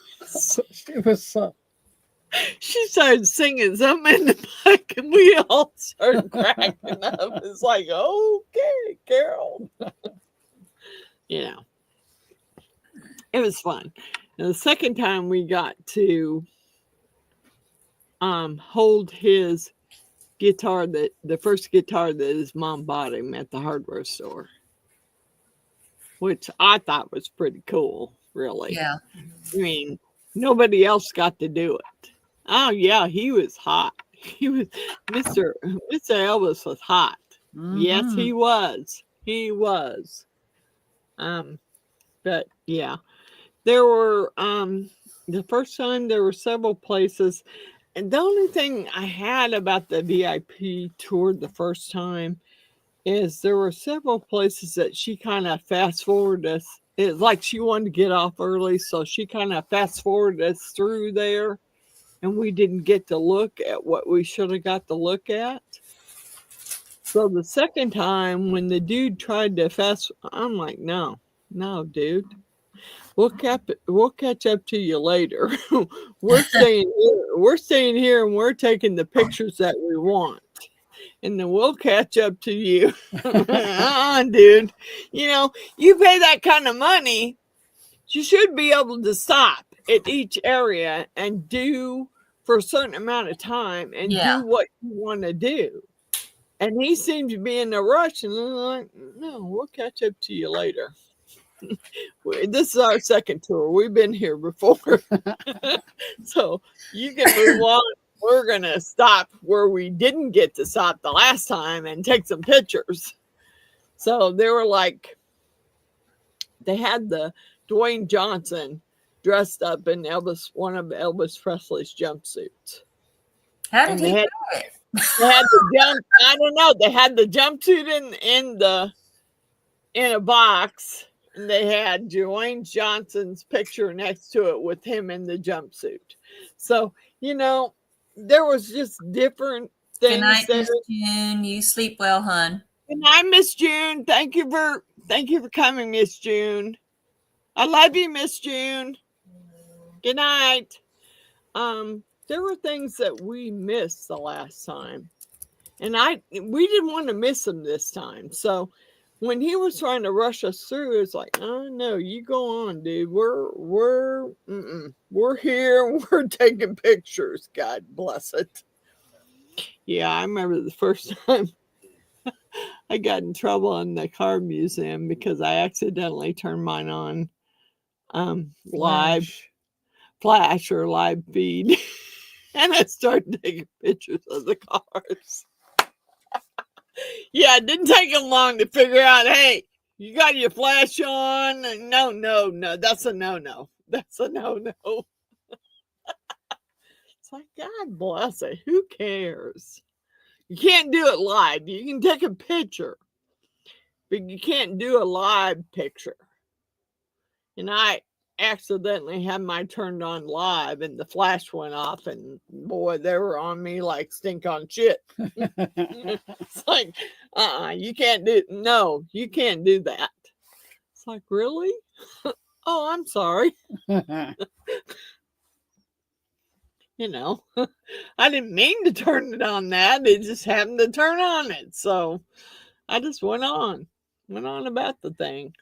started singing something in the back, and we all started cracking up. It's like, okay, Carol. It was fun. And the second time we got to hold his guitar, the first guitar that his mom bought him at the hardware store, which I thought was pretty cool, really. Yeah. I mean, nobody else got to do it. Oh yeah, he was hot. He was Mr. Elvis was hot. Yes, he was. He was. But yeah, there were the first time there were several places, and the only thing I had about the VIP tour the first time is there were several places that she kind of fast forwarded us. It's like she wanted to get off early, so she kind of fast forwarded us through there, and we didn't get to look at what we should have got to look at. So the second time when the dude tried to I'm like, no, dude. We'll catch up to you later. We're staying here. We're staying here, and we're taking the pictures that we want, and then we'll catch up to you. Dude. You pay that kind of money, you should be able to stop at each area and do for a certain amount of time and do what you want to do. And he seemed to be in a rush, and I'm like, no, we'll catch up to you later. This is our second tour. We've been here before. So you can move on. We're going to stop where we didn't get to stop the last time and take some pictures. So they were like, they had the Dwayne Johnson dressed up in one of Elvis Presley's jumpsuits. How did he do it? They had the I don't know. They had the jumpsuit in a box, and they had Dwayne Johnson's picture next to it with him in the jumpsuit. So there was just different things. Good night, Miss June. You sleep well, hon. Good night, Miss June. Thank you for coming, Miss June. I love you, Miss June. Good night. There were things that we missed the last time, and we didn't want to miss them this time. So when he was trying to rush us through, it's like, oh no, you go on, dude. We're here. We're taking pictures. God bless it. Yeah, I remember the first time I got in trouble in the car museum because I accidentally turned mine on live flash or live feed, and I started taking pictures of the cars. Yeah, it didn't take them long to figure out, hey, you got your flash on? No, that's a no. That's a no. It's like, God bless it. Who cares? You can't do it live. You can take a picture, but you can't do a live picture. And I accidentally had mine turned on live and the flash went off, and boy, they were on me like stink on shit. It's like, you can't do, no, you can't do that. It's like, really? Oh, I'm sorry. You know, I didn't mean to turn it on that. It just happened to turn on it. So I just went on about the thing.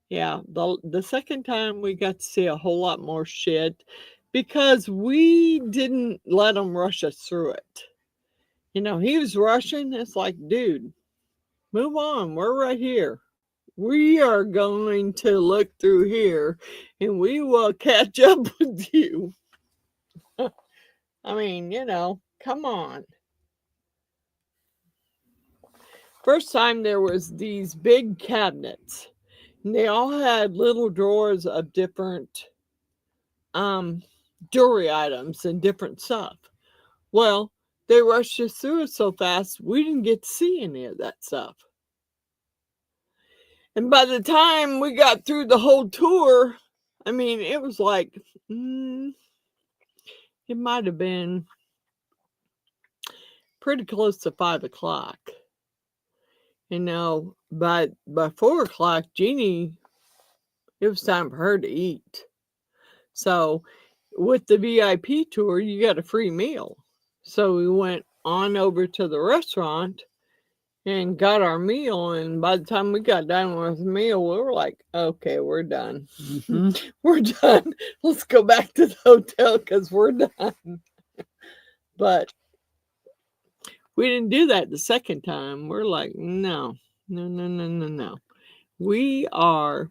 Yeah, the second time we got to see a whole lot more shit because we didn't let him rush us through it. You know, he was rushing. It's like, dude, move on. We're right here. We are going to look through here and we will catch up with you. I mean, you know, come on. First time there was these big cabinets. And they all had little drawers of different jewelry items and different stuff. Well, they rushed us through it so fast, we didn't get to see any of that stuff. And by the time we got through the whole tour, I mean, it was like, it might have been pretty close to 5 o'clock. You know, by 4 o'clock, Jeannie, it was time for her to eat. So with the VIP tour, you got a free meal. So we went on over to the restaurant and got our meal. And by the time we got done with the meal, we were like, okay, we're done. Mm-hmm. We're done. Let's go back to the hotel because we're done. But we didn't do that the second time. We're like, no. We are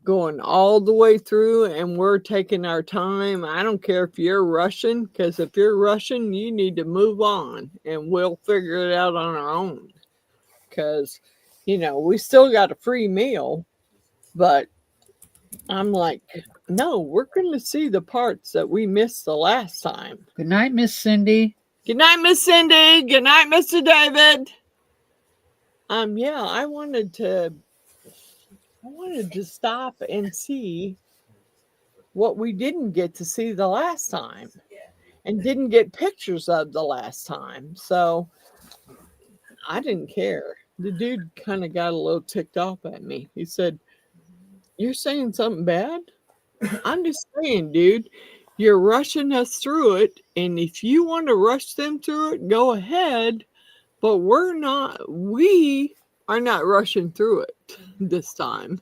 going all the way through and we're taking our time. I don't care if you're rushing, because if you're rushing, you need to move on and we'll figure it out on our own. Because, you know, we still got a free meal, but I'm like, no, we're going to see the parts that we missed the last time. Good night, Miss Cindy. Good night, Miss Cindy. Good night, Mr. David. Yeah, I wanted to stop and see what we didn't get to see the last time and didn't get pictures of the last time. So I didn't care. The dude kind of got a little ticked off at me. He said, "You're saying something bad?" I'm just saying, dude, you're rushing us through it. And if you want to rush them through it, go ahead. But we are not rushing through it this time.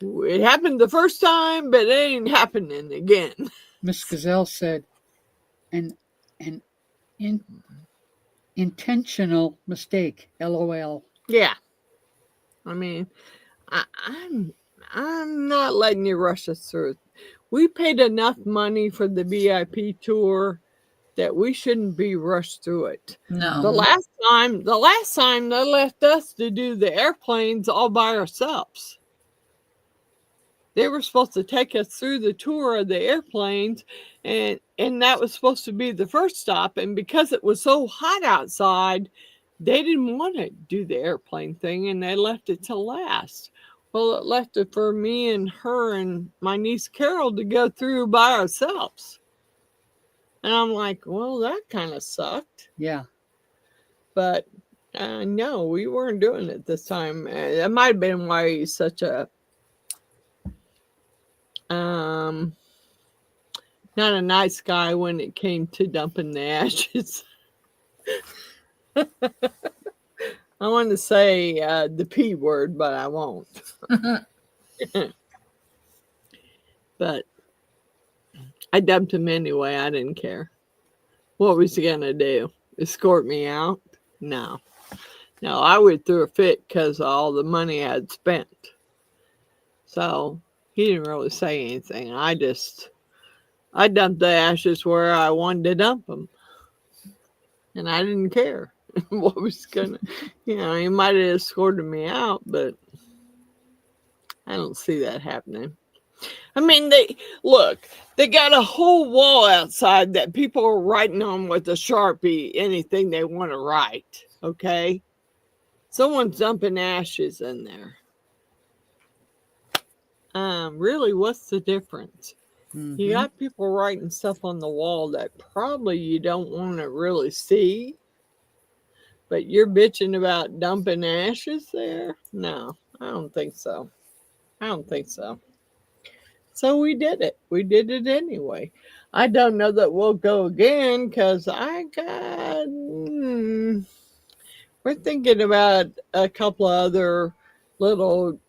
It happened the first time, but it ain't happening again. Miss Gazelle said, an intentional mistake, LOL. Yeah. I mean, I'm not letting you rush us through it. We paid enough money for the VIP tour that we shouldn't be rushed through it. No. The last time they left us to do the airplanes all by ourselves. They were supposed to take us through the tour of the airplanes, and that was supposed to be the first stop. And because it was so hot outside, they didn't want to do the airplane thing, and they left it till last. Well, it left it for me and her and my niece Carol to go through by ourselves. And I'm like, well, that kind of sucked. Yeah. But no, we weren't doing it this time. That might have been why he's such a not a nice guy when it came to dumping the ashes. I want to say the P word, but I won't. But I dumped him anyway. I didn't care. What was he going to do? Escort me out? No. No, I went through a fit because of all the money I had spent. So he didn't really say anything. I dumped the ashes where I wanted to dump them. And I didn't care what was going to, he might have escorted me out, but I don't see that happening. I mean, they got a whole wall outside that people are writing on with a Sharpie anything they want to write. Okay. Someone's dumping ashes in there. really, what's the difference? Mhm. You got people writing stuff on the wall that probably you don't want to really see, but you're bitching about dumping ashes there? No, I don't think so. I don't think so. So we did it. We did it anyway. I don't know that we'll go again because we're thinking about a couple of other little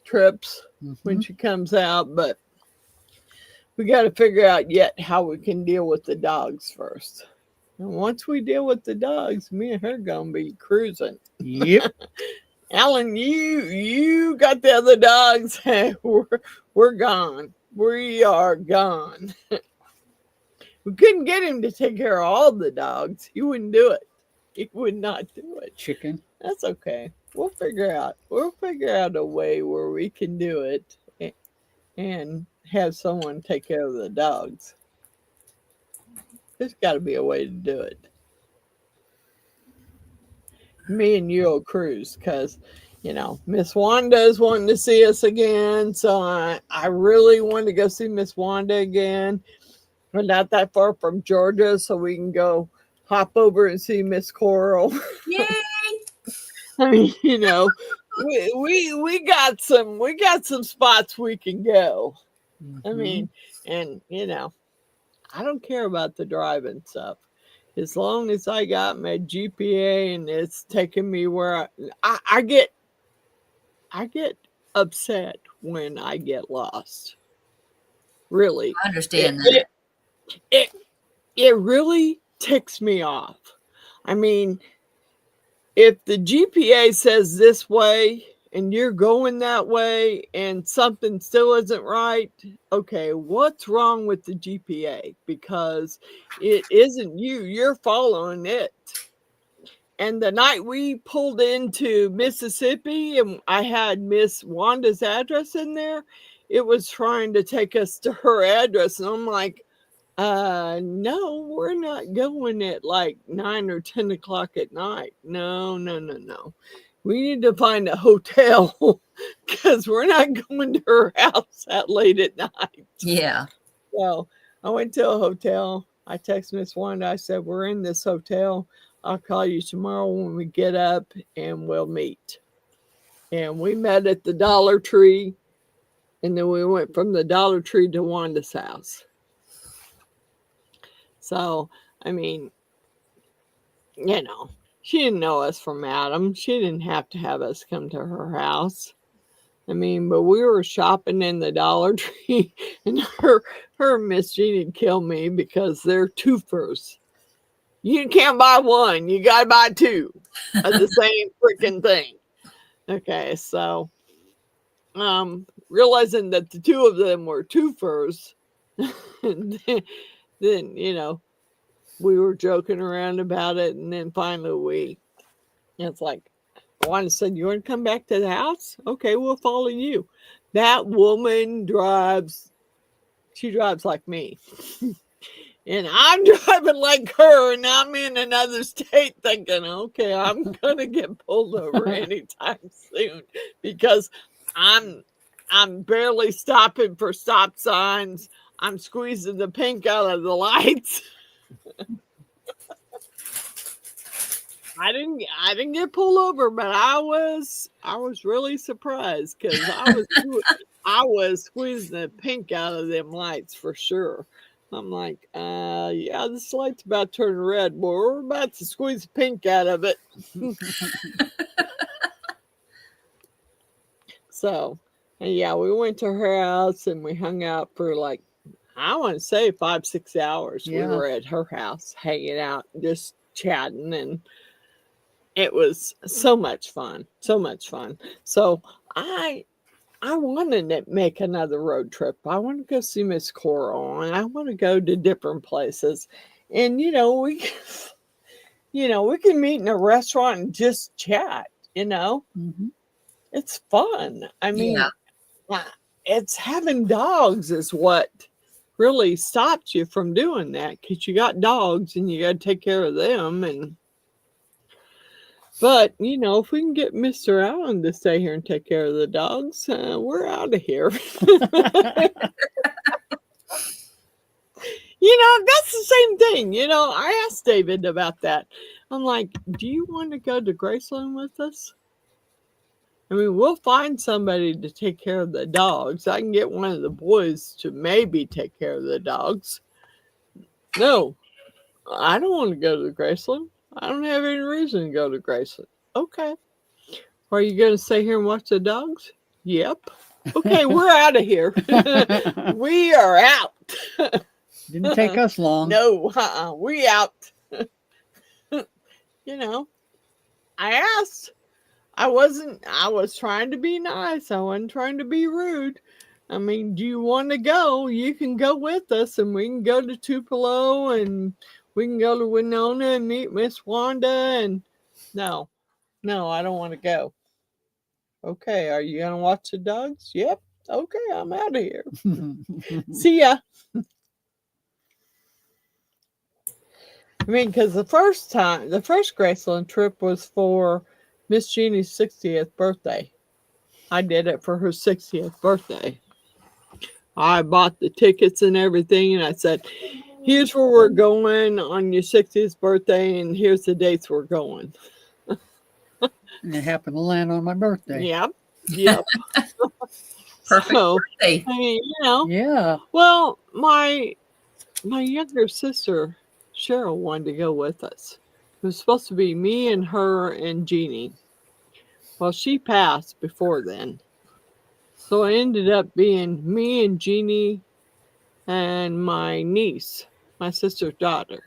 trips when Mhm. she comes out, but we got to figure out yet how we can deal with the dogs first. And once we deal with the dogs, me and her gonna be cruising. Yep. Alan, you got the other dogs. we're gone. We are gone. We couldn't get him to take care of all the dogs. He wouldn't do it. He would not do it. Chicken. That's okay. We'll figure out a way where we can do it and have someone take care of the dogs. There's got to be a way to do it. Me and you will cruise because, Miss Wanda is wanting to see us again. So I really want to go see Miss Wanda again. We're not that far from Georgia, so we can go hop over and see Miss Coral. Yay! I mean, we got some spots we can go. I mean, and I don't care about the driving stuff. As long as I got my GPA and it's taking me where I get upset when I get lost. Really. I understand that. It really ticks me off. I mean, if the GPA says this way and you're going that way and something still isn't right, okay, what's wrong with the GPA? Because it isn't you, you're following it. And the night we pulled into Mississippi and I had Miss Wanda's address in there, it was trying to take us to her address. And I'm like, no, we're not going at like 9 or 10 o'clock at night. No. We need to find a hotel because we're not going to her house that late at night. Yeah. So I went to a hotel. I texted Miss Wanda. I said, we're in this hotel. I'll call you tomorrow when we get up and we'll meet. And we met at the Dollar Tree. And then we went from the Dollar Tree to Wanda's house. So, I mean, she didn't know us from Adam. She didn't have to have us come to her house. I mean, but we were shopping in the Dollar Tree, and her Miss Jeannie kill me because they're twofers. You can't buy one. You got to buy two of the same freaking thing. Okay, so realizing that the two of them were twofers, then we were joking around about it, and then finally it's like, Wanda said, you want to come back to the house? Okay, we'll follow you. That woman drives like me. And I'm driving like her, and I'm in another state thinking, okay, I'm going to get pulled over anytime soon because I'm barely stopping for stop signs. I'm squeezing the pink out of the lights. I didn't get pulled over, but I was really surprised because I was squeezing the pink out of them lights for sure. I'm like, yeah, this light's about to turn red, boy. We're about to squeeze the pink out of it. So, yeah, we went to her house and we hung out for like, I want to say 5-6 hours. Yeah. We were at her house hanging out, just chatting, and it was so much fun. So much fun. So I wanted to make another road trip. I want to go see Miss Coral, and I want to go to different places. And we can meet in a restaurant and just chat. Mm-hmm. It's fun. I mean, Yeah. it's having dogs is what really stops you from doing that, because you got dogs and you got to take care of them. And But, you know, if we can get Mr. Allen to stay here and take care of the dogs, we're out of here. You know, that's the same thing. You know, I asked David about that. I'm like, do you want to go to Graceland with us? I mean, we'll find somebody to take care of the dogs. I can get one of the boys to maybe take care of the dogs. No, I don't want to go to Graceland. I don't have any reason to go to Graceland. Okay. Are you going to stay here and watch the dogs? Yep. Okay, we're out of here. We are out. Didn't take us long. No, we out. You know, I asked. I was trying to be nice. I wasn't trying to be rude. I mean, do you want to go? You can go with us and we can go to Tupelo and we can go to Winona and meet Miss Wanda. And no, I don't want to go. Okay, are you going to watch the dogs? Yep. Okay, I'm out of here. See ya. I mean, because the first Graceland trip was for Miss Jeannie's 60th birthday. I did it for her 60th birthday. I bought the tickets and everything, and I said, here's where we're going on your 60th birthday, and here's the dates we're going. And it happened to land on my birthday. Yep. Perfect birthday. I mean, you know. Yeah. Well, my younger sister, Cheryl, wanted to go with us. It was supposed to be me and her and Jeannie. Well, she passed before then. So it ended up being me and Jeannie and my niece, my sister's daughter.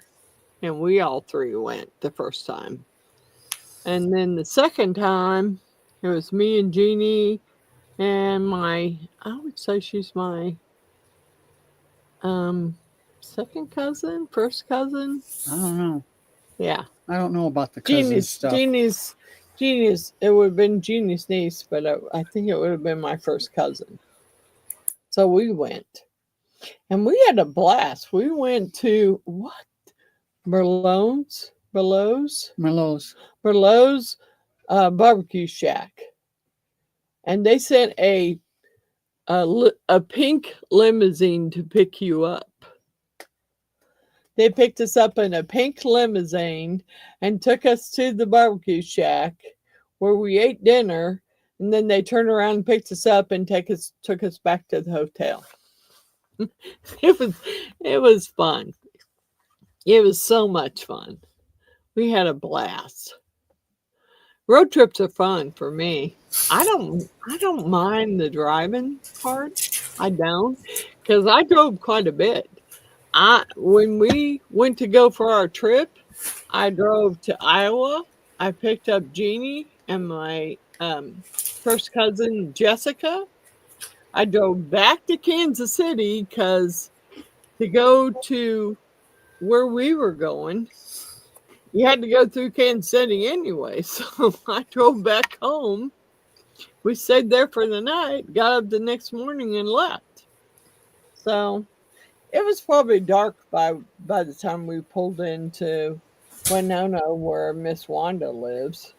And we all three went the first time. And then the second time, it was me and Jeannie and I would say she's my second cousin, first cousin. I don't know. Yeah. I don't know about the cousin stuff. Jeannie's, it would have been Jeannie's niece, but I think it would have been my first cousin. So we went. And we had a blast. We went to, what? Merlot's barbecue shack. And they sent a pink limousine to pick you up. They picked us up in a pink limousine and took us to the barbecue shack where we ate dinner. And then they turned around and picked us up and took us back to the hotel. It was fun. It was so much fun. We had a blast. Road trips are fun for me. I don't mind the driving part. I don't, because I drove quite a bit. When we went to go for our trip, I drove to Iowa. I picked up Jeannie and my first cousin Jessica. I drove back to Kansas City because to go to where we were going, you had to go through Kansas City anyway. So I drove back home. We stayed there for the night, got up the next morning and left. So it was probably dark by the time we pulled into Winona where Miss Wanda lives.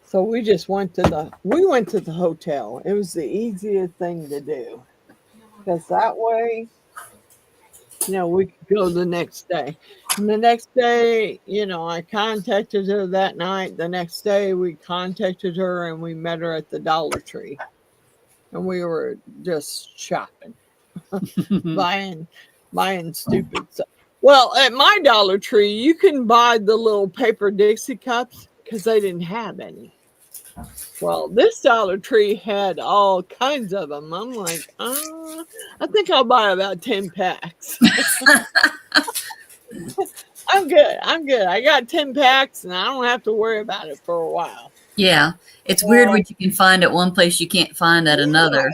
So we just went to the hotel. It was the easiest thing to do. Because that way, you know, we could go the next day. And the next day, you know, I contacted her that night. The next day we contacted her and we met her at the Dollar Tree. And we were just shopping, buying stupid stuff. Well, at my Dollar Tree, you can buy the little paper Dixie cups because they didn't have any. Well, this Dollar Tree had all kinds of them. I'm like, I think I'll buy about 10 packs. I'm good. I got 10 packs and I don't have to worry about it for a while. Yeah. It's weird what you can find at one place you can't find at another.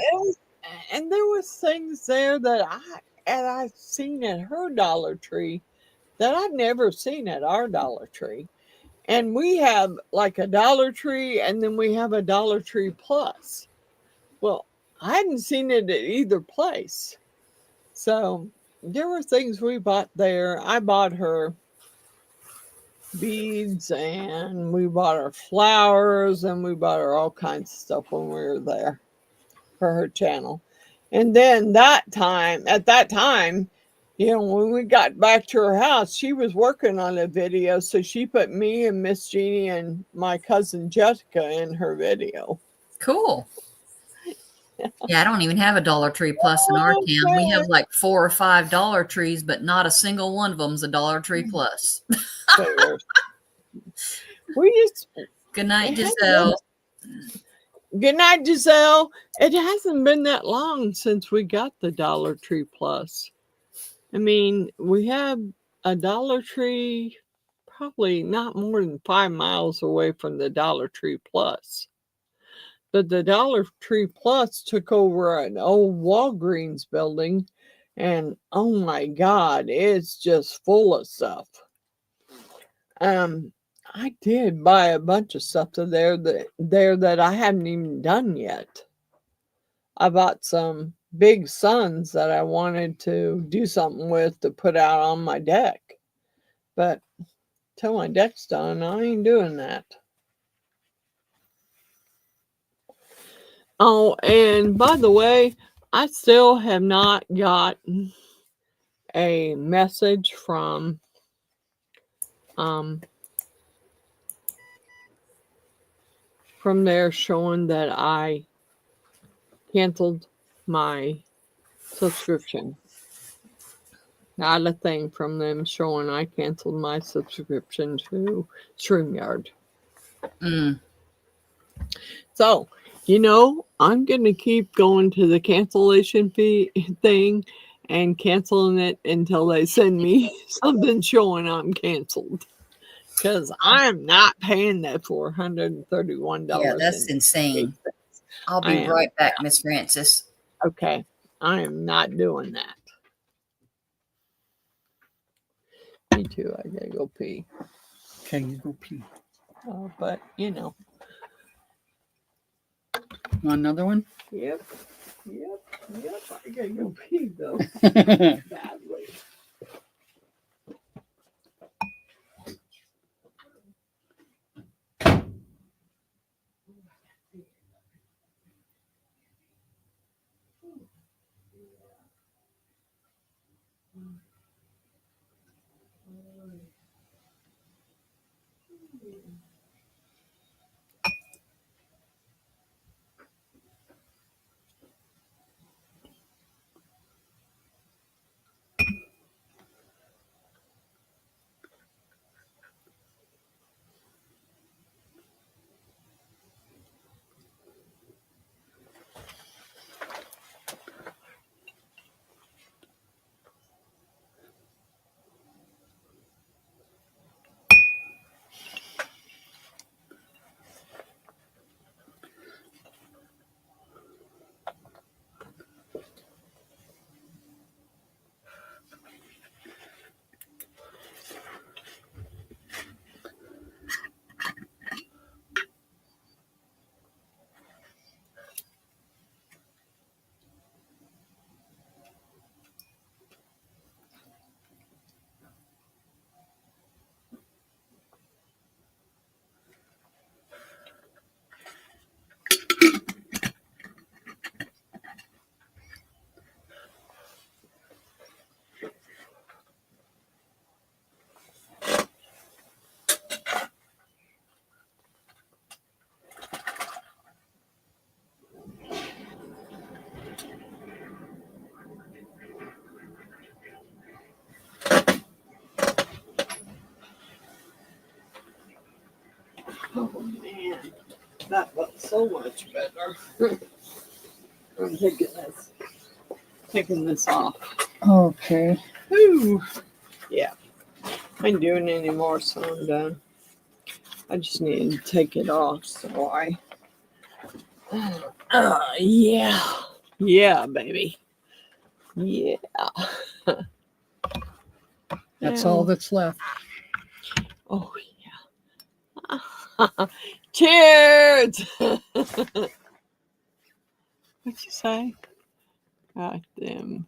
And there was things there that I've seen at her Dollar Tree that I've never seen at our Dollar Tree. And we have like a Dollar Tree and then we have a Dollar Tree Plus. Well, I hadn't seen it at either place. So there were things we bought there. I bought her beads, and we bought her flowers, and we bought her all kinds of stuff when we were there for her channel. And then at that time, you know, when we got back to her house, she was working on a video. So she put me and Miss Jeannie and my cousin Jessica in her video. Cool. Yeah, I don't even have a Dollar Tree Plus in our town. We have like 4 or 5 Dollar Trees, but not a single one of them's a Dollar Tree Plus. We just Good night, Giselle. Good night, Giselle. It hasn't been that long since we got the Dollar Tree Plus. I mean, we have a Dollar Tree probably not more than 5 miles away from the Dollar Tree Plus. But the Dollar Tree Plus took over an old Walgreens building, and oh my God, it's just full of stuff. I did buy a bunch of stuff there that I haven't even done yet. I bought some big suns that I wanted to do something with to put out on my deck. But till my deck's done, I ain't doing that. Oh, and by the way, I still have not gotten a message from there showing that I canceled my subscription. Not a thing from them showing I canceled my subscription to StreamYard. So, you know, I'm going to keep going to the cancellation fee thing and canceling it until they send me something showing I'm canceled. Because I'm not paying that $431. Yeah, that's insane. I'll be right back, Miss Frances. Okay. I am not doing that. Me too. I gotta go pee. Okay, you go pee. But, you know. Want another one? Yep. I gotta go pee, though. Badly. Oh man, that looks so much better. I'm taking this off. Okay. Whew. Yeah, I ain't doing any more, so I'm done. I just need to take it off, so yeah, baby, yeah. That's all that's left. Oh yeah. Cheers. What'd you say? God damn.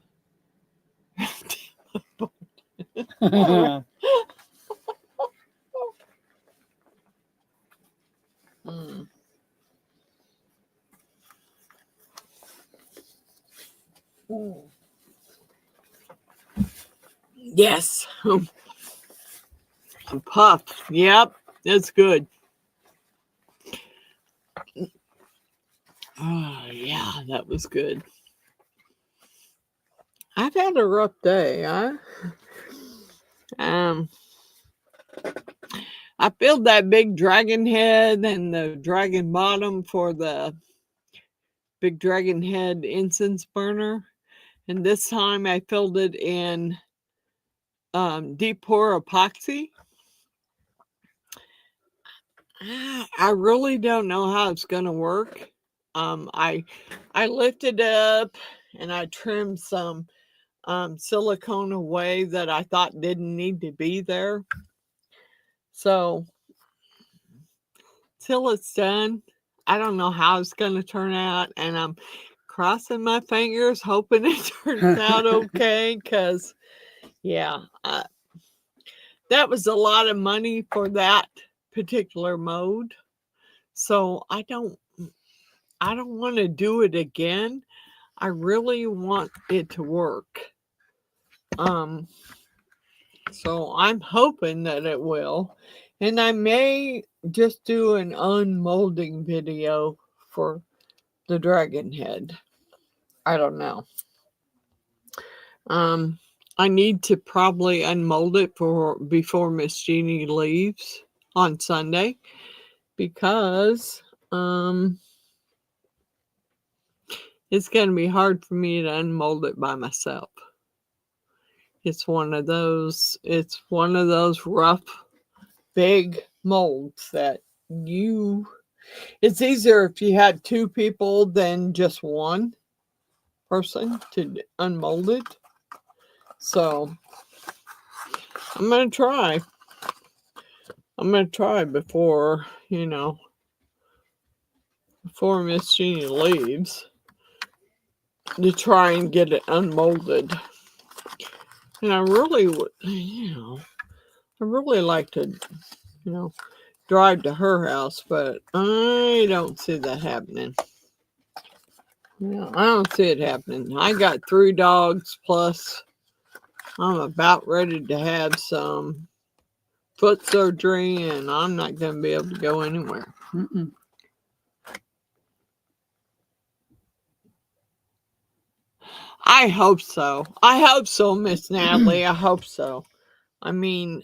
Yes. Puff. Yep. That's good. Oh, yeah, that was good. I've had a rough day. I filled that big dragon head and the dragon bottom for the big dragon head incense burner. And this time I filled it in deep pour epoxy. I really don't know how it's going to work. I lifted up and I trimmed some silicone away that I thought didn't need to be there. So till it's done, I don't know how it's going to turn out, and I'm crossing my fingers hoping it turns out okay, because yeah, that was a lot of money for that particular mode. So I don't want to do it again. I really want it to work. So I'm hoping that it will. And I may just do an unmolding video for the dragon head. I don't know. I need to probably unmold it before Miss Jeannie leaves on Sunday, because it's going to be hard for me to unmold it by myself. It's one of those rough, big molds that it's easier if you had two people than just one person to unmold it. So I'm going to try. Before, before Miss Jeannie leaves, to try and get it unmolded. And I really would, I really like to, drive to her house, but I don't see that happening. I don't see it happening. I got 3 dogs, plus I'm about ready to have some foot surgery, and I'm not going to be able to go anywhere. I hope so. Miss Natalie. I hope so. I mean,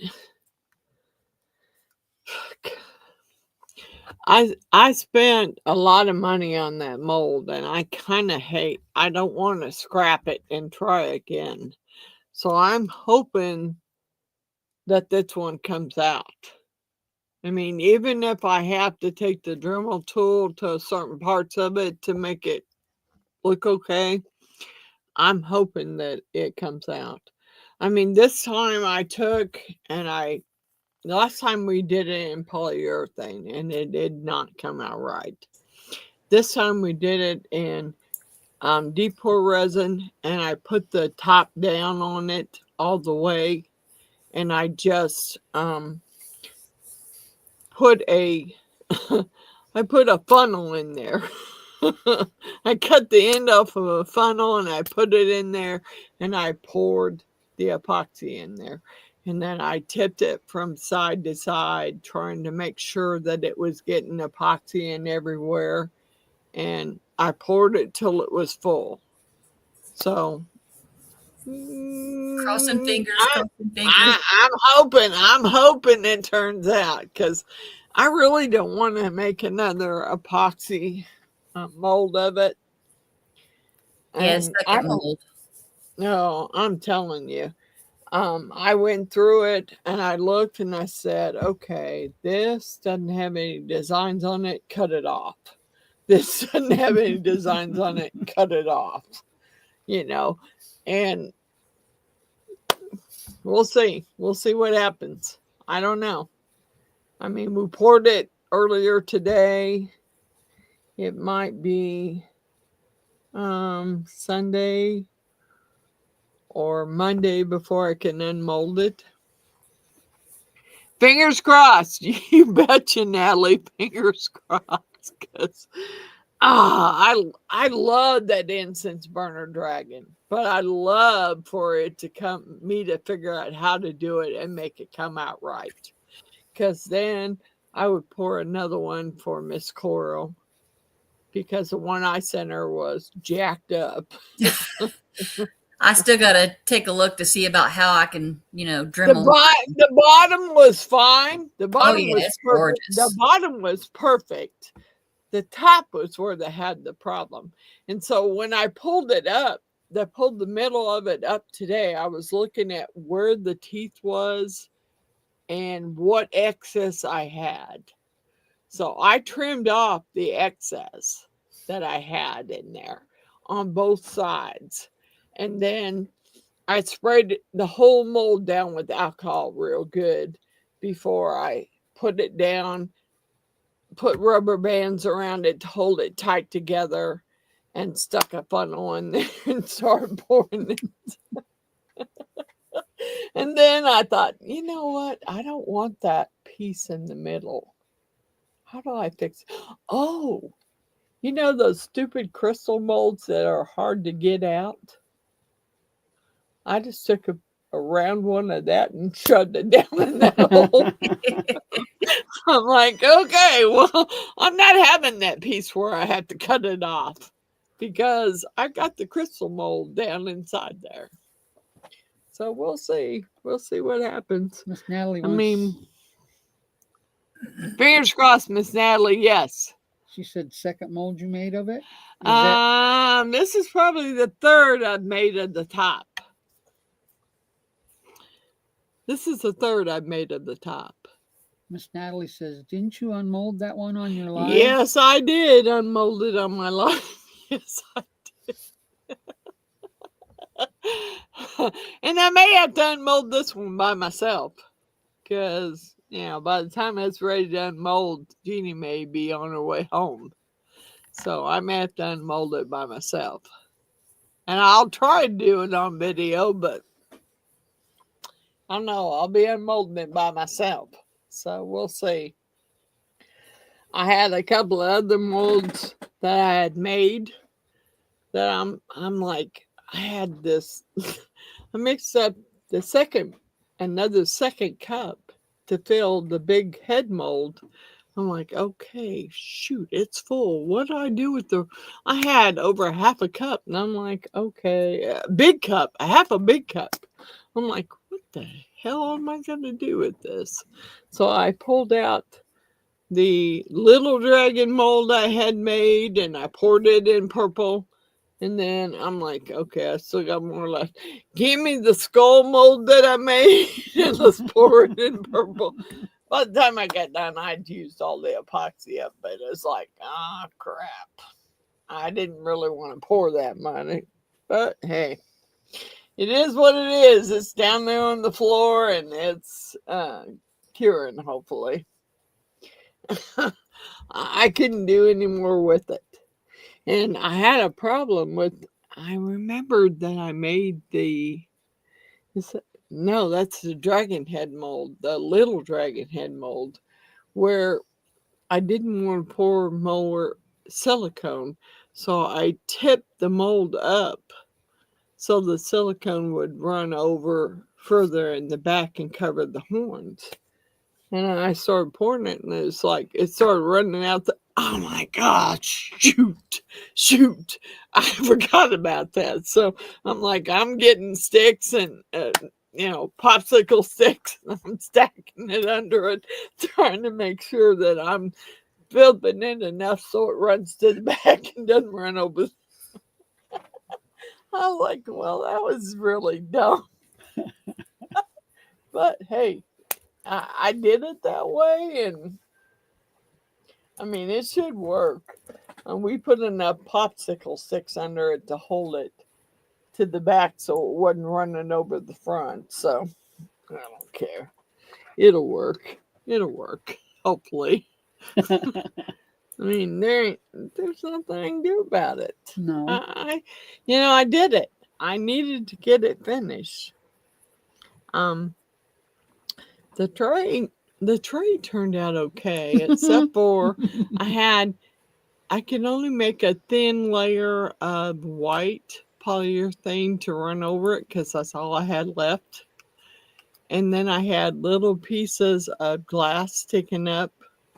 I spent a lot of money on that mold, and I kind of I don't want to scrap it and try again. So I'm hoping that this one comes out. I mean, even if I have to take the Dremel tool to certain parts of it to make it look okay, I'm hoping that it comes out. I mean, this time I took and last time we did it in polyurethane and it did not come out right. This time we did it in deep pour resin, and I put the top down on it all the way, and I just put a funnel in there. I cut the end off of a funnel and I put it in there, and I poured the epoxy in there, and then I tipped it from side to side, trying to make sure that it was getting epoxy in everywhere, and I poured it till it was full. So Crossing fingers. I'm hoping it turns out, because I really don't want to make another epoxy mold of it. Yes, second mold. No, I'm telling you. I went through it and I looked and I said, okay, this doesn't have any designs on it, cut it off. This doesn't have any designs on it, cut it off. And we'll see. We'll see what happens. I don't know. I mean, we poured it earlier today. It might be Sunday or Monday before I can unmold it. Fingers crossed. You betcha, Natalie. Fingers crossed. Because I love that incense burner dragon, but I love for it to me to figure out how to do it and make it come out right. Because then I would pour another one for Miss Coral, because the one I sent her was jacked up. I still got to take a look to see about how I can, you know, The, Dremel. the bottom was fine. The Oh bottom yeah, was it's perfect. The gorgeous. bottom was perfect. The top was where they had the problem. And so when I pulled it up, I pulled the middle of it up today, I was looking at where the teeth was and what excess I had. So I trimmed off the excess that I had in there on both sides. And then I sprayed the whole mold down with alcohol real good before I put it down, put rubber bands around it to hold it tight together, and stuck a funnel in there and started pouring it. And then I thought, you know what? I don't want that piece in the middle. How do I fix it? Oh, you know those stupid crystal molds that are hard to get out? I just took a round one of that and shoved it down in that hole. I'm like, okay, well, I'm not having that piece where I have to cut it off, because I got the crystal mold down inside there. So we'll see. We'll see what happens. Miss Natalie I wants, mean, fingers crossed, Miss Natalie. Yes. she said second mold you made of it. Is that This is probably the third I've made of the top. This is the third I've made of the top. Miss Natalie says, didn't you unmold that one on your live? Yes, I did unmold it on my live. Yes, I did. And I may have to unmold this one by myself, because, you know, by the time it's ready to unmold, Jeannie may be on her way home. So I may have to unmold it by myself. And I'll try to do it on video, but I don't know. I'll be unmolding it by myself. So we'll see. I had a couple of other molds that I had made that I'm like, I had this, I mixed up another second cup to fill the big head mold. I'm like, okay, shoot, it's full. What do I do with I had over half a cup, and I'm like, okay, big cup, half a big cup. I'm like, what the hell am I going to do with this? So I pulled out the little dragon mold I had made, and I poured it in purple. And then I'm like, okay, I still got more left. Give me the skull mold that I made, and let's pour it in purple. By the time I got done, I'd used all the epoxy up, but it's like, crap. I didn't really want to pour that money. But hey, it is what it is. It's down there on the floor, and it's curing, hopefully. I couldn't do any more with it. And I had a problem with, I remembered that I made that's the dragon head mold, the little dragon head mold, where I didn't want to pour more silicone. So I tipped the mold up so the silicone would run over further in the back and cover the horns. And I started pouring it, and it's like, it started running out. Oh my God, shoot. I forgot about that. So I'm like, I'm getting sticks and, popsicle sticks. I'm stacking it under it, trying to make sure that I'm building it enough so it runs to the back and doesn't run over. I was like, well, that was really dumb. But hey, I did it that way, and I mean, it should work. And we put enough popsicle sticks under it to hold it to the back so it wasn't running over the front. So I don't care. It'll work. It'll work. Hopefully. I mean, there's nothing I can do about it. No. I did it. I needed to get it finished. The tray turned out okay, except for I had I can only make a thin layer of white polyurethane to run over it because that's all I had left. And then I had little pieces of glass sticking up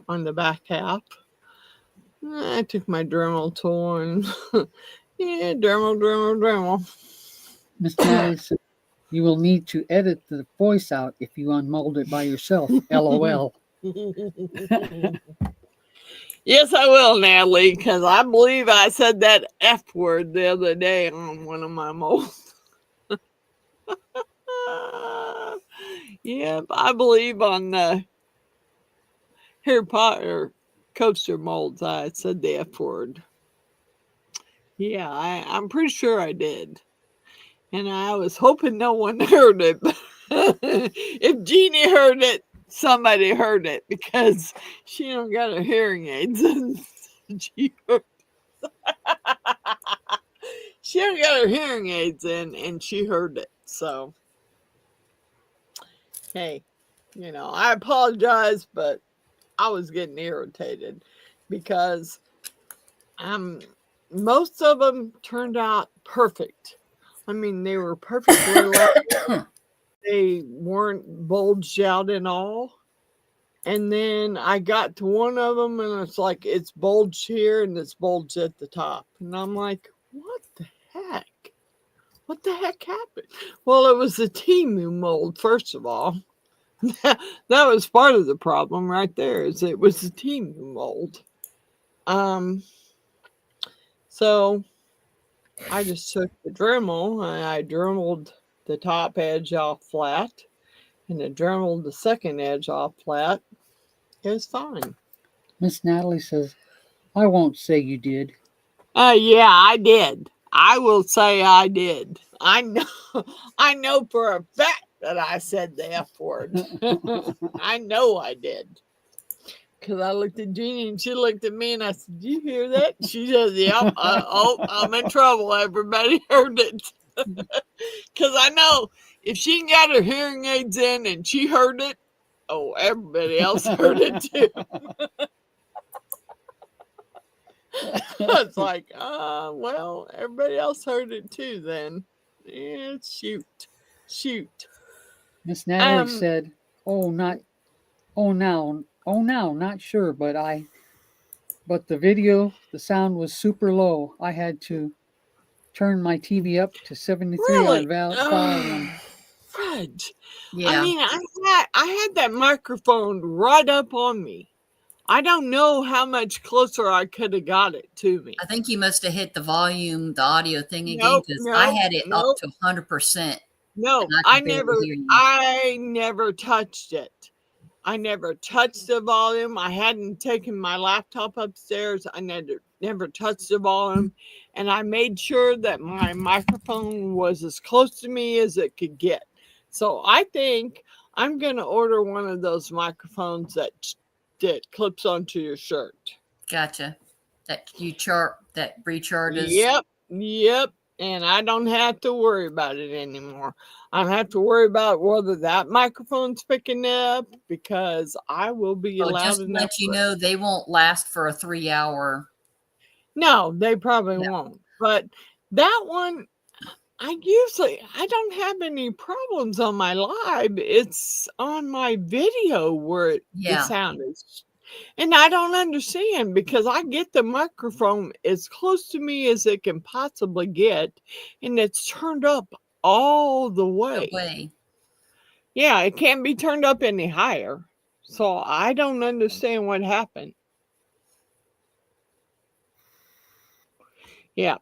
on the back half. I took my Dremel tool and yeah, Dremel. Miss Natalie said, you will need to edit the voice out if you unmold it by yourself. LOL. Yes, I will, Natalie, because I believe I said that F word the other day on one of my molds. Yep, I believe on the Harry Potter coaster molds I said the F word. Yeah, I'm pretty sure I did. And I was hoping no one heard it. If Jeannie heard it, somebody heard it because she don't got her hearing aids. And she don't got her hearing aids in, and she heard it. So, hey, I apologize, but I was getting irritated because most of them turned out perfect. I mean, they were perfectly level. They weren't bulged out at all. And then I got to one of them and it's like, it's bulged here and it's bulged at the top. And I'm like, what the heck? What the heck happened? Well, it was the Temu mold, first of all. That was part of the problem right there, is it was the Temu mold. So I just took the Dremel and I dremeled the top edge off flat and I dremeled the second edge off flat. It was fine. Miss Natalie says, I won't say you did. Yeah, I did. I will say I did. I know for a fact that I said the F word. I know I did. Because I looked at Jeannie and she looked at me and I said, "Did you hear that?" She says, "Yep." I'm in trouble. Everybody heard it. Because I know if she got her hearing aids in and she heard it, everybody else heard it too. It's like, well, everybody else heard it too then. Yeah, shoot. Miss Natalie said, not sure, but the video, the sound was super low. I had to turn my TV up to 73 really? on volume. Fudge. Yeah. I mean, I had that microphone right up on me. I don't know how much closer I could have got it to me. I think you must have hit the volume, the audio thing again, because I had it up to 100%. No, I never touched it. I never touched the volume. I hadn't taken my laptop upstairs. I never touched the volume. And I made sure that my microphone was as close to me as it could get. So I think I'm going to order one of those microphones that clips onto your shirt. Gotcha. That recharges. Yep. And I don't have to worry about it anymore. I don't have to worry about whether that microphone's picking up because I will be loud just enough. Let you know they won't last for a 3-hour. No, they probably won't. But that one, I don't have any problems on my live. It's on my video where the sound is. And I don't understand because I get the microphone as close to me as it can possibly get, and it's turned up all the way. Yeah, it can't be turned up any higher. So I don't understand what happened. Yeah.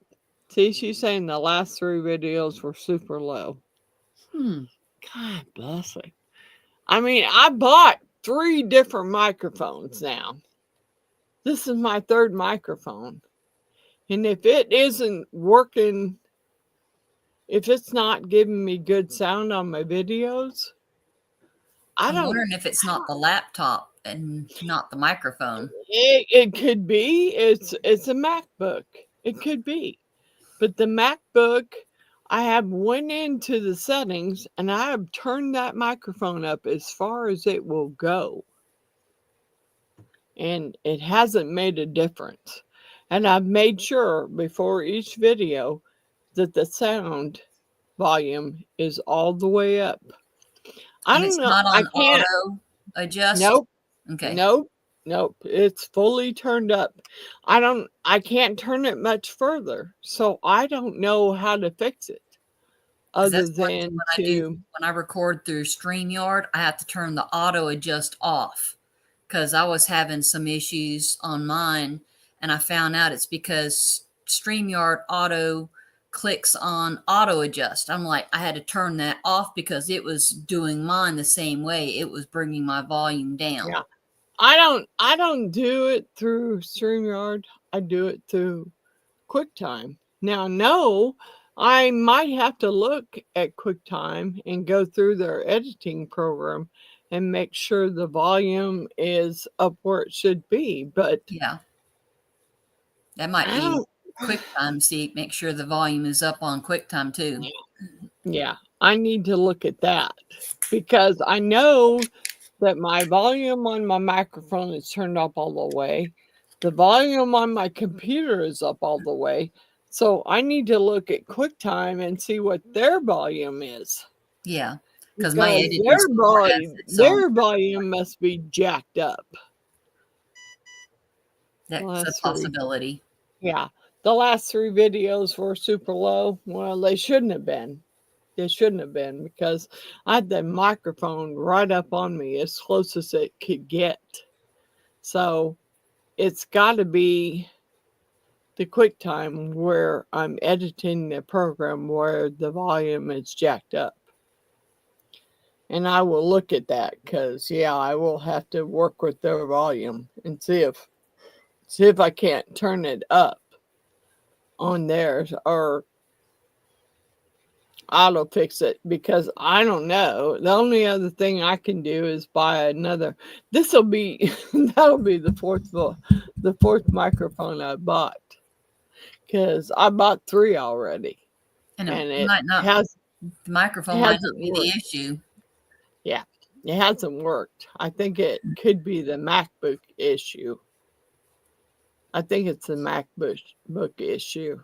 See, she's saying the last 3 videos were super low. God bless it. I mean, I bought 3 different microphones now. This is my 3rd microphone. And if it isn't working, if it's not giving me good sound on my videos, I'm wondering if it's not the laptop and not the microphone. It could be. It's a MacBook. It could be. But the MacBook, I have went into the settings and I have turned that microphone up as far as it will go. And it hasn't made a difference. And I've made sure before each video that the sound volume is all the way up. I And don't it's know. not I on can't. auto adjust. Nope. Okay. Nope. Nope. It's fully turned up. I can't turn it much further. So I don't know how to fix it Because other that's one thing than when I record through StreamYard, I have to turn the auto adjust off because I was having some issues on mine, and I found out it's because StreamYard auto clicks on auto adjust. I'm like, I had to turn that off because it was doing mine the same way. It was bringing my volume down. yeah. I don't do it through StreamYard. I do it through QuickTime. Now, no, I might have to look at QuickTime and go through their editing program and make sure the volume is up where it should be. But Yeah, that might I be don't, QuickTime. See, make sure the volume is up on QuickTime too. yeah, I need to look at that because I know that my volume on my microphone is turned up all the way. The volume on my computer is up all the way. So I need to look at QuickTime and see what their volume is. Yeah, because my Because editing software has its own. their volume must be jacked up. That's a Last three. possibility. Yeah. The last 3 videos were super low. Well, they shouldn't have been. They shouldn't have been because I had the microphone right up on me as close as it could get. So it's got to be the QuickTime where I'm editing the program where the volume is jacked up. And I will look at that because, yeah, I will have to work with their volume and see if I can't turn it up on theirs or auto fix it because I don't know. The only other thing I can do is buy another. That'll be the fourth microphone I bought because I bought 3 already And and it might not, the microphone might not be the issue. Yeah, it hasn't worked. I think it could be the MacBook issue. I think it's the MacBook issue.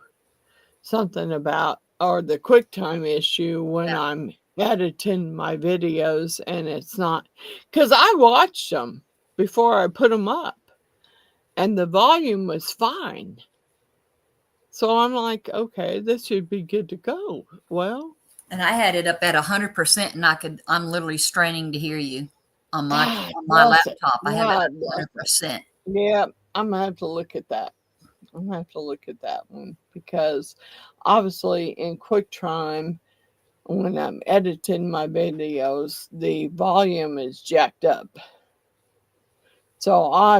Something about, or the QuickTime issue when I'm editing my videos and it's not, because I watched them before I put them up and the volume was fine. So I'm like, okay, this should be good to go. Well, and I had it up at 100% and I'm literally straining to hear you on my laptop. I have it at 100%. Yeah, I'm gonna have to look at that. I'm gonna have to look at that one because obviously in QuickTime, when I'm editing my videos, the volume is jacked up. So I'm gonna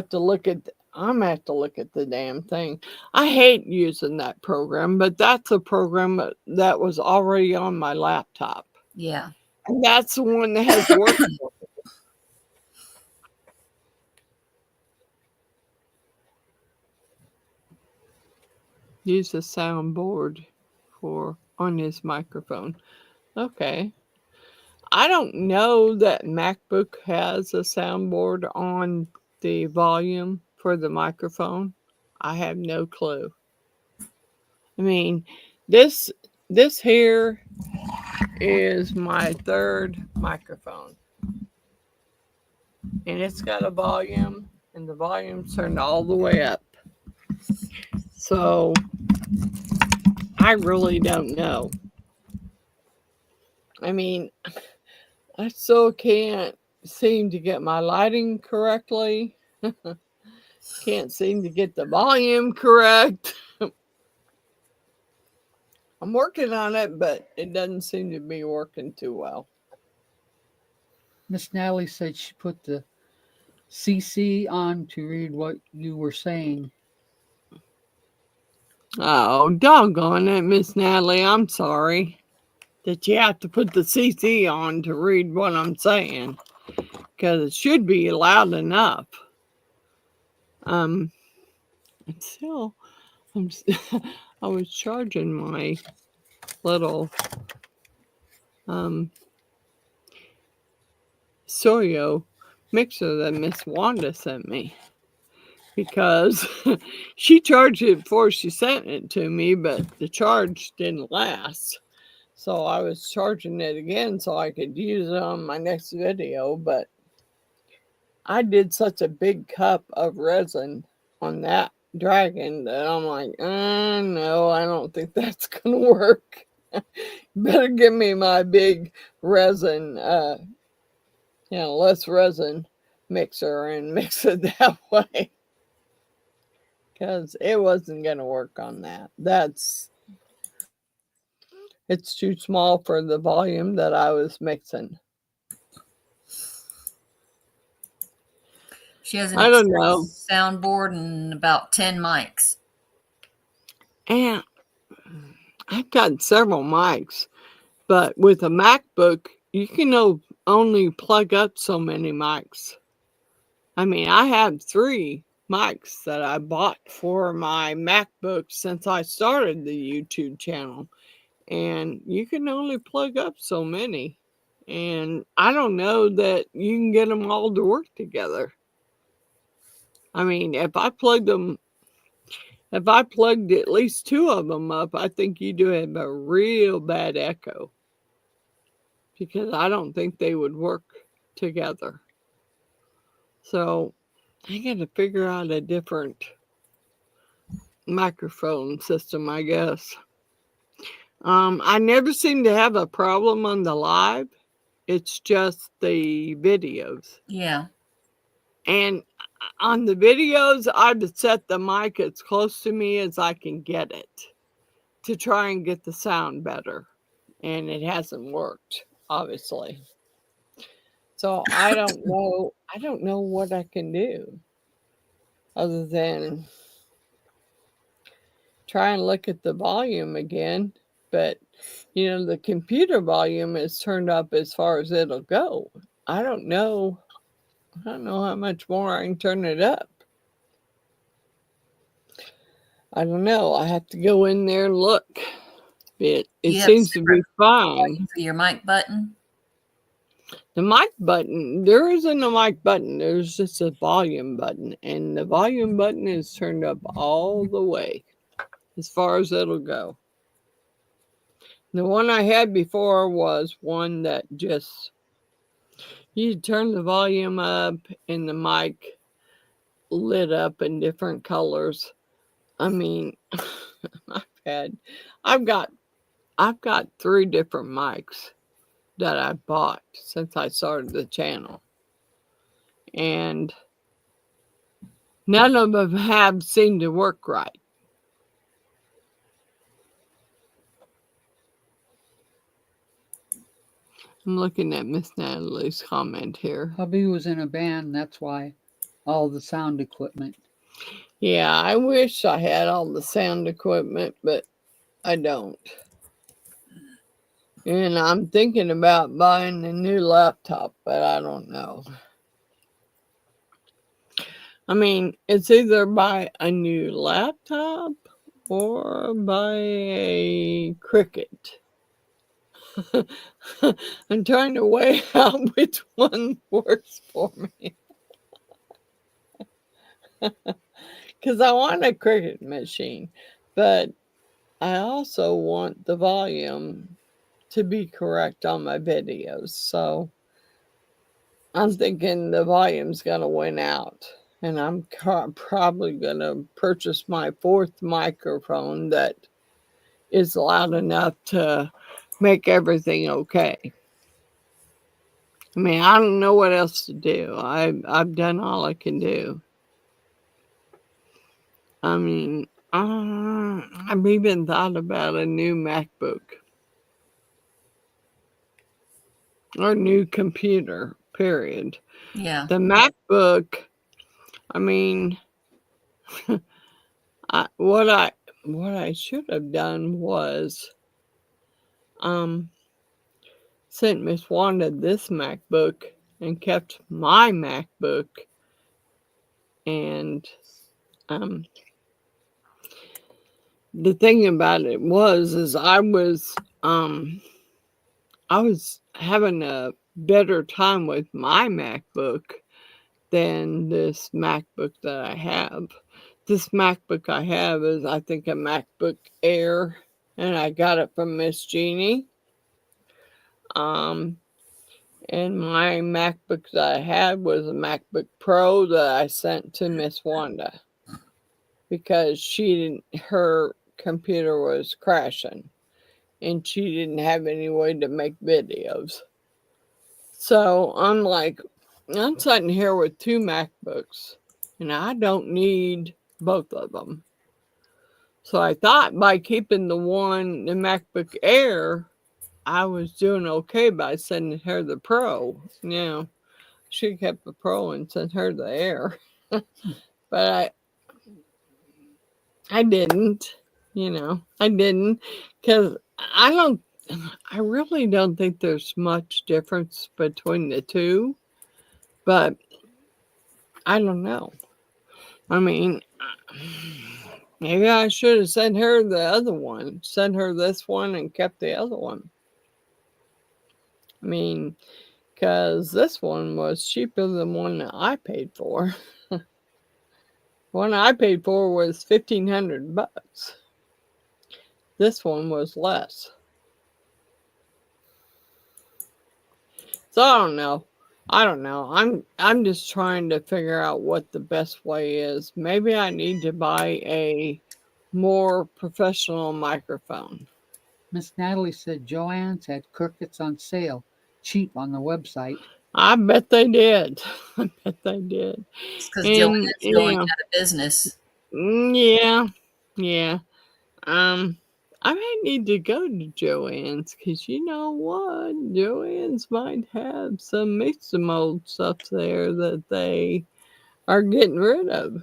have to look at the damn thing. I hate using that program, but that's a program that was already on my laptop. Yeah. And that's the one that has worked. Use the soundboard on his microphone. Okay. I don't know that MacBook has a soundboard on the volume for the microphone. I have no clue. I mean, this here is my 3rd microphone. And it's got a volume and the volume's turned all the way up. So I really don't know. I mean, I still can't seem to get my lighting correctly. Can't seem to get the volume correct. I'm working on it, but it doesn't seem to be working too well. Miss Natalie said she put the CC on to read what you were saying. Oh, doggone it, Miss Natalie. I'm sorry that you have to put the CC on to read what I'm saying because it should be loud enough. Still, I was charging my little Soyo mixer that Miss Wanda sent me. because she charged it before she sent it to me, but the charge didn't last. So I was charging it again so I could use it on my next video, but I did such a big cup of resin on that dragon that I'm like, no, I don't think that's going to work. Better give me my big resin, less resin mixer and mix it that way. Because it wasn't going to work on that. It's too small for the volume that I was mixing. She has an I don't know. soundboard and about 10 mics. And I've got several mics, but with a MacBook, you can only plug up so many mics. I mean, I have 3 mics that I bought for my MacBook since I started the YouTube channel. And you can only plug up so many. And I don't know that you can get them all to work together. I mean, if I plugged at least 2 of them up, I think you do have a real bad echo. Because I don't think they would work together. So I got to figure out a different microphone system, I guess. I never seem to have a problem on the live. It's just the videos. Yeah. And on the videos, I've set the mic as close to me as I can get it to try and get the sound better. And it hasn't worked, obviously. So I don't know. I don't know what I can do other than try and look at the volume again. But, the computer volume is turned up as far as it'll go. I don't know how much more I can turn it up. I don't know. I have to go in there and look. It seems to be fine. For your mic button? The mic button, there isn't a mic button. There's just a volume button. And the volume button is turned up all the way as far as it'll go. The one I had before was one that just, you turn the volume up and the mic lit up in different colors. I mean, I've got 3 different mics that I bought since I started the channel. And none of them have seemed to work right. I'm looking at Miss Natalie's comment here. Hubby was in a band, that's why all the sound equipment. Yeah, I wish I had all the sound equipment, but I don't. And I'm thinking about buying a new laptop, but I don't know. I mean, it's either buy a new laptop or buy a Cricut. I'm trying to weigh out which one works for me. Because I want a Cricut machine, but I also want the volume to be correct on my videos. So I'm thinking the volume's going to win out. And I'm probably going to purchase my 4th microphone that is loud enough to make everything okay. I mean, I don't know what else to do. I've done all I can do. I mean, I've even thought about a new MacBook or new computer, period. Yeah. The MacBook, I mean, what I should have done was sent Miss Wanda this MacBook and kept my MacBook. And the thing about it is I was having a better time with my MacBook than this MacBook that I have. This MacBook I have is, I think, a MacBook Air, and I got it from Miss Jeannie. And my MacBook that I had was a MacBook Pro that I sent to Miss Wanda because her computer was crashing and she didn't have any way to make videos. So I'm like, I'm sitting here with 2 MacBooks and I don't need both of them. So I thought by keeping the MacBook Air, I was doing okay by sending her the Pro. She kept the Pro and sent her the Air. But I didn't, I didn't, because I really don't think there's much difference between the two, but I don't know. I mean, maybe I should have sent her the other one, sent her this one and kept the other one. I mean, because this one was cheaper than one that I paid for. One I paid for was $1,500. This one was less. So I don't know. I'm just trying to figure out what the best way is. Maybe I need to buy a more professional microphone. Miss Natalie said Joann's had crickets on sale, cheap on the website. I bet they did. I bet they did. It's because Joann's going out of business. Yeah. I might need to go to Joann's because you know what? Joann's might have some mix and mold stuff there that they are getting rid of.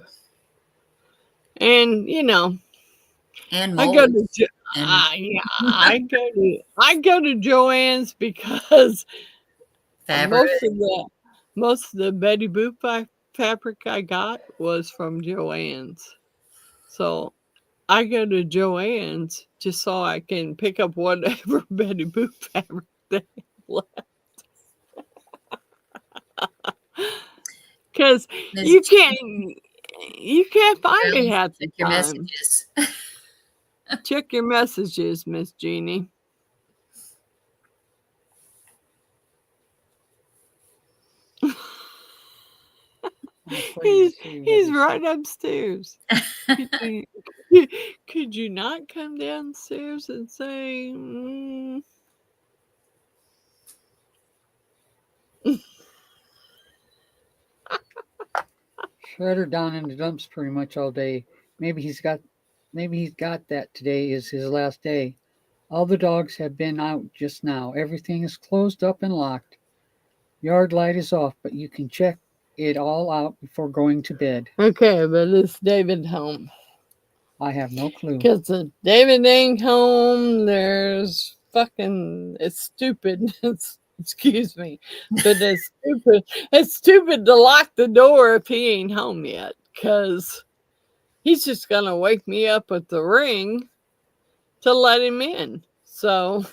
And And I mold. go to I go to Joann's because Fabric. most of the Betty Boop fabric I got was from Joann's. So I go to Joann's just so I can pick up whatever Betty Boop fabric they have left. Because you can't find it half the Your time. messages. Check your messages, Miss Jeannie. He's right upstairs. Could you not come downstairs and say, Shredder down in the dumps pretty much all day. Maybe he's got that today is his last day. All the dogs have been out just now. Everything is closed up and locked. Yard light is off, but you can check it all out before going to bed. Okay, but is David home? I have no clue. Because if David ain't home, it's stupid. Excuse me. But it's stupid to lock the door if he ain't home yet. Because he's just going to wake me up with the ring to let him in. So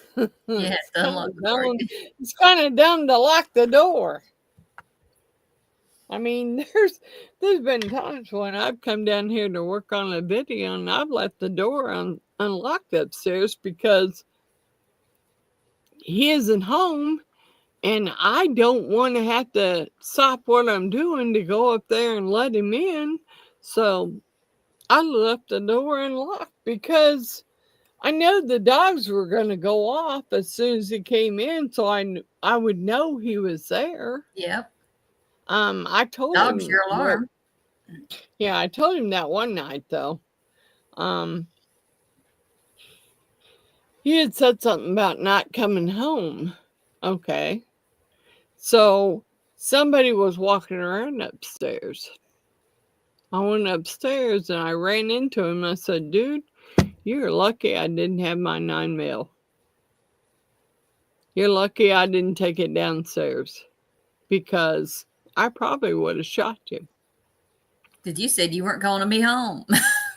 Yeah, it's kind of dumb to lock the door. I mean, there's been times when I've come down here to work on a video and I've left the door unlocked upstairs because he isn't home and I don't want to have to stop what I'm doing to go up there and let him in. So I left the door unlocked because I know the dogs were going to go off as soon as he came in, so I would know he was there. Yep. I told Dog's him. your alarm. Yeah, I told him that one night though. He had said something about not coming home. Okay. So somebody was walking around upstairs. I went upstairs and I ran into him. I said, dude, you're lucky I didn't have my 9mm. You're lucky I didn't take it downstairs because I probably would have shot you. Did you said you weren't going to be home?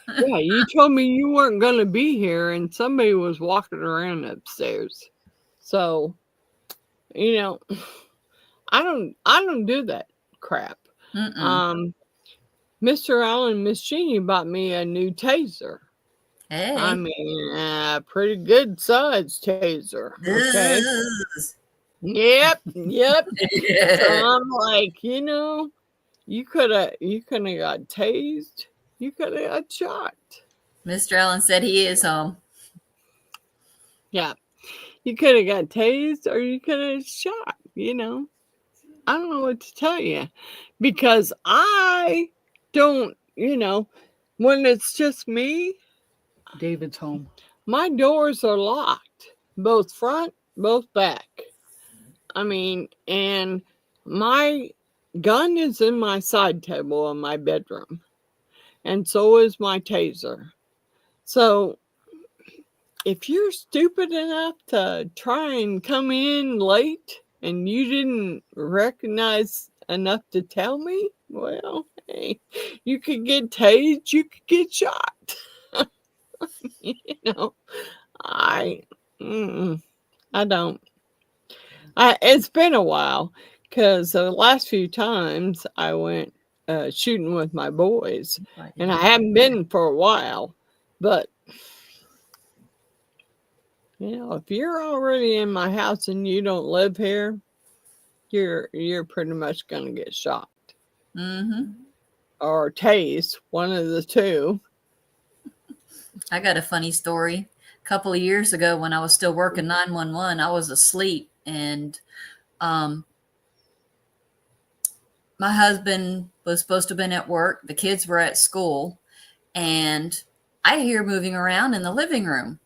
Yeah, you told me you weren't going to be here and somebody was walking around upstairs. So, I don't do that crap. Mm-mm. Mr. Allen and Miss Jeannie bought me a new taser. I Hey. mean, pretty good size taser. Okay. Ugh. Yep. Yep. So Yeah. I'm like, you could have got tased. You could have got shot. Mr. Allen said he is home. Yeah. You could have got tased or you could have shot, I don't know what to tell you because I don't, when it's just me, David's home. my doors are locked, both front, both back. I mean, and my gun is in my side table in my bedroom, and so is my taser. So if you're stupid enough to try and come in late and you didn't recognize enough to tell me, well, hey, you could get tased, you could get shot. you know, I, I don't. It's been a while because the last few times I went shooting with my boys, and I haven't been for a while, but if you're already in my house and you don't live here, you're pretty much gonna get shot or tased, one of the two. I got a funny story. A couple of years ago, when I was still working 911, I was asleep, and my husband was supposed to have been at work. The kids were at school, and I hear moving around in the living room.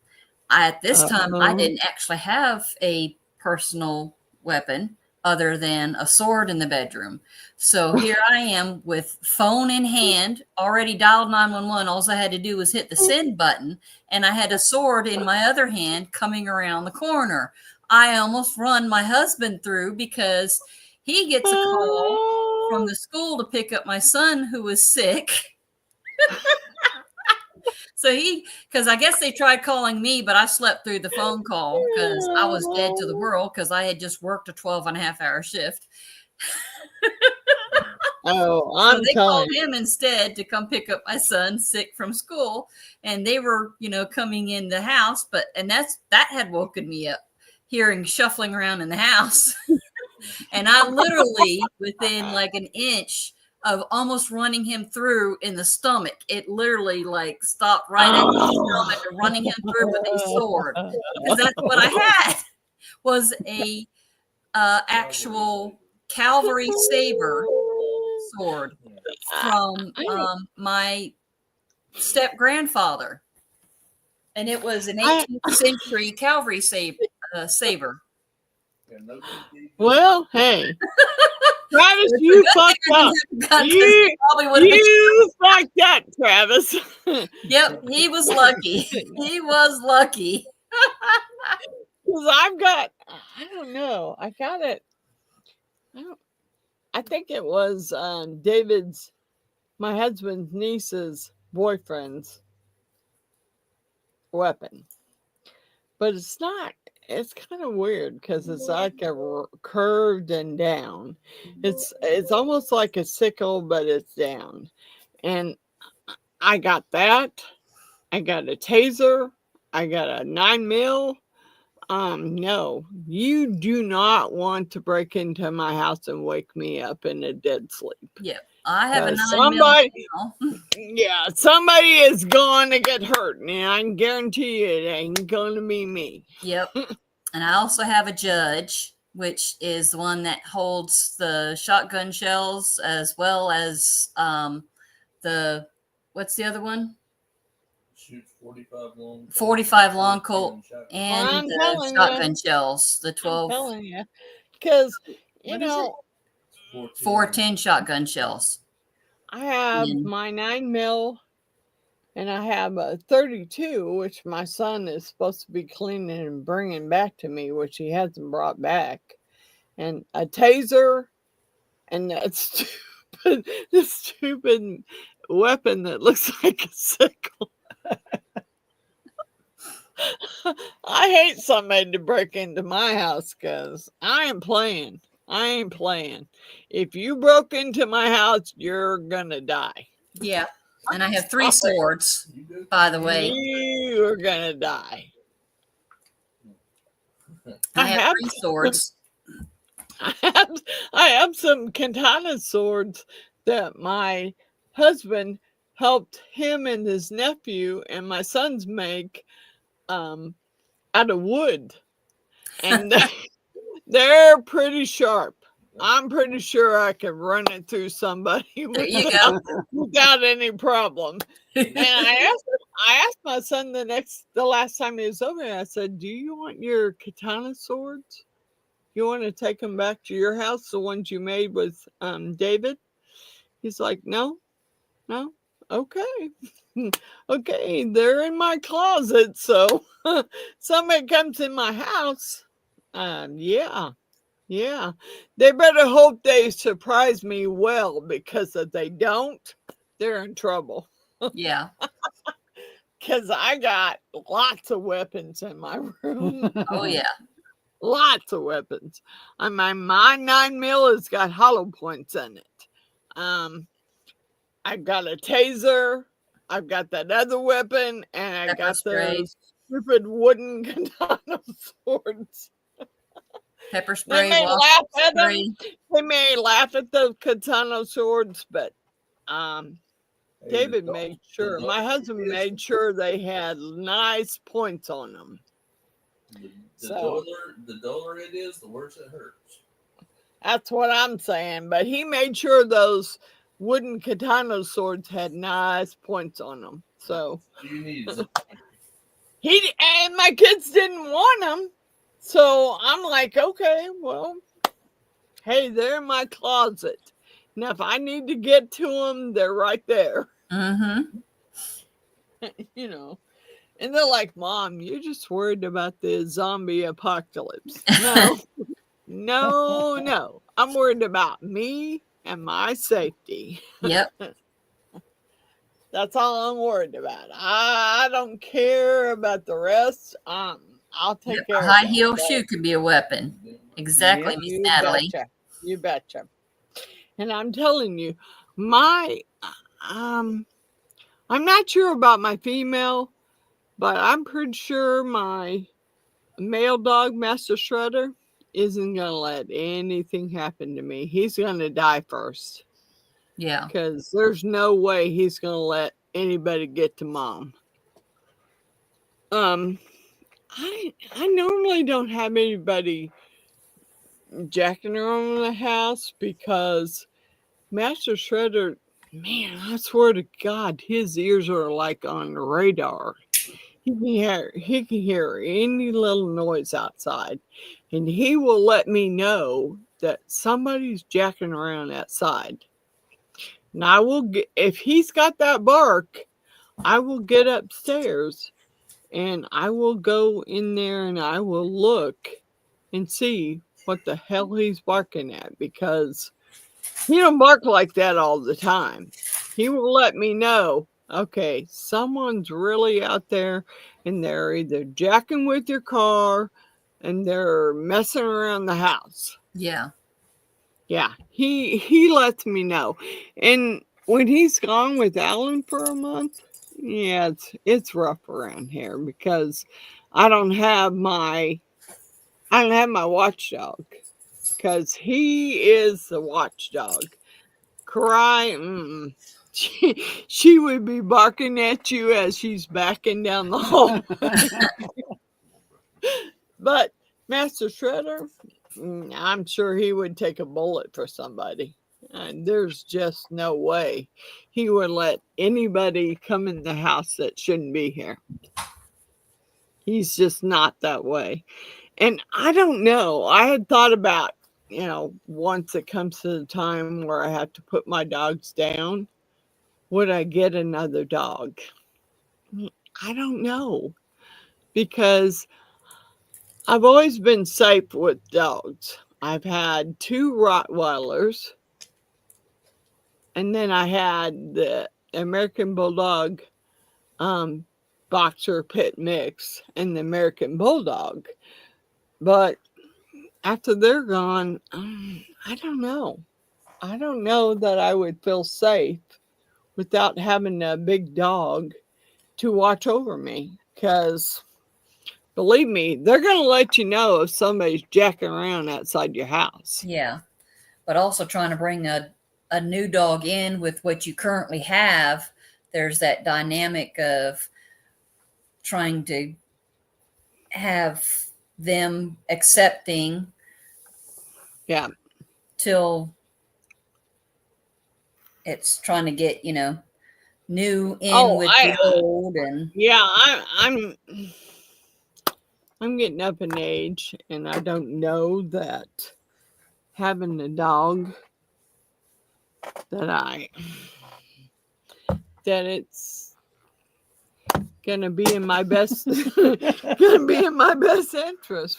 At this time, I didn't actually have a personal weapon other than a sword in the bedroom. So here I am with phone in hand, already dialed 911. All I had to do was hit the send button, and I had a sword in my other hand coming around the corner. I almost run my husband through because he gets a call from the school to pick up my son who was sick. So because I guess they tried calling me, but I slept through the phone call because I was dead to the world because I had just worked a 12.5-hour shift. So they called him instead to come pick up my son sick from school. And they were, coming in the house, and that had woken me up, hearing shuffling around in the house. And I literally, within like an inch of almost running him through in the stomach. It literally stopped right at the stomach and running him through with a sword. Because that's what I had was a actual cavalry saber sword from my step grandfather. And it was an 18th century cavalry saber. Well, hey. Travis, you fucked up. You fucked up, Travis. Yep, he was lucky. He was lucky. Because I don't know. I got it. I think it was my husband's niece's boyfriend's weapon. But it's not. It's kind of weird because it's like a curved and down. It's almost like a sickle, but it's down. And I got that. I got a taser. I got a 9mm. No, you do not want to break into my house and wake me up in a dead sleep. Yeah, I have a 9mm. Yeah, somebody is going to get hurt, and I can guarantee you it ain't going to be me. Yep. And I also have a judge, which is the one that holds the shotgun shells as well as what's the other one? Shoots 45 long. 45 long Colt and the shotgun shells, the 12. I'm telling you, because 410 shotgun shells. I have my 9mm, and I have a 32, which my son is supposed to be cleaning and bringing back to me, which he hasn't brought back, and a taser, and that stupid weapon that looks like a sickle. I hate somebody to break into my house because I am playing. I ain't playing. If you broke into my house, you're gonna die. Yeah. And I have 3 swords, by the way. You're gonna die. I have 3 swords. I have some katana swords that my husband helped him and his nephew and my sons make out of wood. And they're pretty sharp. I'm pretty sure I could run it through somebody There you go. without any problem. And I asked my son the last time he was over here, I said, do you want your katana swords? You want to take them back to your house, the ones you made with David? He's like, no, okay. Okay, they're in my closet. So somebody comes in my house. Yeah. They better hope they surprise me well, because if they don't, they're in trouble. Yeah. Because I got lots of weapons in my room. Oh, yeah. Lots of weapons. My 9mm has got hollow points in it. I've got a taser. I've got that other weapon, and I got those stupid wooden katana swords. Pepper spray. They may laugh at them. They may laugh at the katana swords, but David made sure. My husband made sure they had nice points on them. The duller it is, the worse it hurts. That's what I'm saying. But he made sure those wooden katana swords had nice points on them. So You need and my kids didn't want them. So I'm like, okay, well, hey, they're in my closet. Now, if I need to get to them, they're right there. Mm-hmm. You know. And they're like, Mom, you're just worried about the zombie apocalypse. No. I'm worried about me and my safety. Yep. That's all I'm worried about. I don't care about the rest. I'll take care of it. A high heel shoe could be a weapon. Exactly, Yeah, Miss Natalie. You betcha. And I'm telling you, I'm not sure about my female, but I'm pretty sure my male dog, Master Shredder, isn't going to let anything happen to me. He's going to die first. Yeah. Because there's no way he's going to let anybody get to Mom. I normally don't have anybody jacking around the house, because Master Shredder, man, I swear to God, his ears are like on the radar. He can hear any little noise outside, and he will let me know that somebody's jacking around outside. And I will get, if he's got that bark, I will get upstairs and I will go in there and I will look and see what the hell he's barking at, because he don't bark like that all the time. He will let me know, okay, someone's really out there and they're either jacking with your car and they're messing around the house. Yeah. Yeah, he lets me know. And when he's gone with Alan for a month, yeah, it's rough around here, because I don't have my watchdog, because he is the watchdog. Cry, she would be barking at you as she's backing down the hall. But Master Shredder, I'm sure he would take a bullet for somebody. And there's just no way he would let anybody come in the house that shouldn't be here. He's just not that way. And I don't know. I had thought about, once it comes to the time where I have to put my dogs down, would I get another dog? I don't know. Because I've always been safe with dogs. I've had 2 Rottweilers. And then I had the American Bulldog Boxer Pit Mix and the American Bulldog. But after they're gone, I don't know. I don't know that I would feel safe without having a big dog to watch over me. Because believe me, they're going to let you know if somebody's jacking around outside your house. Yeah. But also trying to bring a new dog in with what you currently have, there's that dynamic of trying to have them accepting. Yeah. Till it's trying to get, new in with the old. And yeah, I'm getting up in age, and I don't know that having a dog that it's gonna be in my best interest,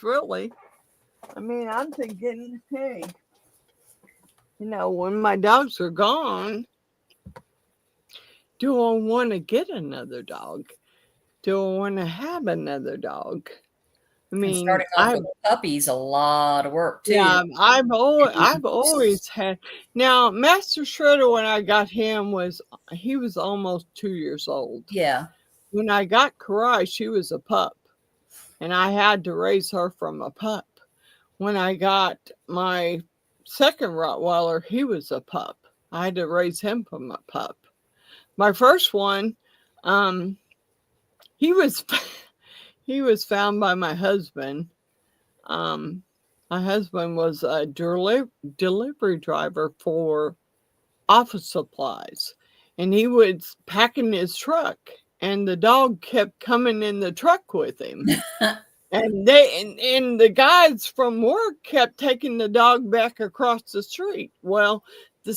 really. I mean, I'm thinking, hey, when my dogs are gone, do I want to get another dog? Do I want to have another dog? I mean, starting off with puppies, a lot of work too. Yeah, I've always had. Now, Master Shredder, when I got him, he was almost 2 years old. Yeah. When I got Karai, she was a pup, and I had to raise her from a pup. When I got my second Rottweiler, he was a pup. I had to raise him from a pup. My first one, he was found by my husband. My husband was a delivery driver for office supplies, and he was packing his truck, and the dog kept coming in the truck with him. And the guys from work kept taking the dog back across the street. Well, the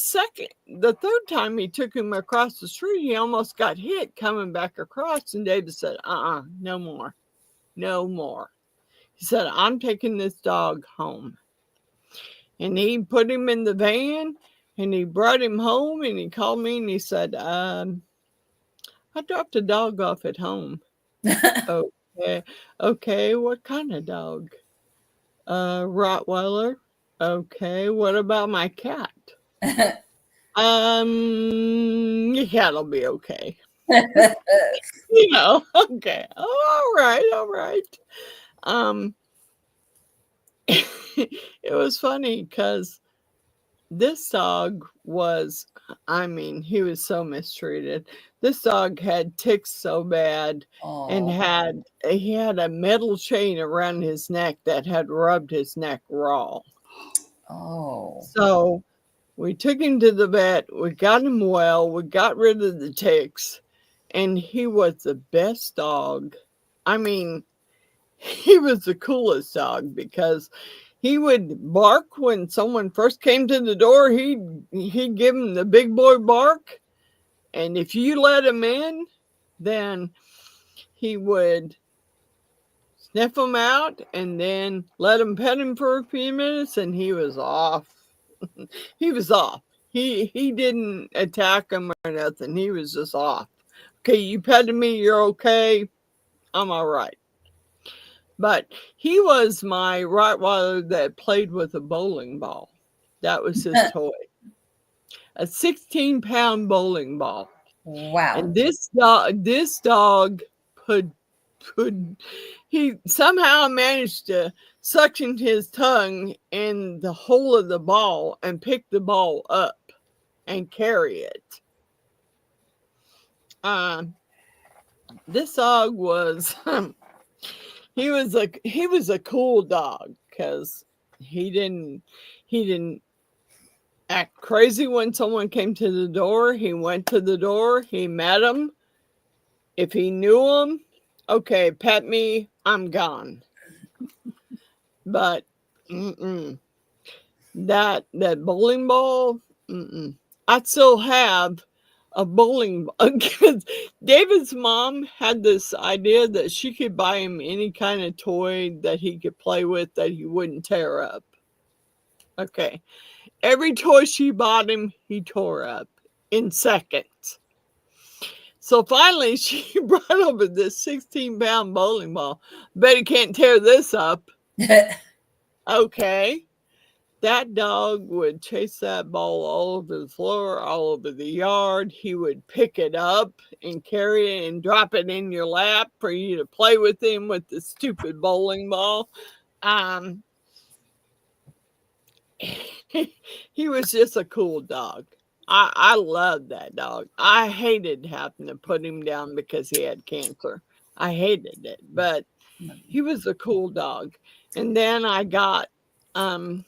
third time he took him across the street, he almost got hit coming back across, and David said, no more. No more. He said, I'm taking this dog home. And he put him in the van, and he brought him home, and he called me, and he said, I dropped a dog off at home. Okay. Okay, what kind of dog? Rottweiler. Okay, what about my cat? Your cat'll be okay. Okay. All right. It was funny because this dog was, he was so mistreated. This dog had ticks so bad. Aww. And he had a metal chain around his neck that had rubbed his neck raw. Oh. So we took him to the vet. We got him well. We got rid of the ticks. And he was the best dog. He was the coolest dog because he would bark when someone first came to the door. He'd give him the big boy bark. And if you let him in, then he would sniff him out and then let him pet him for a few minutes, and he was off. He was off. He didn't attack him or nothing. He was just off. Okay, you petted me, you're okay. I'm all right. But he was my Rottweiler that played with a bowling ball. That was his toy. A 16-pound bowling ball. Wow. And this dog he somehow managed to suction his tongue in the hole of the ball and pick the ball up and carry it. This dog was he was a cool dog because he didn't act crazy when someone came to the door. He went to the door, he met them. If he knew them, okay, pet me, I'm gone. But that bowling ball, I still have a bowling ball. David's mom had this idea that she could buy him any kind of toy that he could play with that he wouldn't tear up. Okay. Every toy she bought him, he tore up in seconds. So finally, she brought over this 16-pound bowling ball. Bet he can't tear this up. Okay. That dog would chase that ball all over the floor, all over the yard. He would pick it up and carry it and drop it in your lap for you to play with him with the stupid bowling ball. Um, he was just a cool dog. I loved that dog. I hated having to put him down because he had cancer. I hated it, but he was a cool dog. And then I got, of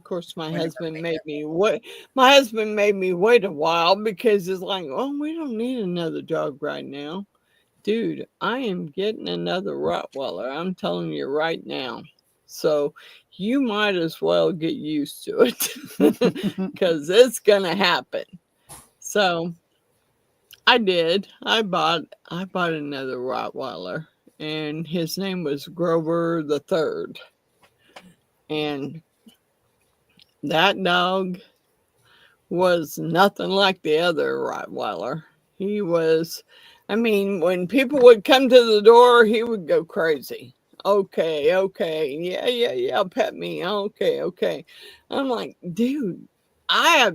course, my husband made me wait. My husband made me wait a while because it's like, oh, we don't need another dog right now, dude. I am getting another Rottweiler. I'm telling you right now. So you might as well get used to it because it's gonna happen. So I did. I bought another Rottweiler, and his name was Grover the Third, and that dog was nothing like the other Rottweiler. He was, I mean, when people would come to the door, he would go crazy. Okay, okay, yeah, pet me. Okay, okay. I'm like, dude, I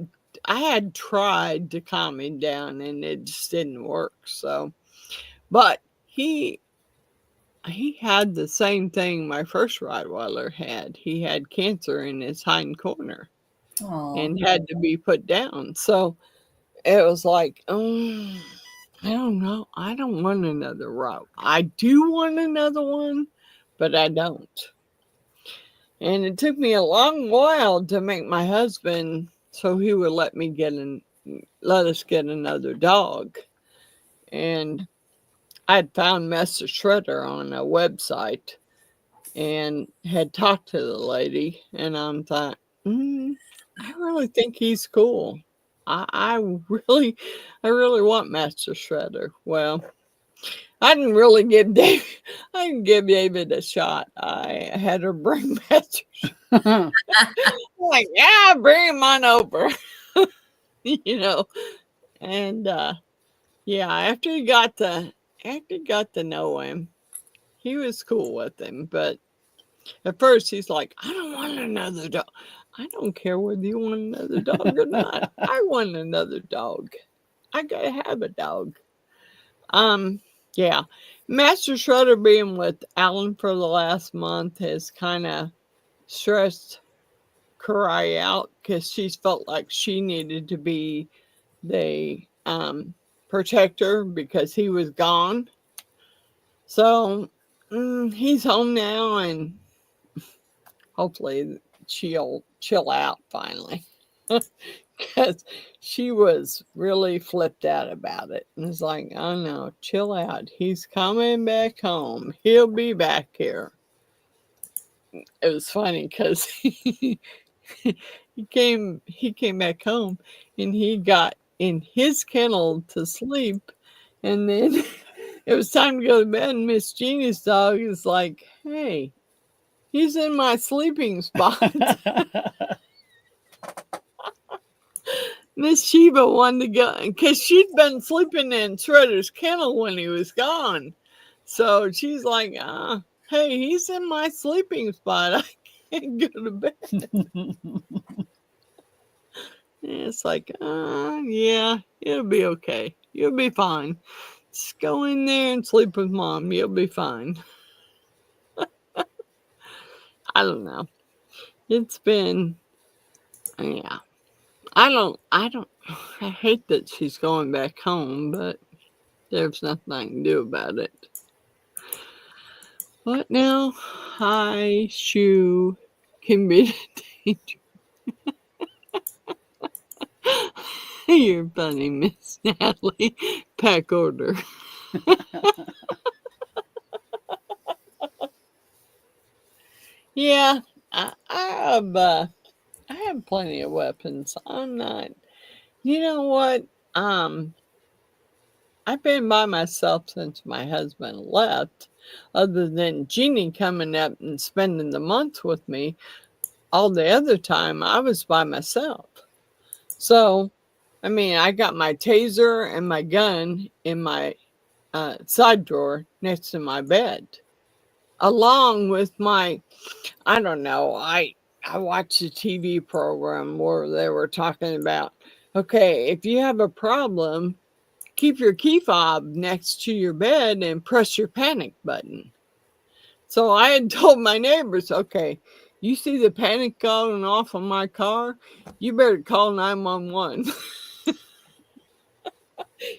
had tried to calm him down and it just didn't work. So, but he had the same thing my first Rottweiler had. He had cancer in his hind corner and had to be put down. So it was like, I don't know. I don't want another route. I do want another one, but I don't. And it took me a long while to make my husband so he would let us get another dog. And I'd found Master Shredder on a website and had talked to the lady, and I'm thought, I really think he's cool. I really want Master Shredder. Well, I didn't really give David. I didn't give David a shot. I had her bring Master Shredder. Like, yeah, bring him on over. You know, and yeah, after he got to know him, he was cool with him. But at first, he's like, I don't want another dog. I don't care whether you want another dog or not. I want another dog. I gotta have a dog. Yeah. Master Shredder being with Alan for the last month has kind of stressed Karai out because she's felt like she needed to be the protector because he was gone. So he's home now, and hopefully she'll chill out finally. Because she was really flipped out about it. And it's like, oh no, chill out. He's coming back home. He'll be back here. It was funny because he came back home and he got in his kennel to sleep. And then it was time to go to bed, and Miss Jeannie's dog is like, hey, he's in my sleeping spot. Miss Sheba wanted to go because she'd been sleeping in Shredder's kennel when he was gone. So she's like, hey, he's in my sleeping spot. I can't go to bed. It's like, yeah, it'll be okay. You'll be fine. Just go in there and sleep with Mom. You'll be fine. I don't know. It's been, yeah. I hate that she's going back home, but there's nothing I can do about it. What now? High shoe can be dangerous. You're funny, Miss Natalie. Pack order. Yeah, I have plenty of weapons. I'm not. You know what? I've been by myself since my husband left. Other than Jeannie coming up and spending the month with me, all the other time I was by myself. So, I mean, I got my taser and my gun in my side drawer next to my bed. along with my, I don't know, I watched a TV program where they were talking about, okay, if you have a problem, keep your key fob next to your bed and press your panic button. So I had told my neighbors, okay, you see the panic going off on my car, you better call 911.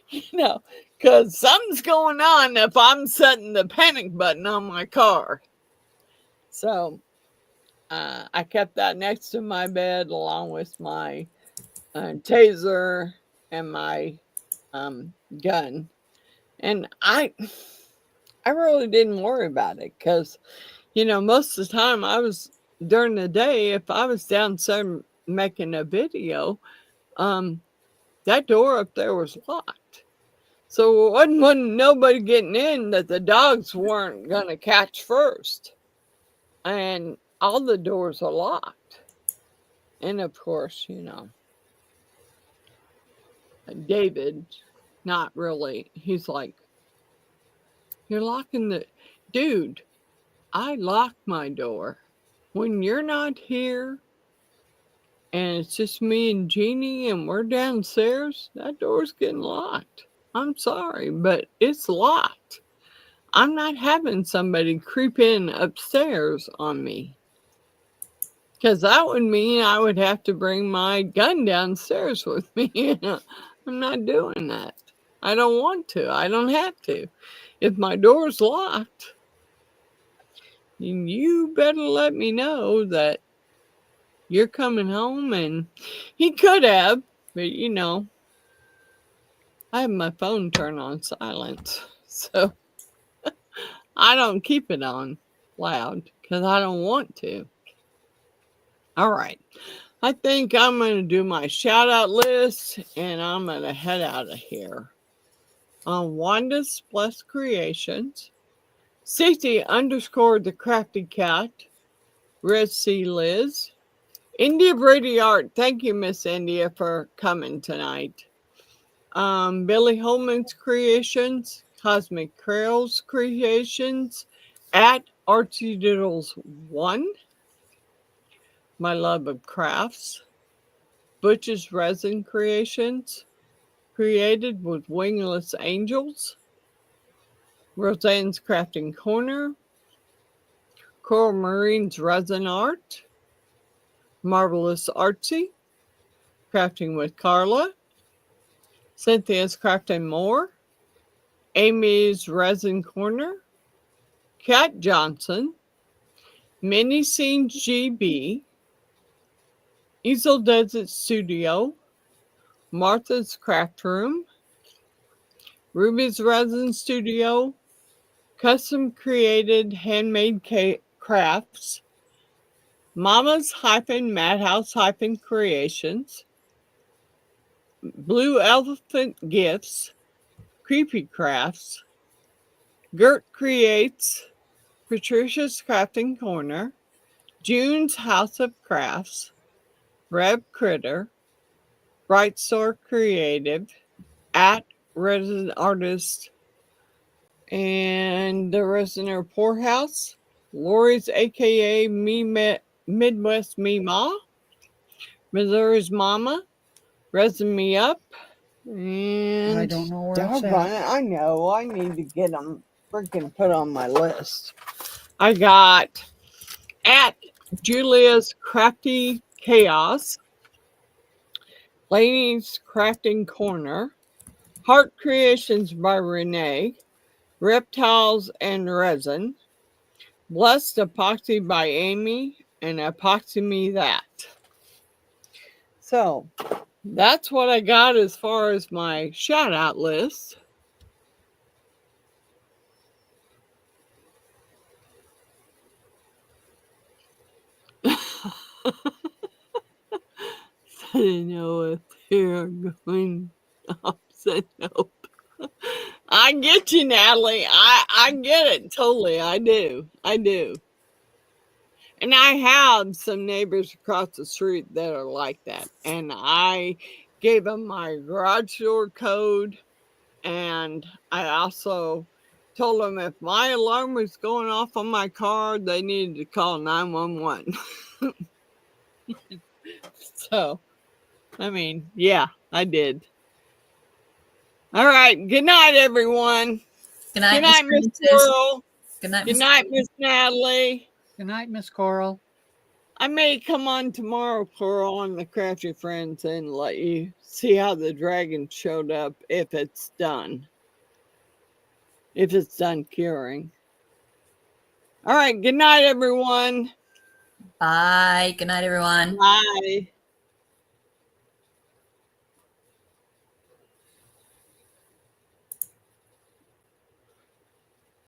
You know, because something's going on if I'm setting the panic button on my car. So I kept that next to my bed along with my taser and my gun. And I really didn't worry about it because, you know, most of the time I was during the day, if I was downstairs making a video, that door up there was locked. So it wasn't nobody getting in that the dogs weren't going to catch first. And all the doors are locked. And of course, you know, David, not really. He's like, you're locking the... Dude, I lock my door. When you're not here and it's just me and Jeannie and we're downstairs, that door's getting locked. I'm sorry, but it's locked. I'm not having somebody creep in upstairs on me. Because that would mean I would have to bring my gun downstairs with me. I'm not doing that. I don't want to. I don't have to. If my door's locked, you better let me know that you're coming home. And he could have, but you know, I have my phone turned on silent. So I don't keep it on loud because I don't want to. All right. I think I'm going to do my shout out list and I'm going to head out of here. On Wanda's Blessed Creations, 60_ the Crafty Cat, Red Sea Liz, India Brady Art. Thank you, Miss India, for coming tonight. Billy Holman's Creations, Cosmic Trails Creations, at Archie Diddles 1, My Love of Crafts, Butch's Resin Creations, Created with Wingless Angels, Roseanne's Crafting Corner, Coral Marine's Resin Art, Marvelous Artsy, Crafting with Carla, Cynthia's Crafting More, Amy's Resin Corner, Kat Johnson, Mini Scenes GB, Easel Desert Studio, Martha's Craft Room, Ruby's Resin Studio, Custom Created Handmade Crafts, Mama's Madhouse Creations, Blue Elephant Gifts, Creepy Crafts, Gert Creates, Patricia's Crafting Corner, June's House of Crafts, Reb Critter, Bright Star Creative, at Resin Artist, and the Resiner Poorhouse, Lori's aka Midwest Meemaw, Missouri's Mama, Resin Me Up, and I don't know where it's doggone at. it, I know I need to get them freaking put on my list. I got at Julia's Crafty Chaos, Lainey's Crafting Corner, Heart Creations by Renee, Reptiles and Resin, Blessed Epoxy by Amy, and Epoxy Me That. So that's what I got as far as my shout out list. I didn't know if they're going opposite. Nope. I get you, Natalie. I get it totally. I do. And I have some neighbors across the street that are like that. And I gave them my garage door code. And I also Told them if my alarm was going off on my car, they needed to call 911. So, I mean, yeah, I did. All right. Good night, everyone. Good night, Good night, Miss Princess. Coral. Good night, Good Miss night, Coral. Miss Natalie. Good night, Miss Coral. I may come on tomorrow, Coral, on the Crafty Friends and let you see how the dragon showed up if it's done. If it's done curing. All right. Good night, everyone. Bye. Good night, everyone. Bye.